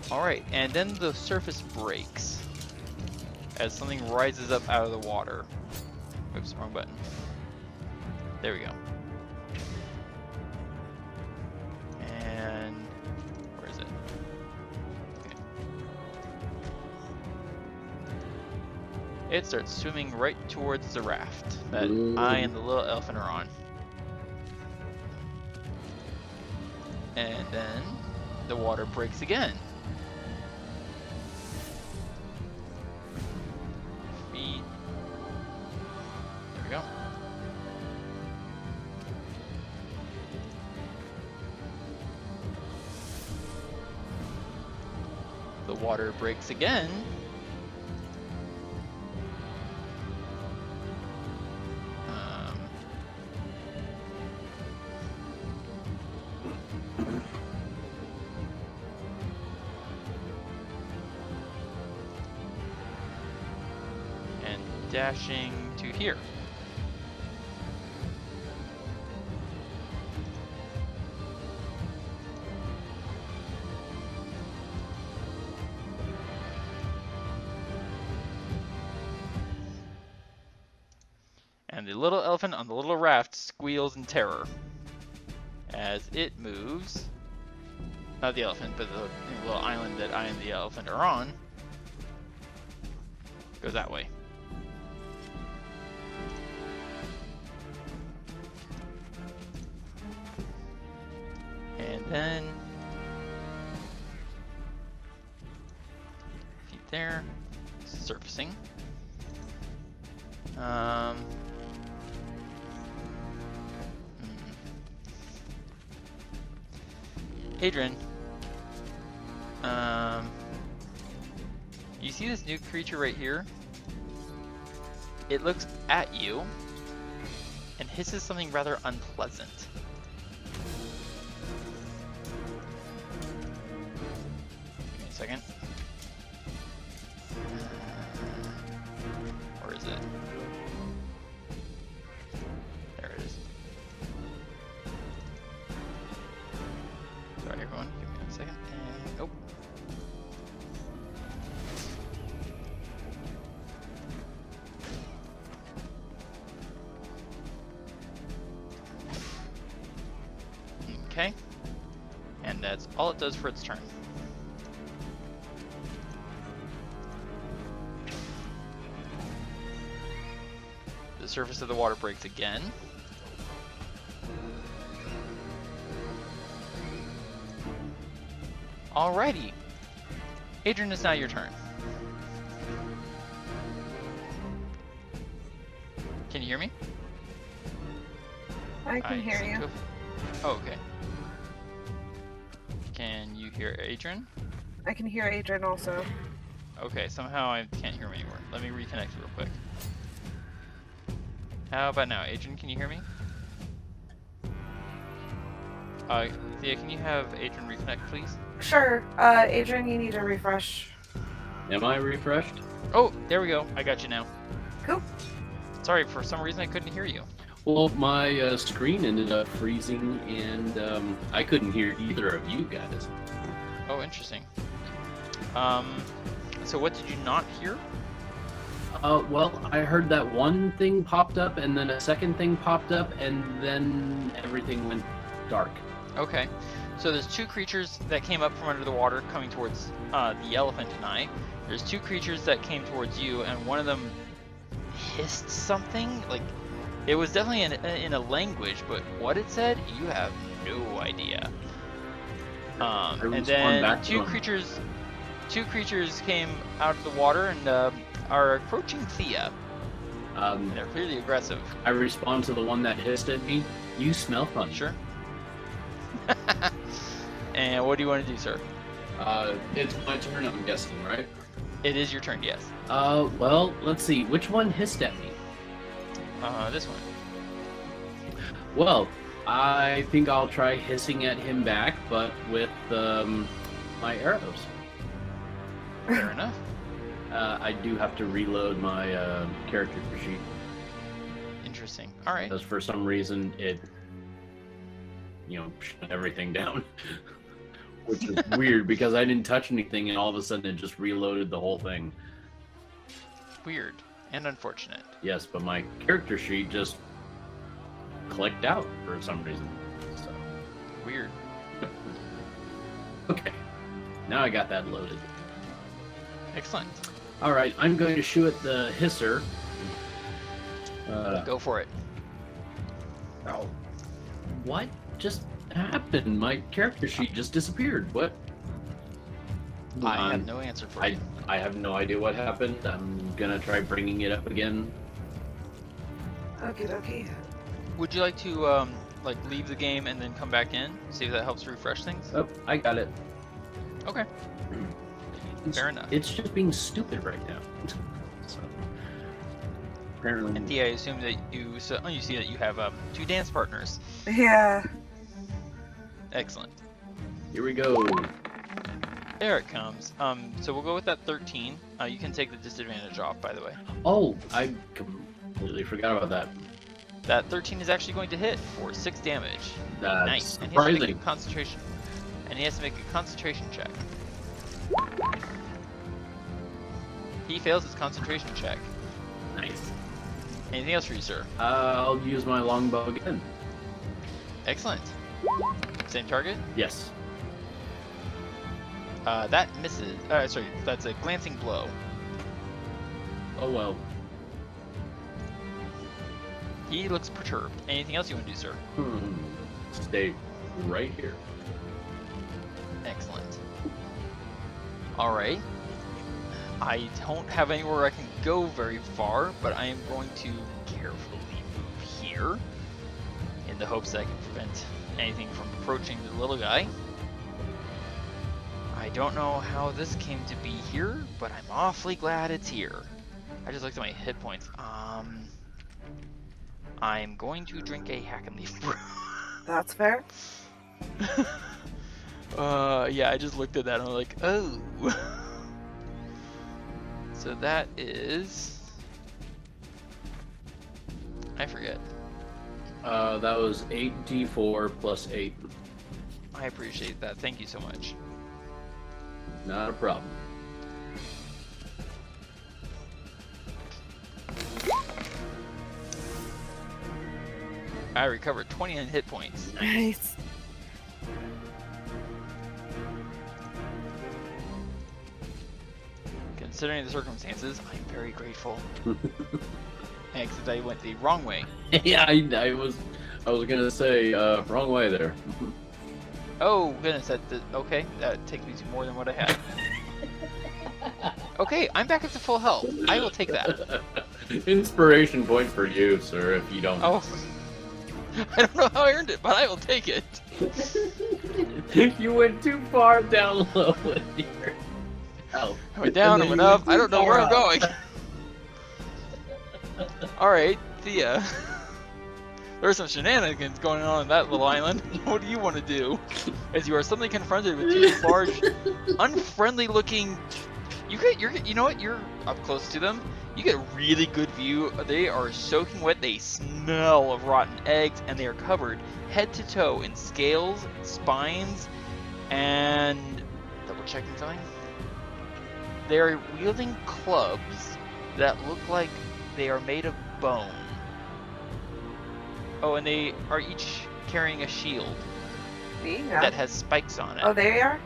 go. Alright, and then the surface breaks as something rises up out of the water. Oops, wrong button. There we go. And... where is it? Okay. It starts swimming right towards the raft that I and the little elephant are on. And then the water breaks again. Feet. There we go. The water breaks again. And dashing to here. And the little elephant on the little raft squeals in terror as it moves. Not the elephant, but the little island that I and the elephant are on goes that way. And then feet there, surfacing. Adran, you see this new creature right here? It looks at you and hisses something rather unpleasant. Give me a second. Where is it? There it is. Sorry everyone, give me 1 second. And, oh. Okay. And that's all it does for its turn. The surface of the water breaks again. Alrighty. Adran, it's now your turn. Can you hear me? I can hear seem you. to have- Oh, okay. Can you hear Adran? I can hear Adrian also. Okay, somehow I can't hear him anymore. Let me reconnect real quick. How about now? Adran, can you hear me? Thea, can you have Adran reconnect, please? Sure. Adrian, you need to refresh. Am I refreshed? Oh, there we go. I got you now. Cool. Sorry, for some reason I couldn't hear you. Well, my screen ended up freezing, and I couldn't hear either of you guys. Oh, interesting. So what did you not hear? Well, I heard that one thing popped up, and then a second thing popped up, and then everything went dark. Okay. So there's two creatures that came up from under the water coming towards the elephant and I. There's two creatures that came towards you, and one of them hissed something. Like, it was definitely in a language, but what it said, you have no idea. And then two creatures came out of the water and are approaching Thea. And they're clearly aggressive. I respond to the one that hissed at me. You smell funny. Sure. And what do you want to do, sir? It's my turn, I'm guessing, right? It is your turn, yes. Well, let's see. Which one hissed at me? This one. Well, I think I'll try hissing at him back, but with my arrows. Fair enough. I do have to reload my character sheet. Interesting. All right. Because for some reason it, shut everything down. Which is weird because I didn't touch anything and all of a sudden it just reloaded the whole thing. Weird and unfortunate. Yes, but my character sheet just clicked out for some reason. So. Weird. Okay. Now I got that loaded. Excellent. Alright, I'm going to shoot at the hisser. Go for it. Oh. What? Just happened? My character sheet just disappeared. What? I have no answer for you. I have no idea what happened. I'm gonna try bringing it up again. Okay. Would you like to like leave the game and then come back in? See if that helps refresh things? Oh, I got it. Okay. Fair enough. It's just being stupid right now. So, apparently. And Thea, I assume that you see that you have 2 dance partners. Yeah. Excellent. Here we go. There it comes. So we'll go with that 13. You can take the disadvantage off, by the way. Oh, I completely forgot about that. That 13 is actually going to hit for 6 damage. That's Nice. And surprising. he has to make a concentration. And he has to make a concentration check. He fails his concentration check. Nice. Anything else for you, sir? I'll use my longbow again. Excellent. Same target? Yes. That misses. Sorry, that's a glancing blow. Oh well. He looks perturbed. Anything else you want to do, sir? Stay right here. Excellent. Alright. I don't have anywhere I can go very far, but I am going to carefully move here in the hopes that I can prevent anything from approaching the little guy. I don't know how this came to be here, but I'm awfully glad it's here. I just looked at my hit points. I'm going to drink a hack and leaf brew. That's fair. Yeah, I just looked at that and I'm like, oh. So that is... I forget. That was 8d4 plus 8. I appreciate that. Thank you so much. Not a problem. I recovered 29 hit points. Nice. Considering the circumstances, I'm very grateful. Except I went the wrong way. Yeah, I was gonna say wrong way there. Oh goodness, okay, that takes me to more than what I had. Okay, I'm back up to full health. I will take that. Inspiration point for you, sir, if you don't. Oh, I don't know how I earned it, but I will take it. You went too far down low with your health. I went down, I went up. I don't know where I'm going. Alright, Thea. There's some shenanigans going on in that little island. What do you want to do? As you are suddenly confronted with 2 large, unfriendly-looking. You know what? You're up close to them. You get a really good view. They are soaking wet. They smell of rotten eggs, and they are covered head to toe in scales, spines, and double checking something. They are wielding clubs that look like they are made of bone. Oh, and they are each carrying a shield that has spikes on it. Oh, they are?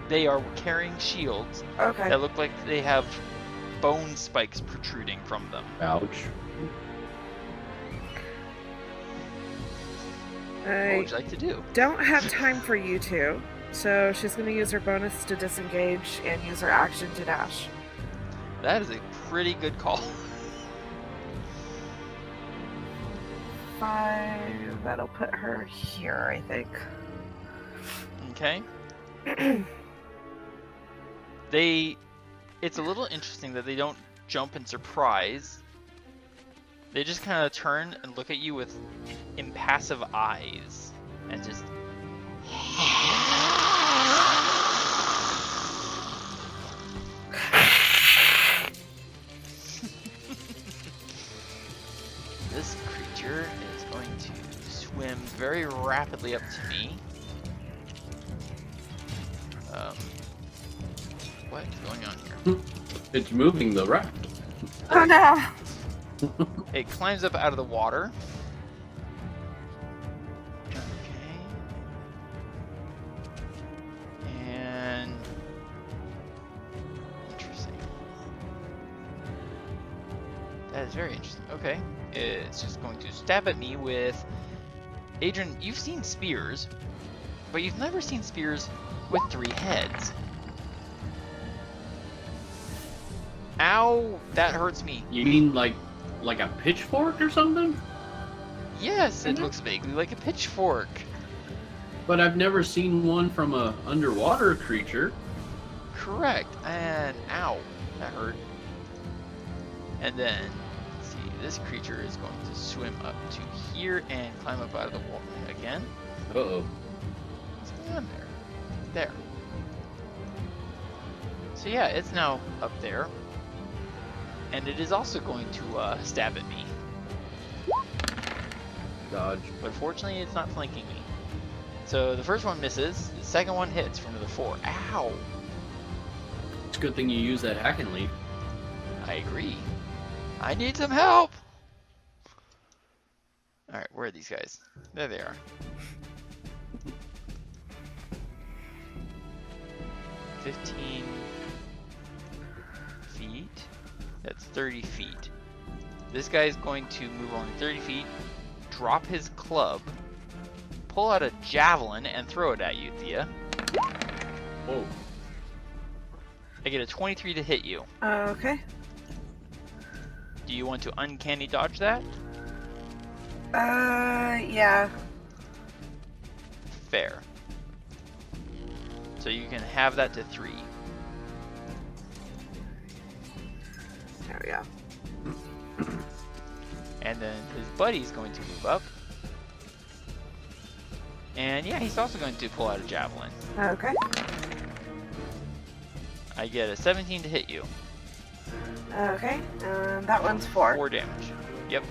They are carrying shields Okay. that look like they have bone spikes protruding from them. Ouch. What I would you like to do? don't have time for you two, so she's going to use her bonus to disengage and use her action to dash. That is a pretty good call. 5. That'll put her here, I think. Okay. It's a little interesting that they don't jump in surprise. They just kind of turn and look at you with impassive eyes and just This creature is going to swim very rapidly up to me. What is going on here? It's moving the raft. Oh no! It climbs up out of the water. Okay. And interesting. That is very interesting. Okay. It's just going to stab at me with Adran, you've seen spears, but you've never seen spears with 3 heads. Ow, that hurts me. You mean like a pitchfork or something? Yes, it looks vaguely like a pitchfork. But I've never seen one from a underwater creature. Correct. And ow, that hurt. And then, let's see, this creature is going to swim up to here and climb up out of the water again. Uh-oh. What's going on there? There. So yeah, it's now up there. And it is also going to stab at me. Dodge. But fortunately, it's not flanking me. So the first one misses, the second one hits for another 4. Ow! It's a good thing you use that hacking leaf. I agree. I need some help! Alright, where are these guys? There they are. 15 feet. That's 30 feet. This guy is going to move only 30 feet, drop his club, pull out a javelin, and throw it at you, Thea. Whoa. I get a 23 to hit you. Okay. Do you want to uncanny dodge that? Yeah. Fair. So you can have that to 3. There we go. And then his buddy's going to move up. And yeah, he's also going to pull out a javelin. Okay. I get a 17 to hit you. Okay. That one's 4. 4 damage. Yep.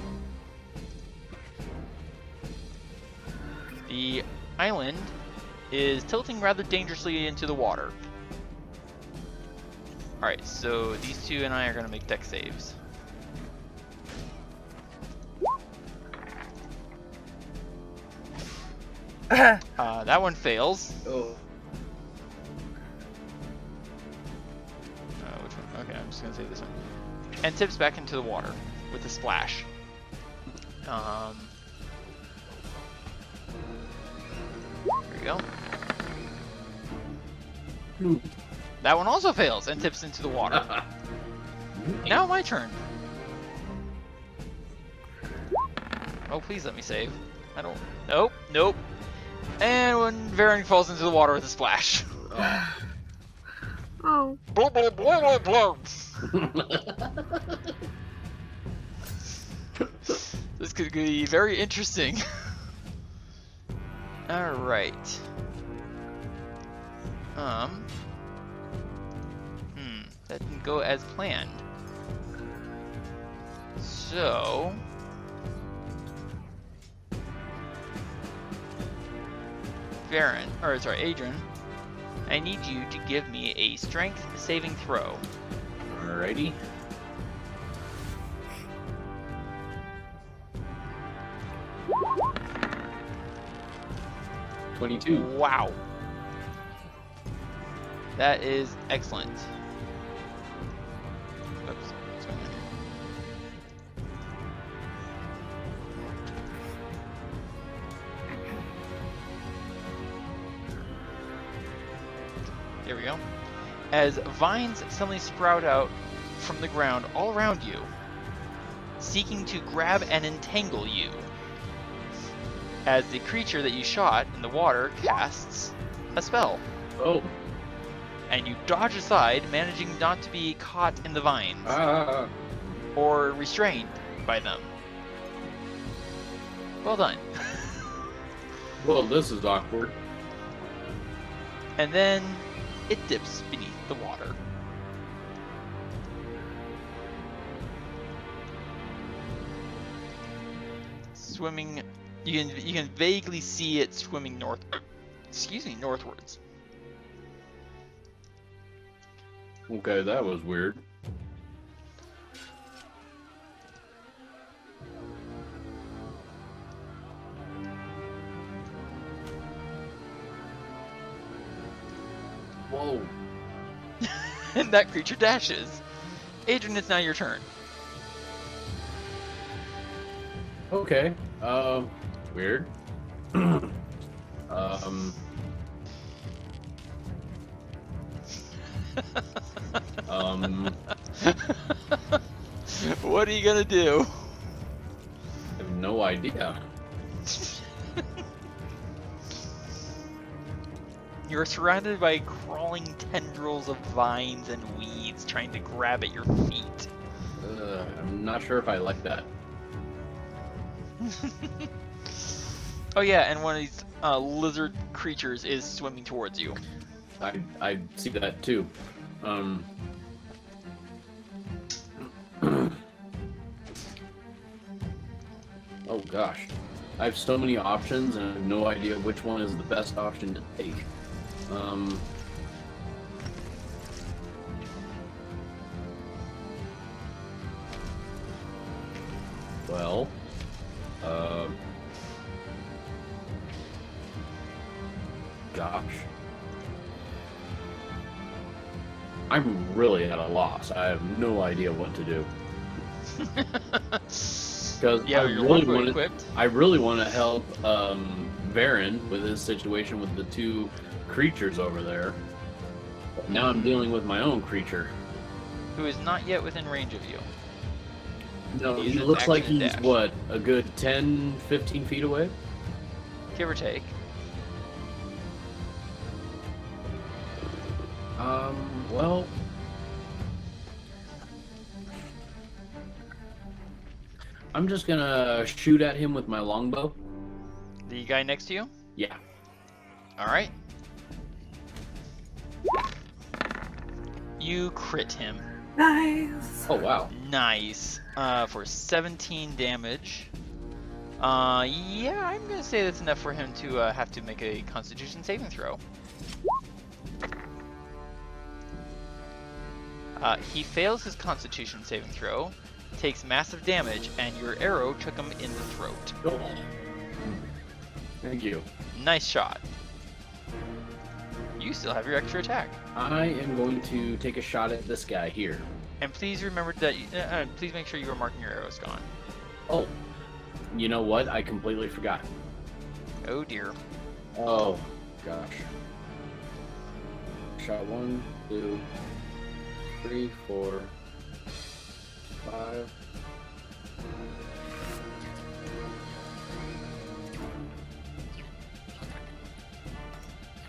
The island is tilting rather dangerously into the water. Alright, so these two and I are going to make deck saves. That one fails. Oh. Which one? Okay, I'm just going to save this one. And tips back into the water with a splash. There we go. That one also fails and tips into the water. Now my turn. Oh, please let me save. I don't... Nope, nope. And when Varin falls into the water with a splash. Oh. Blow, blow, blow, blow, blow. This could be very interesting. Alright. That didn't go as planned. So... Adran, I need you to give me a strength saving throw. Alrighty. $22. Wow. That is excellent. Oops, what's going on here? There we go. As vines suddenly sprout out from the ground all around you, seeking to grab and entangle you. As the creature that you shot in the water casts a spell. Oh. And you dodge aside, managing not to be caught in the vines. Or restrained by them. Well done. Well, this is awkward. And then it dips beneath the water. Swimming, you can vaguely see it swimming northwards. Okay, that was weird. Whoa. And that creature dashes. Adran, it's now your turn. Okay. Weird. um, um, What are you gonna do? I have no idea. You're surrounded by crawling tendrils of vines and weeds trying to grab at your feet. I'm not sure if I like that. Oh yeah, and one of these lizard creatures is swimming towards you. I see that too. Oh gosh. I have so many options and I have no idea which one is the best option to take. Well, gosh. I'm really at a loss. I have no idea what to do. Because Yeah, you're longbow equipped. I really want to help Varin with his situation with the two creatures over there. But now I'm dealing with my own creature. Who is not yet within range of you. No, He's he an looks like action he's, dash. what, a good 10, 15 feet away? Give or take. Well... I'm just gonna shoot at him with my longbow. The guy next to you? Yeah. Alright. You crit him. Nice. Oh, wow. Nice. For 17 damage. Yeah, I'm gonna say that's enough for him to have to make a Constitution saving throw. He fails his Constitution saving throw, takes massive damage, and your arrow took him in the throat. Oh. Thank you. Nice shot. You still have your extra attack. I am going to take a shot at this guy here. And please remember that. Please make sure you are marking your arrows gone. Oh, you know what? I completely forgot. Oh dear. Oh, gosh. Shot 1, 2, 3, 4, 5.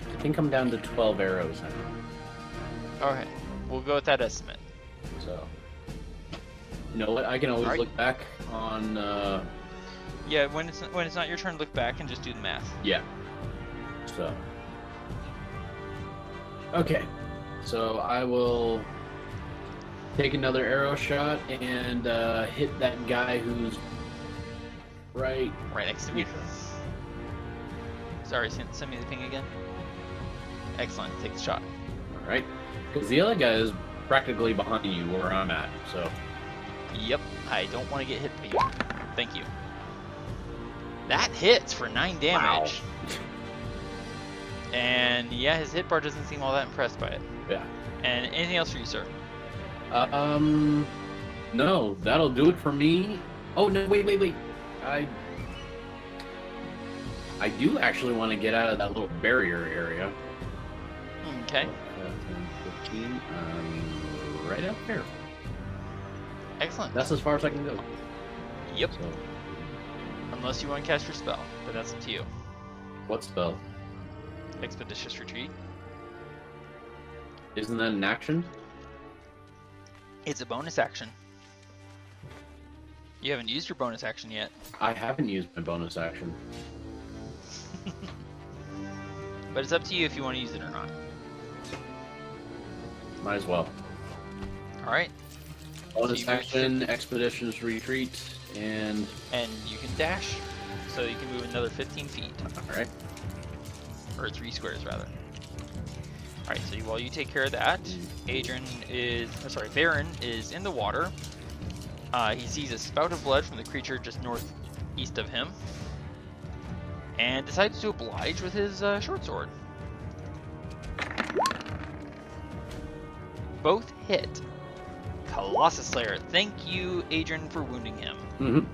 I think I'm down to 12 arrows now. Okay, we'll go with that estimate. So, you know what? I can always Alright. look back on. Yeah, when it's not your turn, look back and just do the math. Yeah. So. Okay. So I will take another arrow shot and hit that guy who's right Next to me. Sorry, send me the ping again. Excellent. Take the shot. All right. Because the other guy is practically behind you where I'm at. So. Yep. I don't want to get hit by you. Thank you. That hits for 9 damage. Wow. And yeah, his hit bar doesn't seem all that impressed by it. Yeah. And anything else for you, sir? No, that'll do it for me. Oh no, wait. I do actually want to get out of that little barrier area. Okay. 10, 15, right up there. Excellent. That's as far as I can go. Yep. So, Unless you want to cast your spell, but that's up to you. what spell? Expeditious Retreat. Isn't that an action? It's a bonus action. You haven't used your bonus action yet. I haven't used my bonus action. But it's up to you if you want to use it or not. Might as well. Alright. Bonus So you action, expeditions retreat, and And you can dash, so you can move another 15 feet. alright. Or 3 squares, rather. Alright, so while you take care of that, Varin is in the water. He sees a spout of blood from the creature just northeast of him. And decides to oblige with his short sword. Both hit. Colossus Slayer. Thank you, Adran, for wounding him. Mm-hmm.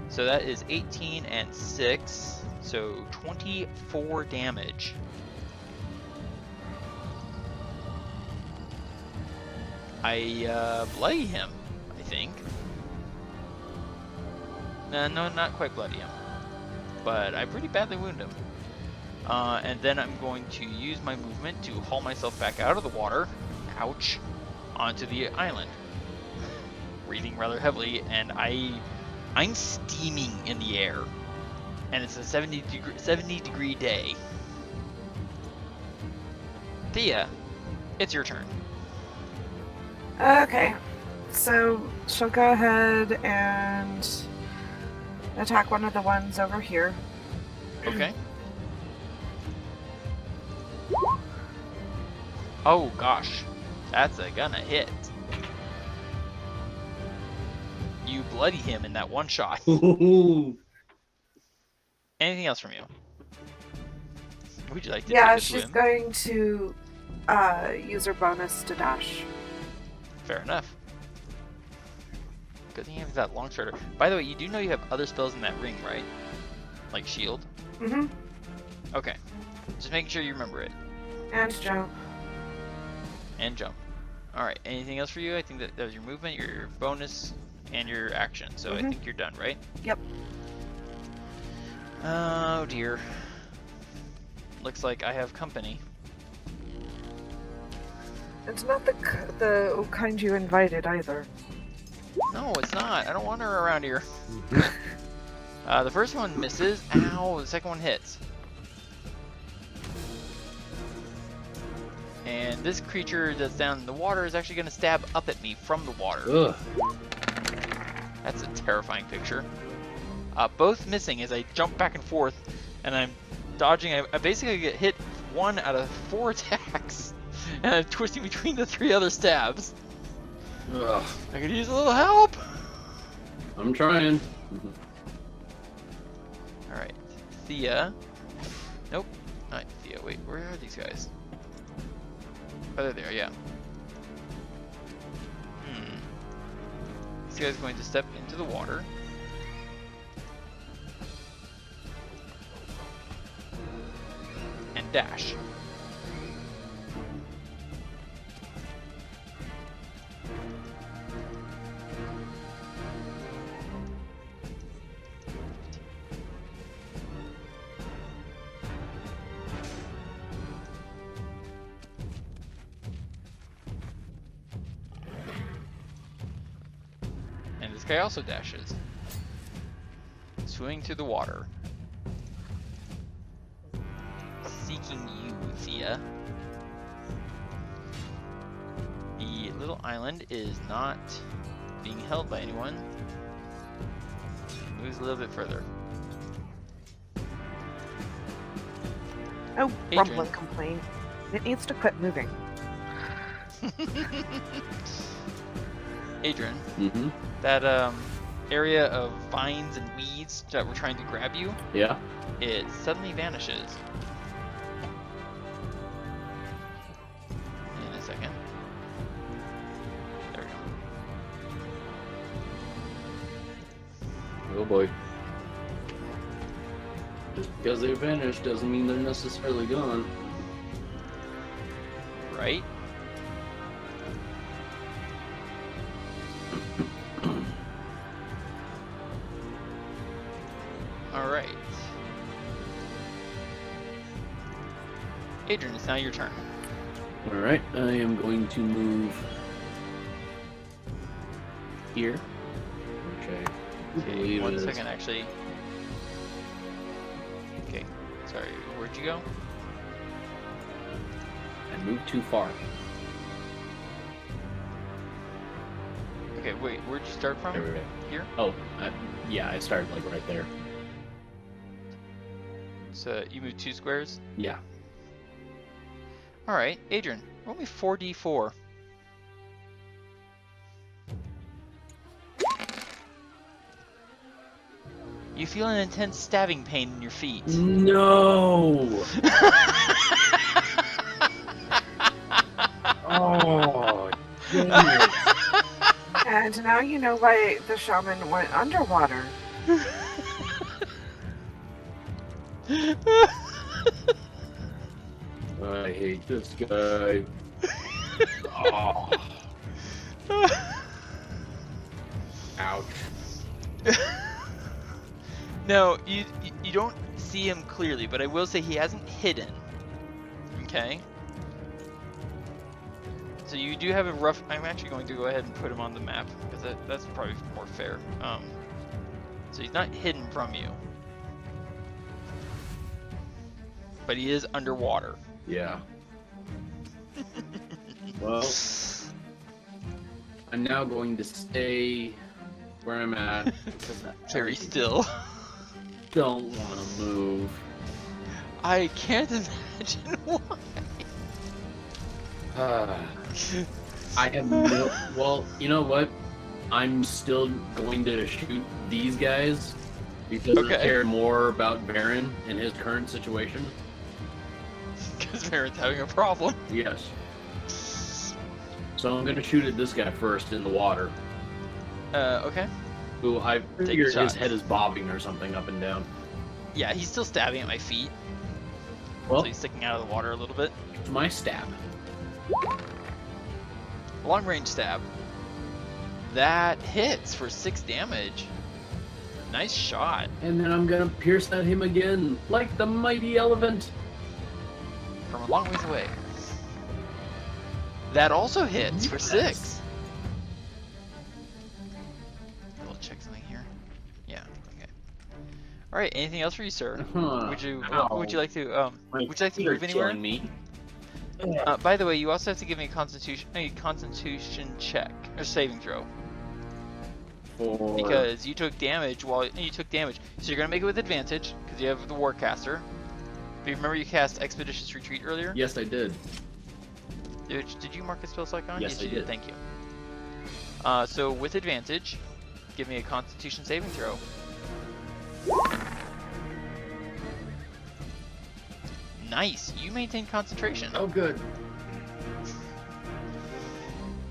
So that is 18 and 6, so 24 damage. I bloody him, I think. No, not quite bloody him, but I pretty badly wound him. And then I'm going to use my movement to haul myself back out of the water, ouch, onto the island. Breathing rather heavily, and I'm steaming in the air, and it's a 70 degree day. Thea, it's your turn. Okay, so she'll go ahead and attack one of the ones over here. Okay. Oh gosh, that's gonna hit. You bloody him in that one shot. Anything else from you? Would you like to Yeah, take a she's swim? going to use her bonus to dash. Fair enough. Good thing you have that long strider. By the way, you do know you have other spells in that ring, right? Like shield? Mm-hmm. Okay. Just making sure you remember it. And jump. And jump. Alright, anything else for you? I think that was your movement, your bonus, and your action. So I think you're done, right? Yep. Oh dear. Looks like I have company. It's not the kind you invited either. No, it's not. I don't want her around here. The first one misses. Ow, the second one hits. And this creature that's down in the water is actually going to stab up at me from the water. Ugh. That's a terrifying picture. Both missing as I jump back and forth, and I'm dodging. I basically get hit 1 out of 4 attacks, and I'm twisting between the 3 other stabs. Ugh. I could use a little help. I'm trying. Alright, Thea. Nope, not Thea. Wait, where are these guys? Oh, they're there, yeah. This guy's going to step into the water. And dash. And this guy also dashes. Swimming through the water. Seeking you, Thea. The little island is not being held by anyone. Moves a little bit further. Oh, Adrian. rumbling complaint. It needs to quit moving. Adran, Mm-hmm. that area of vines and weeds that were trying to grab you, Yeah. it suddenly vanishes. In a second. There we go. Oh boy. Just because they vanished doesn't mean they're necessarily gone. Right? Alright. Adrian, it's now your turn. Alright, I am going to move here. Okay. Okay, 1 second actually. Okay, sorry, where'd you go? I moved too far. Okay, wait, where'd you start from? There we go. Here? Oh, yeah, I started like right there. So you moved 2 squares? Yeah. Alright, Adrian, roll me 4d4. You feel an intense stabbing pain in your feet. No! Oh, dang it. And now you know why the shaman went underwater. I hate this guy. Oh, ouch. No, you don't see him clearly, but I will say he hasn't hidden. Okay. So you do have a rough. I'm actually going to go ahead and put him on the map because that's probably more fair. So he's not hidden from you, but he is underwater. Yeah. Well, I'm now going to stay where I'm at. Very still. Don't want to move. I can't imagine why. I have no. Well, you know what? I'm still going to shoot these guys because I care more about Varin and his current situation. Because Varin's having a problem. Yes. So I'm going to shoot at this guy first in the water. Okay. Who I a figure his shot. head is bobbing or something up and down. Yeah, he's still stabbing at my feet. Well, So he's sticking out of the water a little bit. it's my stab. Long range stab. That hits for 6 damage. Nice shot. And then I'm going to pierce at him again, like the mighty elephant. From a long ways away. That also hits for 6. We'll check something here. Yeah, okay. Alright, anything else for you, sir? Huh. Would you Ow. would you like to My would you like to feet are move anywhere? killing me. By the way, you also have to give me a constitution check or saving throw For... because you took damage so you're gonna make it with advantage because you have the Warcaster. But you remember you cast Expeditious Retreat earlier? Yes, I did. Did you mark a spell slot on? Yes, I you did. Thank you. So with advantage, give me a Constitution saving throw. Nice. You maintain concentration. Oh, good.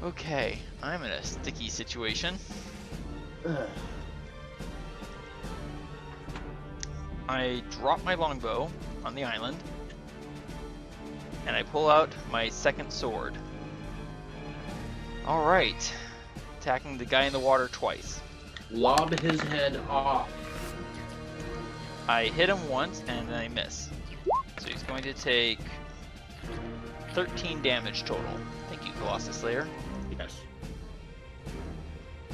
Okay, I'm in a sticky situation. I drop my longbow on the island, and I pull out my second sword. Alright, attacking the guy in the water twice. Lob his head off. I hit him once, and then I miss. So he's going to take 13 damage total. Thank you, Colossus Slayer. Yes.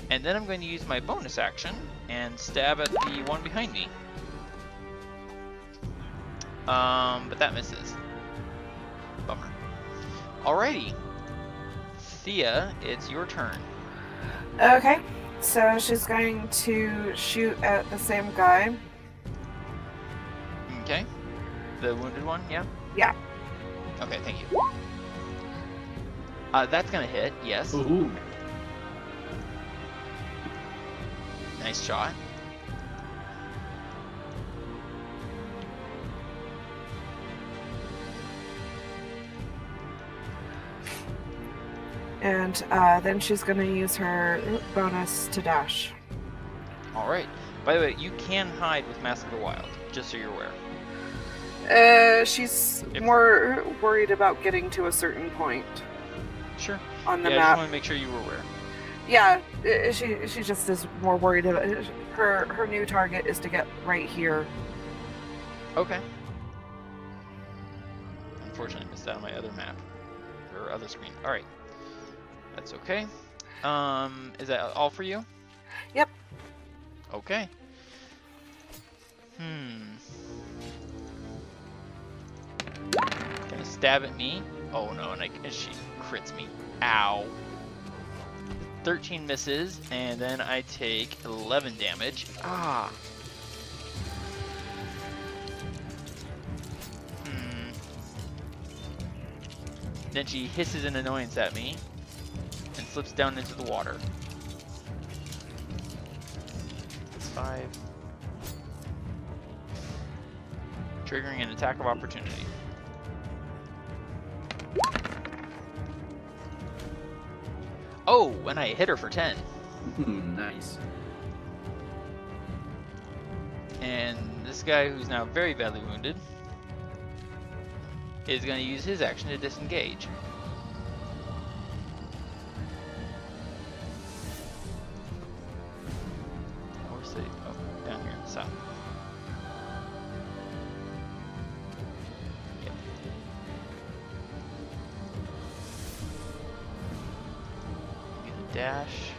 And then I'm going to use my bonus action and stab at the one behind me. But that misses. Bummer. Alrighty. Thea, it's your turn. Okay, so she's going to shoot at the same guy. Okay. The wounded one, yeah? Yeah. Okay, thank you. That's gonna hit, yes. Ooh. Nice shot. And then she's going to use her bonus to dash. Alright. By the way, you can hide with Mask of the Wild, just so you're aware. She's more worried about getting to a certain point Sure. on the Yeah, I just map. want to make sure you were aware. Yeah, she just is more worried about her new target is to get right here. Okay. Unfortunately, I missed out on my other map. Or other screen. Alright. That's okay. Is that all for you? Yep. Okay. Gonna stab at me. Oh no, and she crits me. Ow. 13 misses, and then I take 11 damage. Ah. Then she hisses an annoyance at me and slips down into the water. That's 5. Triggering an attack of opportunity. Oh, and I hit her for 10. Nice. And this guy, who's now very badly wounded, is going to use his action to disengage. Where's the... oh, down here in the south. Yep. Get a dash.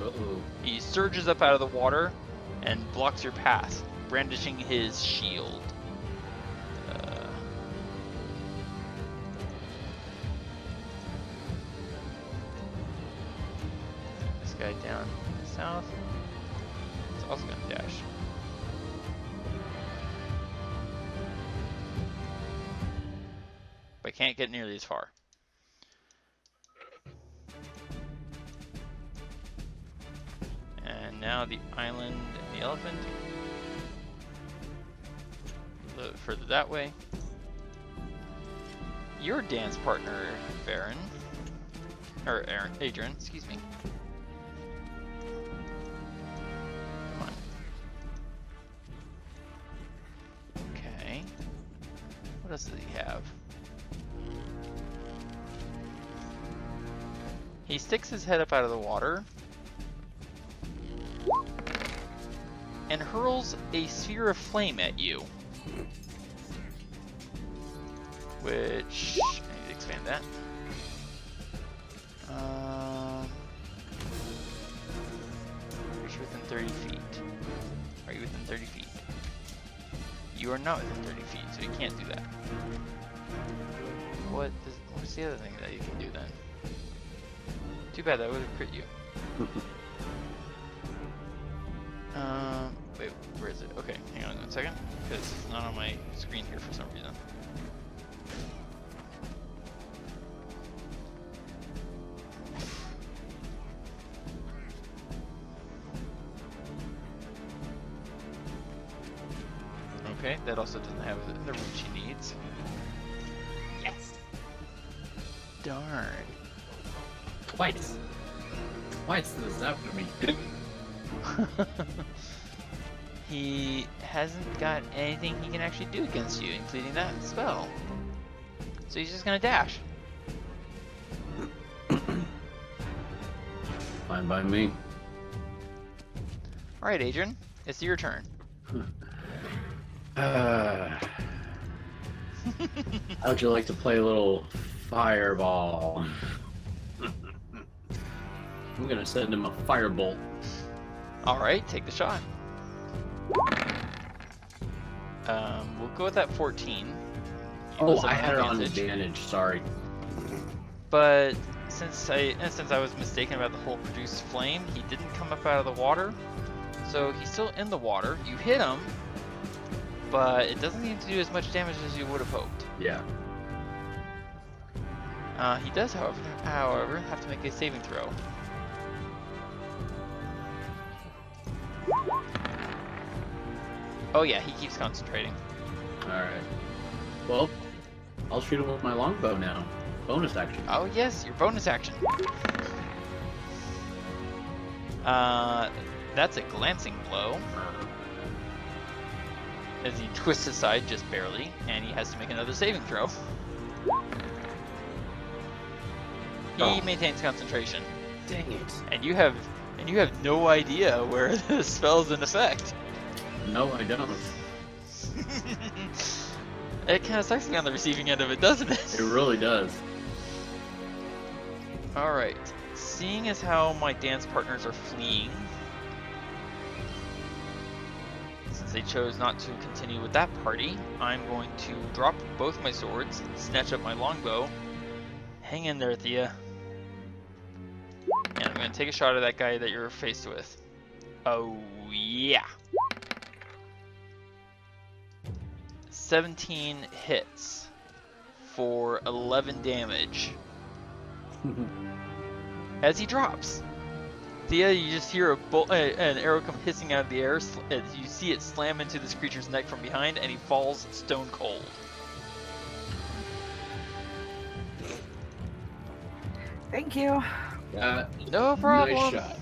Uh-oh. He surges up out of the water and blocks your path, brandishing his shield. This guy down south is also going to dash. But can't get nearly as far. And now the island and the elephant. A little further that way. Your dance partner, Varin, or Adran, excuse me. Come on. Okay. What else does he have? He sticks his head up out of the water and hurls a sphere of flame at you. Which, I need to expand that. Reach within 30 feet. Are you within 30 feet? You are not within 30 feet, so you can't do that. What's the other thing that you can do then? Too bad, that would have crit you. Wait, where is it? Okay, hang on 1 second, because it's not on my screen here for some reason. Okay, that also doesn't have the reach he needs. Yes! Darn. Twice. Twice this happened to me. He hasn't got anything he can actually do against you, including that spell. So he's just gonna dash. Fine by me. Alright, Adran, it's your turn. How'd you like to play a little fireball? I'm gonna send him a firebolt. Alright, take the shot. We'll go with that 14. Oh, I had it on advantage, sorry. But since I was mistaken about the whole produced flame, he didn't come up out of the water. So he's still in the water. You hit him, but it doesn't seem to do as much damage as you would have hoped. Yeah. He does, however, have to make a saving throw. Oh yeah, he keeps concentrating. Alright. Well, I'll shoot him with my longbow now. Bonus action. Oh yes, your bonus action. That's a glancing blow. As he twists aside just barely, and he has to make another saving throw. He maintains concentration. Dang it. And you have no idea where the spell's in effect. No, I don't. It kind of sucks to be on the receiving end of it, doesn't it? It really does. Alright, seeing as how my dance partners are fleeing, since they chose not to continue with that party, I'm going to drop both my swords, snatch up my longbow. Hang in there, Thea. And I'm going to take a shot at that guy that you're faced with. Oh, yeah. 17 hits for 11 damage. As he drops, Thea, you just hear an arrow come hissing out of the air. You see it slam into this creature's neck from behind, and he falls stone cold. Thank you. No problem. Nice shot.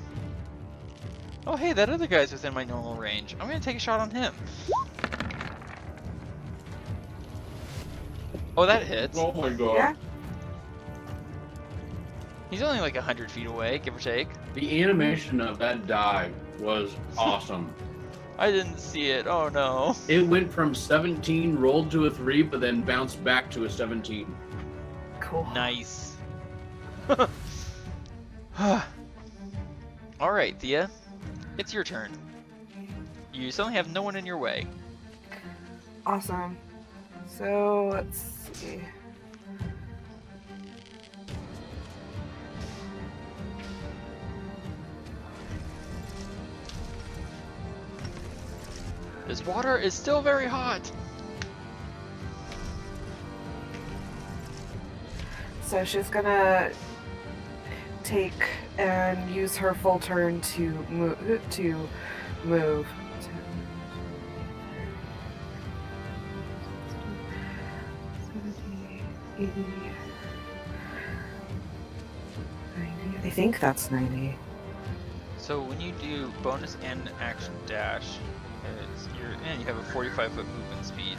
Oh, hey, that other guy's within my normal range. I'm gonna take a shot on him. Oh, that hits. Oh my god. Yeah. He's only like 100 feet away, give or take. The animation of that dive was awesome. I didn't see it. Oh no. It went from 17, rolled to a 3, but then bounced back to a 17. Cool. Nice. Alright, Thea. It's your turn. You suddenly have no one in your way. Awesome. So let's see. This water is still very hot. So she's gonna take and use her full turn to move. 70, 80, 90. I think that's 90. So when you do bonus and action dash, you have a 45-foot movement speed.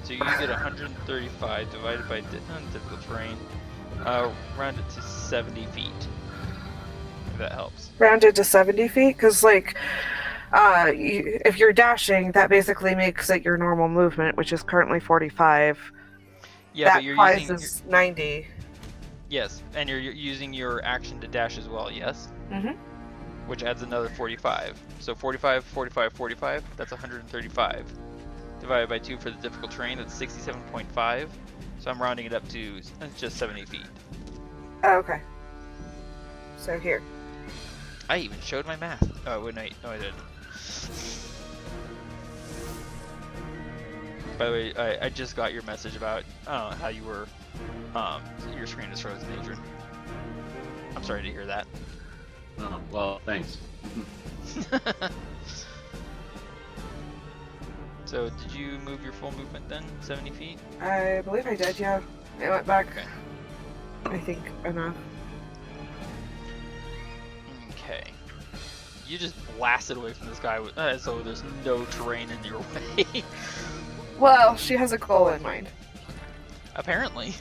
So you get 135 divided by typical terrain, round it to 70 feet. If that helps. Rounded to 70 feet, because if you're dashing, that basically makes it your normal movement, which is currently 45. Yeah, that but you're price using is 90. yes, and you're using your action to dash as well. Yes. Mm-hmm. Which adds another 45. So 45, 45, 45. That's 135. Divided by 2 for the difficult terrain, that's 67.5. So I'm rounding it up to just 70 feet. Oh, okay. So here. I even showed my math. Oh, wait, no, I didn't. By the way, I just got your message about how you were, your screen is frozen, Adran. I'm sorry to hear that. Oh, well, thanks. So, did you move your full movement then? 70 feet? I believe I did, yeah. I went back, Okay. I think, enough. Okay. You just blasted away from this guy as though there's no terrain in your way. Well, she has a goal in mind. Apparently.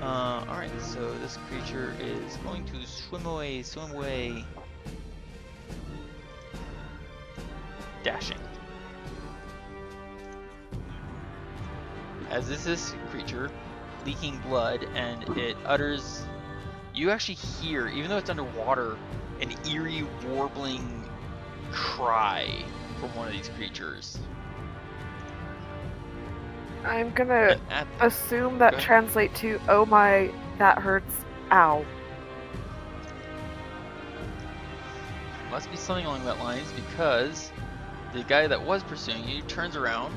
Alright, so this creature is going to swim away. Dashing. As this creature, leaking blood, and it utters, you actually hear, even though it's underwater, an eerie warbling cry from one of these creatures. I'm gonna And assume Go that ahead. translate to, oh my, that hurts, ow. must be something along that lines, because the guy that was pursuing you turns around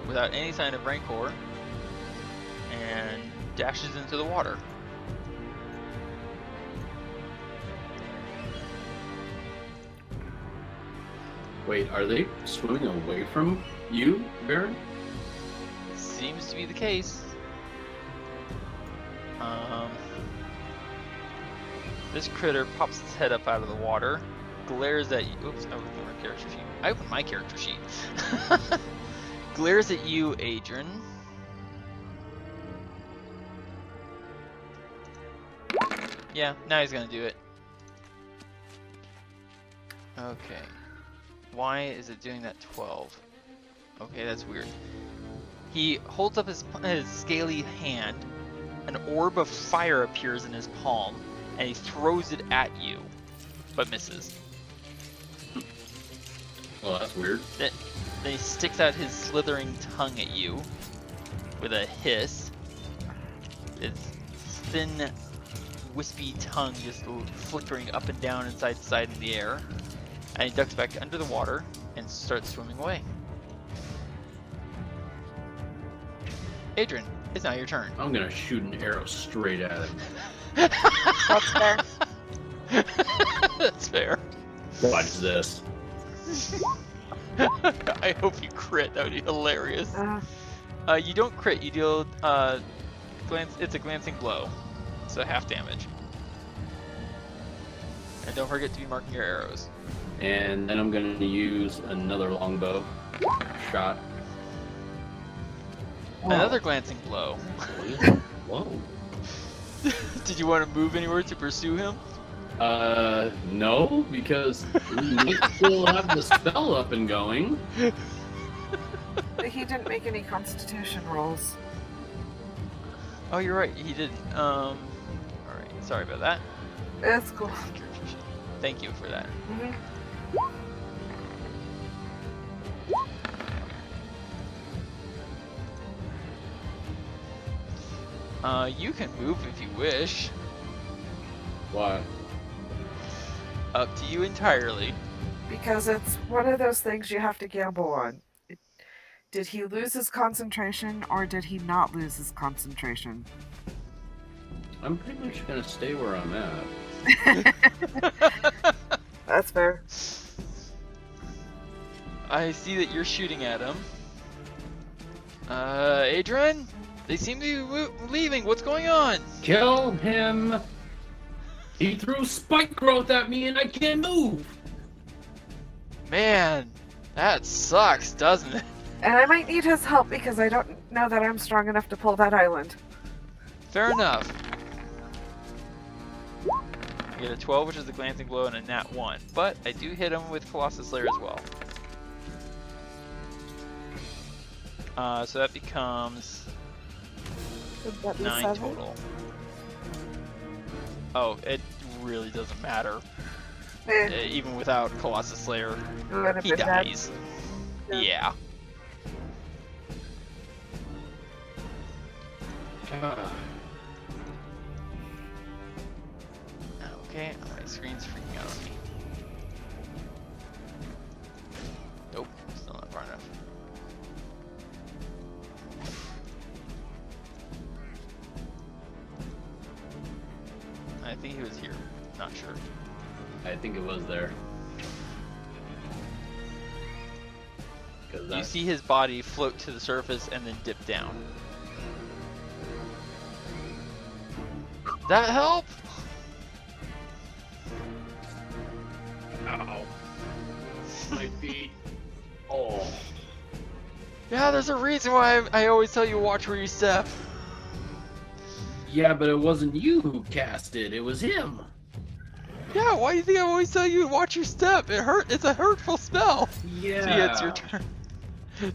without any sign of rancor and dashes into the water. Wait, are they swimming away from you, Varin? Seems to be the case. This critter pops its head up out of the water, glares at you. Oops, I opened my character sheet. I opened my character sheet. Glares at you, Adran. Yeah, now he's gonna do it. Okay. Why is it doing that 12? Okay, that's weird. He holds up his scaly hand. An orb of fire appears in his palm, and he throws it at you, but misses. Well, that's weird. Then he sticks out his slithering tongue at you with a hiss. His thin, wispy tongue just flickering up and down and side to side in the air. And he ducks back under the water and starts swimming away. Adran, it's now your turn. I'm gonna shoot an arrow straight at him. That's fair. That's fair. Watch this. I hope you crit. That would be hilarious. You don't crit. You deal It's a glancing blow, so half damage. And don't forget to be marking your arrows. And then I'm going to use another longbow shot. Another glancing blow. Whoa. Did you want to move anywhere to pursue him? No, because we might still have the spell up and going. He didn't make any constitution rolls. Oh, you're right. He didn't. All right. Sorry about that. That's cool. Thank you for that. Mm-hmm. You can move if you wish. Why? Up to you entirely. Because it's one of those things you have to gamble on. Did he lose his concentration or did he not lose his concentration? I'm pretty much going to stay where I'm at. That's fair. I see that you're shooting at him. Adran? They seem to be leaving. What's going on? Kill him! He threw spike growth at me and I can't move! Man, that sucks, doesn't it? And I might need his help because I don't know that I'm strong enough to pull that island. Fair enough. You get a 12, which is the glancing blow, and a nat 1. But I do hit him with Colossus Slayer as well. So that becomes Would that be 9 7? total. Oh, it really doesn't matter. Even without Colossus Slayer, Would have he been bad. dies. Yeah. Yeah. Okay, my screen's freaking out on me. Nope, still not far enough. I think he was here. Not sure. I think it was there. You see his body float to the surface and then dip down. That help? Ow. My feet. Oh. Yeah, there's a reason why I always tell you watch where you step. Yeah, but it wasn't you who cast it. It was him. Yeah, why do you think I always tell you to watch your step? It's a hurtful spell. Yeah. Thea, it's your turn.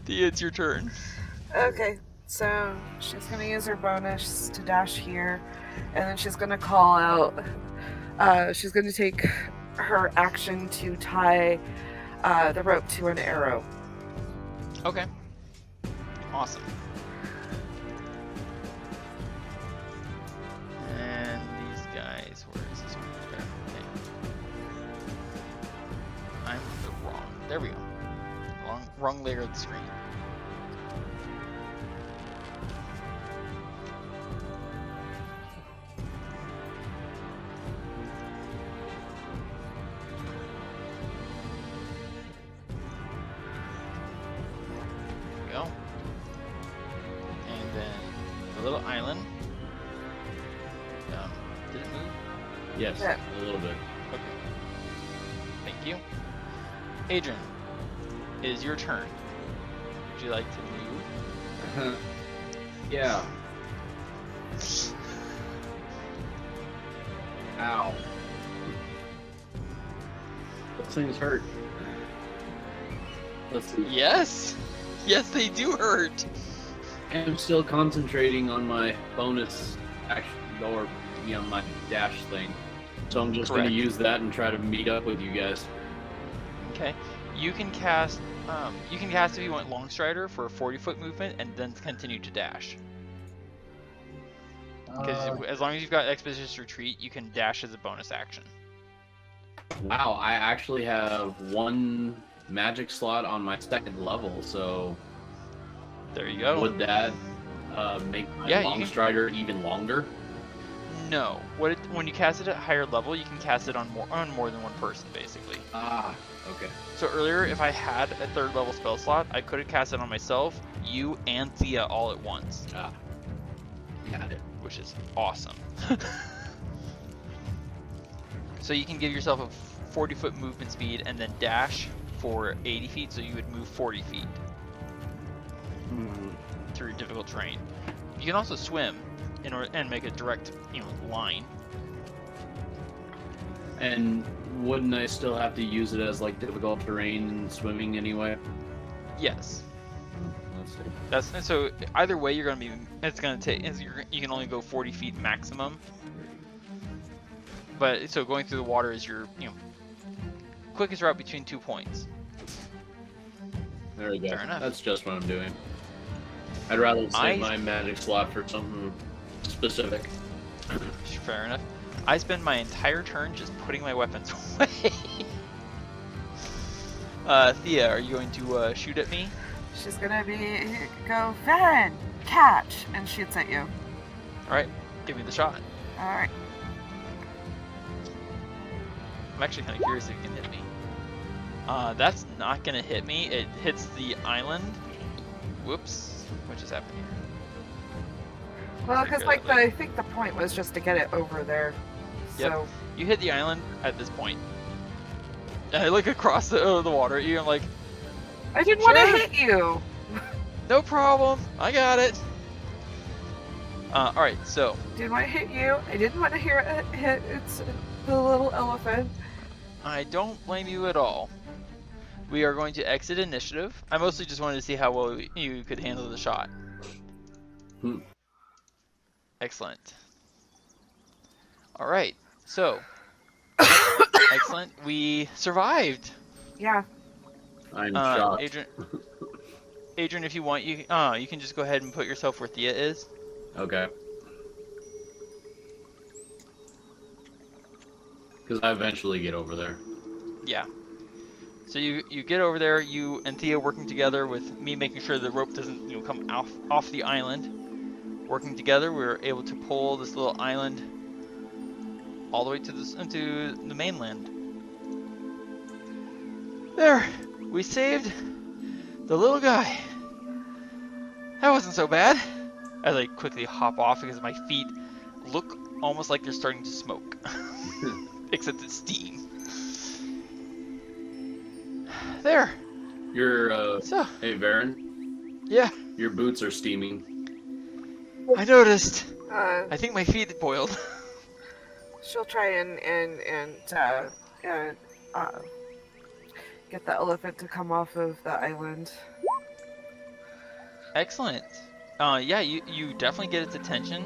Thea, it's your turn. Okay, so she's going to use her bonus to dash here, and then she's going to call out. She's going to take her action to tie the rope to an arrow. Okay. Awesome. And these guys, where is this one? There. Okay. I'm the wrong. There we go. Wrong layer of the screen. There we go. And then the little island. Did it move? Yes, Yeah. a little bit. Okay. Thank you. Adran, it is your turn. Would you like to move? Yeah. Ow. Those things hurt. Let's see. Yes! Yes, they do hurt! I'm still concentrating on my bonus action, or my dash thing. So I'm just going Correct. to use that and try to meet up with you guys. Okay. You can cast if you want Long Strider for a 40-foot movement and then continue to dash. Because as long as you've got Expeditious Retreat, you can dash as a bonus action. Wow, I actually have one magic slot on my second level, so There you go. would that make my Yeah, Long Strider even longer? No. When you cast it at higher level, you can cast it on more than one person, basically. Ah, okay. So earlier, if I had a 3rd level spell slot, I could have cast it on myself, you, and Thea all at once. Ah, got it. Which is awesome. So you can give yourself a 40-foot movement speed and then dash for 80 feet, so you would move 40 feet through difficult terrain. You can also swim and make a direct, line. And wouldn't I still have to use it as like difficult terrain and swimming anyway? Yes. Let's see. So either way, you're gonna be. It's gonna take. You can only go 40 feet maximum. But so going through the water is your quickest route between 2 points. There we go. Fair enough. That's just what I'm doing. I'd rather save my magic slot for something specific. Fair enough. I spend my entire turn just putting my weapons away. Thea, are you going to shoot at me? She's gonna go, Varin, catch, and shoots at you. Alright, give me the shot. Alright. I'm actually kind of curious if you can hit me. That's not gonna hit me. It hits the island. Whoops. What just happened here? Well, because I think the point was just to get it over there. Yep. So You hit the island at this point. And I look across the water at you, I'm like, I didn't want Sure. to hit you. no problem, I got it. Alright, so, Didn't want to hit you. I didn't want to hear it hit. It's the little elephant. I don't blame you at all. We are going to exit initiative. I mostly just wanted to see how well you could handle the shot. Excellent. Alright, so, excellent, we survived. Yeah. I'm shocked. Adran, if you want, you can just go ahead and put yourself where Thea is. Okay. Because I eventually get over there. Yeah. So you get over there, you and Thea working together with me making sure the rope doesn't come off the island. Working together, we were able to pull this little island all the way to the mainland. There, we saved the little guy. That wasn't so bad. I quickly hop off because my feet look almost like they're starting to smoke. Except it's steam. There. Hey Varin. Yeah. Your boots are steaming. I noticed. Uh, I think my feet boiled. she'll try and get the elephant to come off of the island. Excellent. Yeah, you definitely get its attention.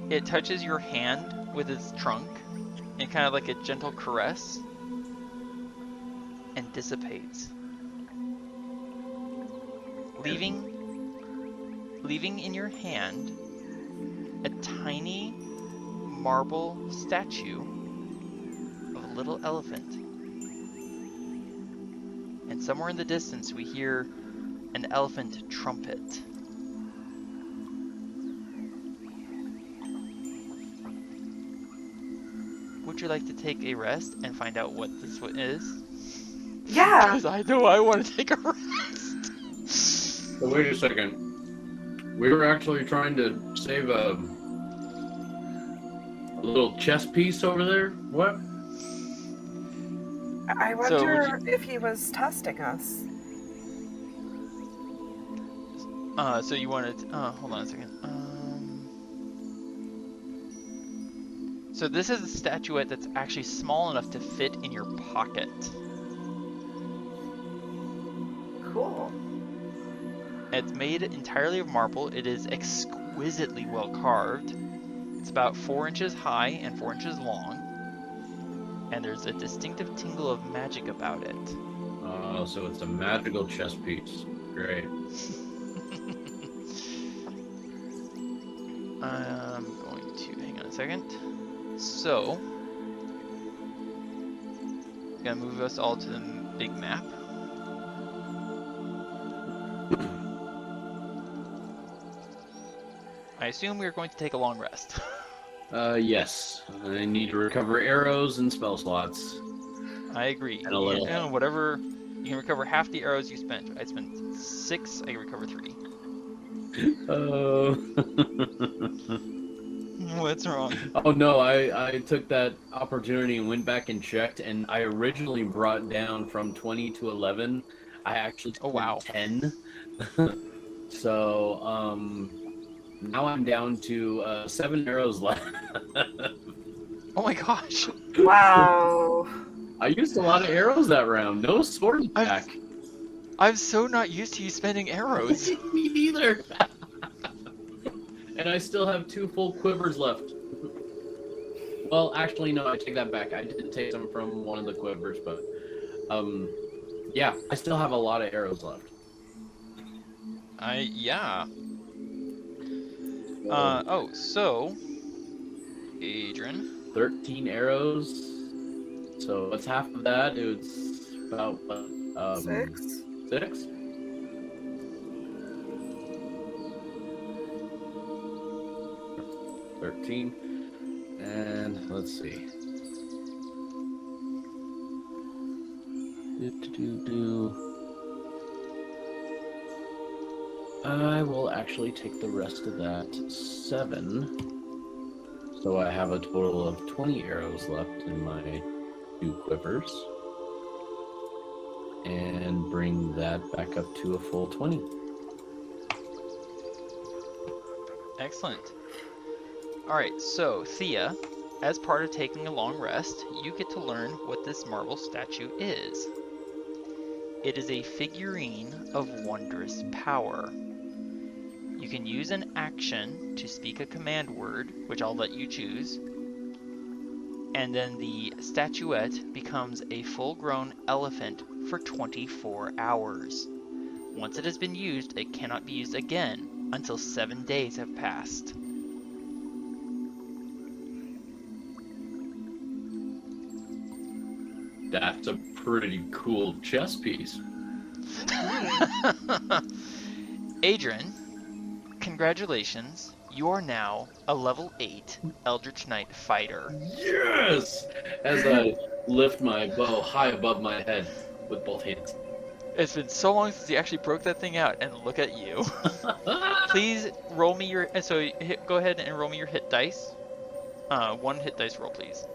It touches your hand with its trunk in kind of like a gentle caress and dissipates. Leaving in your hand a tiny marble statue of a little elephant. And somewhere in the distance we hear an elephant trumpet. Would you like to take a rest and find out what this is? Yeah. Because I know I want to take a rest. So wait a second. We were actually trying to save a little chess piece over there? What? I wonder if he was testing us. So you wanted hold on a second. So this is a statuette that's actually small enough to fit in your pocket. Cool. It's made entirely of marble. It is exquisitely well carved. It's about 4 inches high and 4 inches long. And there's a distinctive tingle of magic about it. Oh, so it's a magical chess piece. Great. I'm going to hang on a second. So, I'm gonna move us all to the big map. I assume we are going to take a long rest. Yes. I need to recover arrows and spell slots. I agree. And a little health. Whatever, you can recover half the arrows you spent. I spent 6, I can recover 3. Oh. What's wrong? Oh no, I took that opportunity and went back and checked, and I originally brought down from 20 to 11. I actually Oh, scored wow. 10. So, now I'm down to 7 arrows left. Oh my gosh. Wow. I used a lot of arrows that round. No sword attack. I'm so not used to you spending arrows. Me neither. And I still have 2 full quivers left. Well, actually, no, I take that back. I did take some from one of the quivers, but yeah, I still have a lot of arrows left. Yeah. So Adran. 13 arrows. So what's half of that? It's about 6. 6. And let's see. I will actually take the rest of that 7. So I have a total of 20 arrows left in my 2 quivers. And bring that back up to a full 20. Excellent. Alright, so Thea, as part of taking a long rest, you get to learn what this marble statue is. It is a figurine of wondrous power. You can use an action to speak a command word, which I'll let you choose, and then the statuette becomes a full-grown elephant for 24 hours. Once it has been used, it cannot be used again until 7 days have passed. That's a pretty cool chess piece. Adran, congratulations. You are now a level 8 Eldritch Knight fighter. Yes! As I lift my bow high above my head with both hands. It's been so long since you actually broke that thing out, and look at you. Please roll me your... go ahead and roll me your hit dice. 1 hit dice roll, please.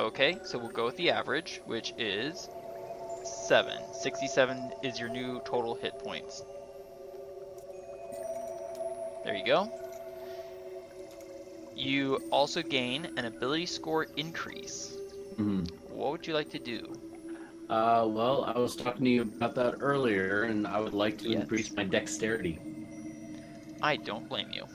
Okay, so we'll go with the average, which is 7. 67 is your new total hit points. There you go. You also gain an ability score increase. Mm-hmm. What would you like to do? Well, I was talking to you about that earlier, and I would like to Yes. increase my dexterity. I don't blame you.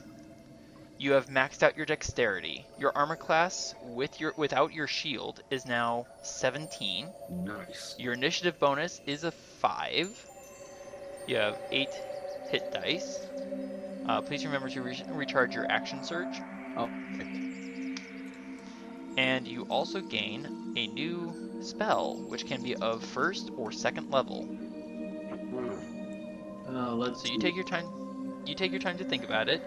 You have maxed out your dexterity. Your armor class without your shield is now 17. Nice. Your initiative bonus is a 5. You have 8 hit dice. Please remember to recharge your action surge. Oh. And you also gain a new spell, which can be of 1st or 2nd level. So you take your time. You take your time to think about it,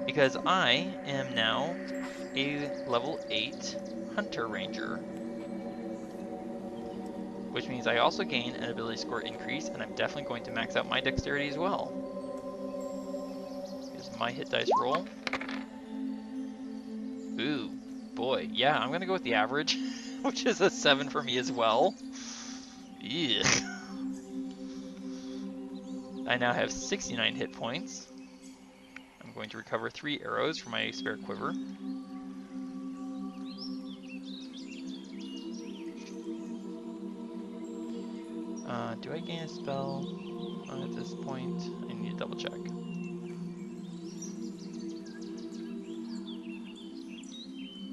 because I am now a level 8 Hunter Ranger, which means I also gain an ability score increase, and I'm definitely going to max out my dexterity as well. Here's my hit dice roll. Ooh, boy, yeah, I'm gonna go with the average, which is a 7 for me as well. Eugh. I now have 69 hit points. I'm going to recover 3 arrows from my spare quiver. Do I gain a spell at this point? I need to double check.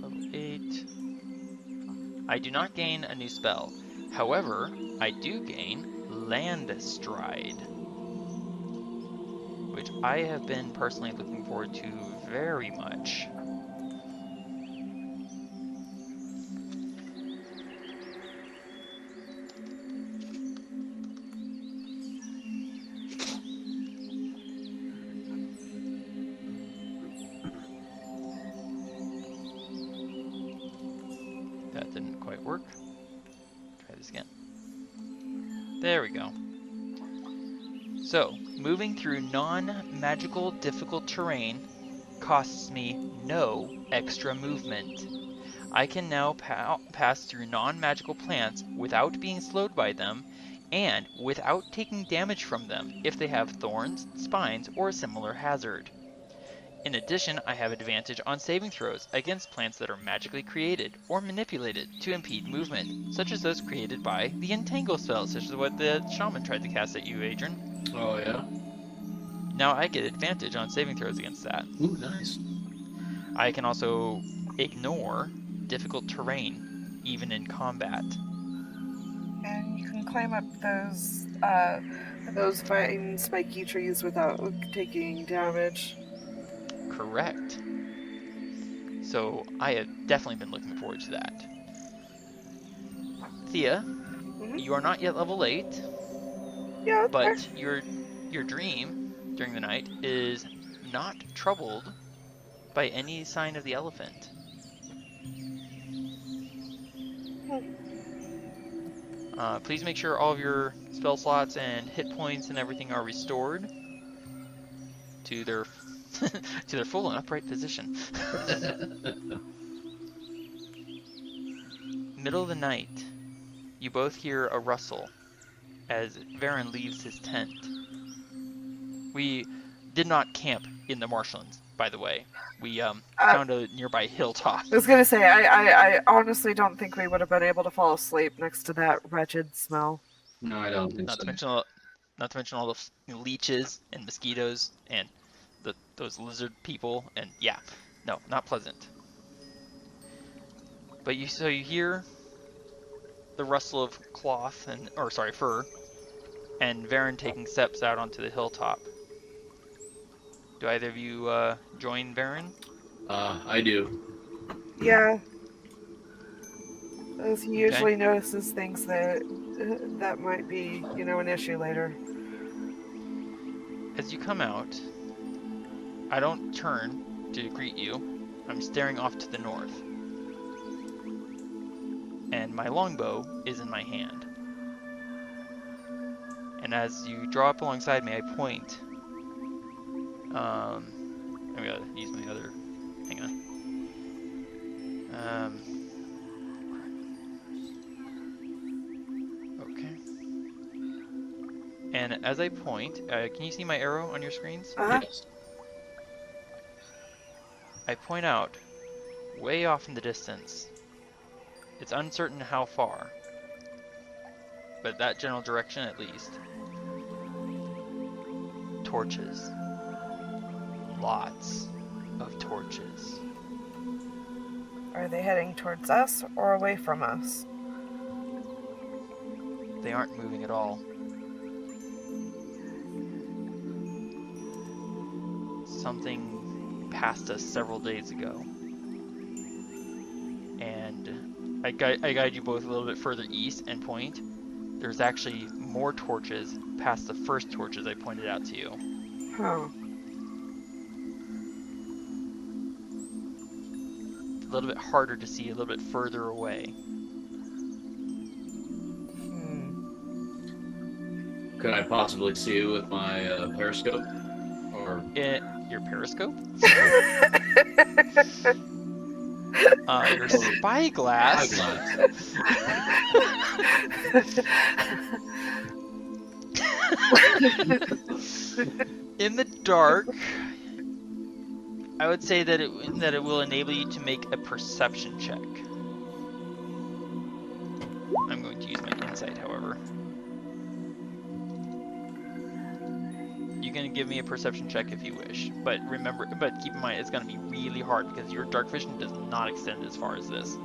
Level 8. I do not gain a new spell. However, I do gain Land Stride, which I have been personally looking forward to very much. That didn't quite work. Try this again. There we go. So, moving through non-magical difficult terrain costs me no extra movement. I can now pass through non-magical plants without being slowed by them and without taking damage from them if they have thorns, spines, or a similar hazard. In addition, I have advantage on saving throws against plants that are magically created or manipulated to impede movement, such as those created by the Entangle spell, such as what the shaman tried to cast at you, Adran. Oh, yeah? Now I get advantage on saving throws against that. Ooh, nice. I can also ignore difficult terrain, even in combat. And you can climb up those vine spiky trees without taking damage. Correct. So I have definitely been looking forward to that. Thea, you are not yet level 8, Yeah, but your dream during the night is not troubled by any sign of the elephant. Please make sure all of your spell slots and hit points and everything are restored to their to their full and upright position. Middle of the night, you both hear a rustle as Varin leaves his tent. We did not camp in the marshlands, by the way. We found a nearby hilltop. I was gonna say, I honestly don't think we would have been able to fall asleep next to that wretched smell. No, I don't think Not so. to mention all the leeches and mosquitoes and those lizard people, and yeah, no, not pleasant. But you hear the rustle of cloth fur, and Varin taking steps out onto the hilltop. Do either of you join Varin? I do. Yeah. As he usually notices things that might be, an issue later. As you come out, I don't turn to greet you. I'm staring off to the north. And my longbow is in my hand. And as you draw up alongside me, I point. I'm gonna use my other. Hang on. Okay. And as I point, can you see my arrow on your screens? Yes. I point out, way off in the distance. It's uncertain how far, but that general direction at least. Torches. Lots of torches. Are they heading towards us or away from us? They aren't moving at all. Something passed us several days ago. And I guide you both a little bit further east and point. There's actually more torches past the first torches I pointed out to you. Huh. A little bit harder to see, a little bit further away. Could I possibly see with my periscope? Or Your periscope? Your spyglass. In the dark, I would say that it will enable you to make a perception check. I'm going to use my insight, however. You can give me a perception check if you wish, but keep in mind it's going to be really hard because your dark vision does not extend as far as this.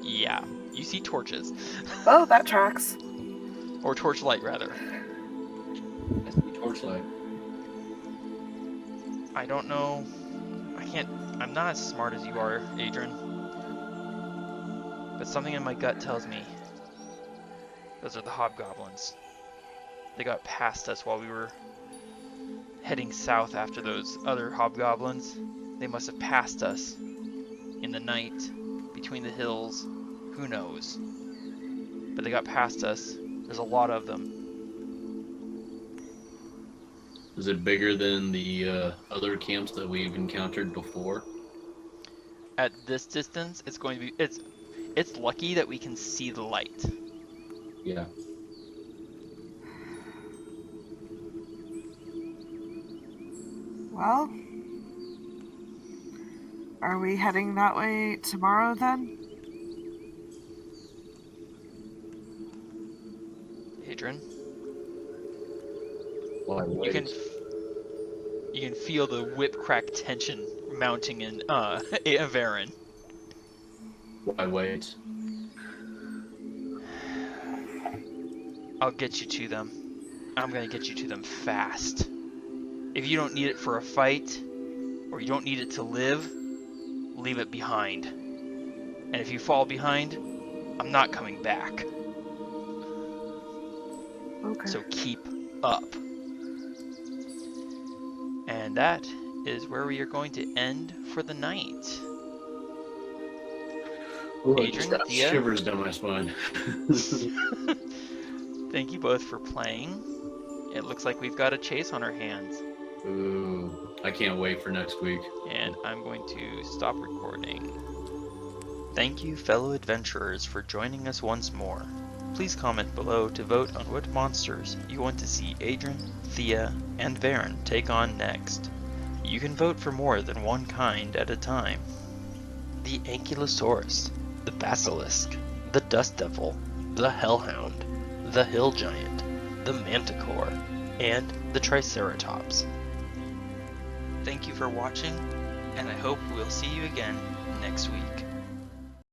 Yeah, you see torches. Oh, that tracks. Or torchlight, rather. I see torchlight. I don't know. I'm not as smart as you are, Adran. But something in my gut tells me those are the hobgoblins. They got past us while we were heading south after those other hobgoblins. They must have passed us in the night, between the hills, who knows? But they got past us. There's a lot of them. Is it bigger than the other camps that we've encountered before? At this distance, it's going to be it's lucky that we can see the light. Yeah. Well, are we heading that way tomorrow then? Adran, Why you can wait? you can feel the whip crack tension mounting in Varin. Why wait? I'll get you to them. I'm gonna get you to them fast. If you don't need it for a fight, or you don't need it to live, leave it behind. And if you fall behind, I'm not coming back. Okay. So keep up. And that is where we are going to end for the night. Ooh, I Adran, just got Thía? shivers down my spine. Thank you both for playing. It looks like we've got a chase on our hands. Ooh, I can't wait for next week. And I'm going to stop recording. Thank you, fellow adventurers, for joining us once more. Please comment below to vote on what monsters you want to see Adran, Thía, and Varin take on next. You can vote for more than one kind at a time. The Ankylosaurus, the Basilisk, the Dust Devil, the Hellhound, the Hill Giant, the Manticore, and the Triceratops. Thank you for watching, and I hope we'll see you again next week.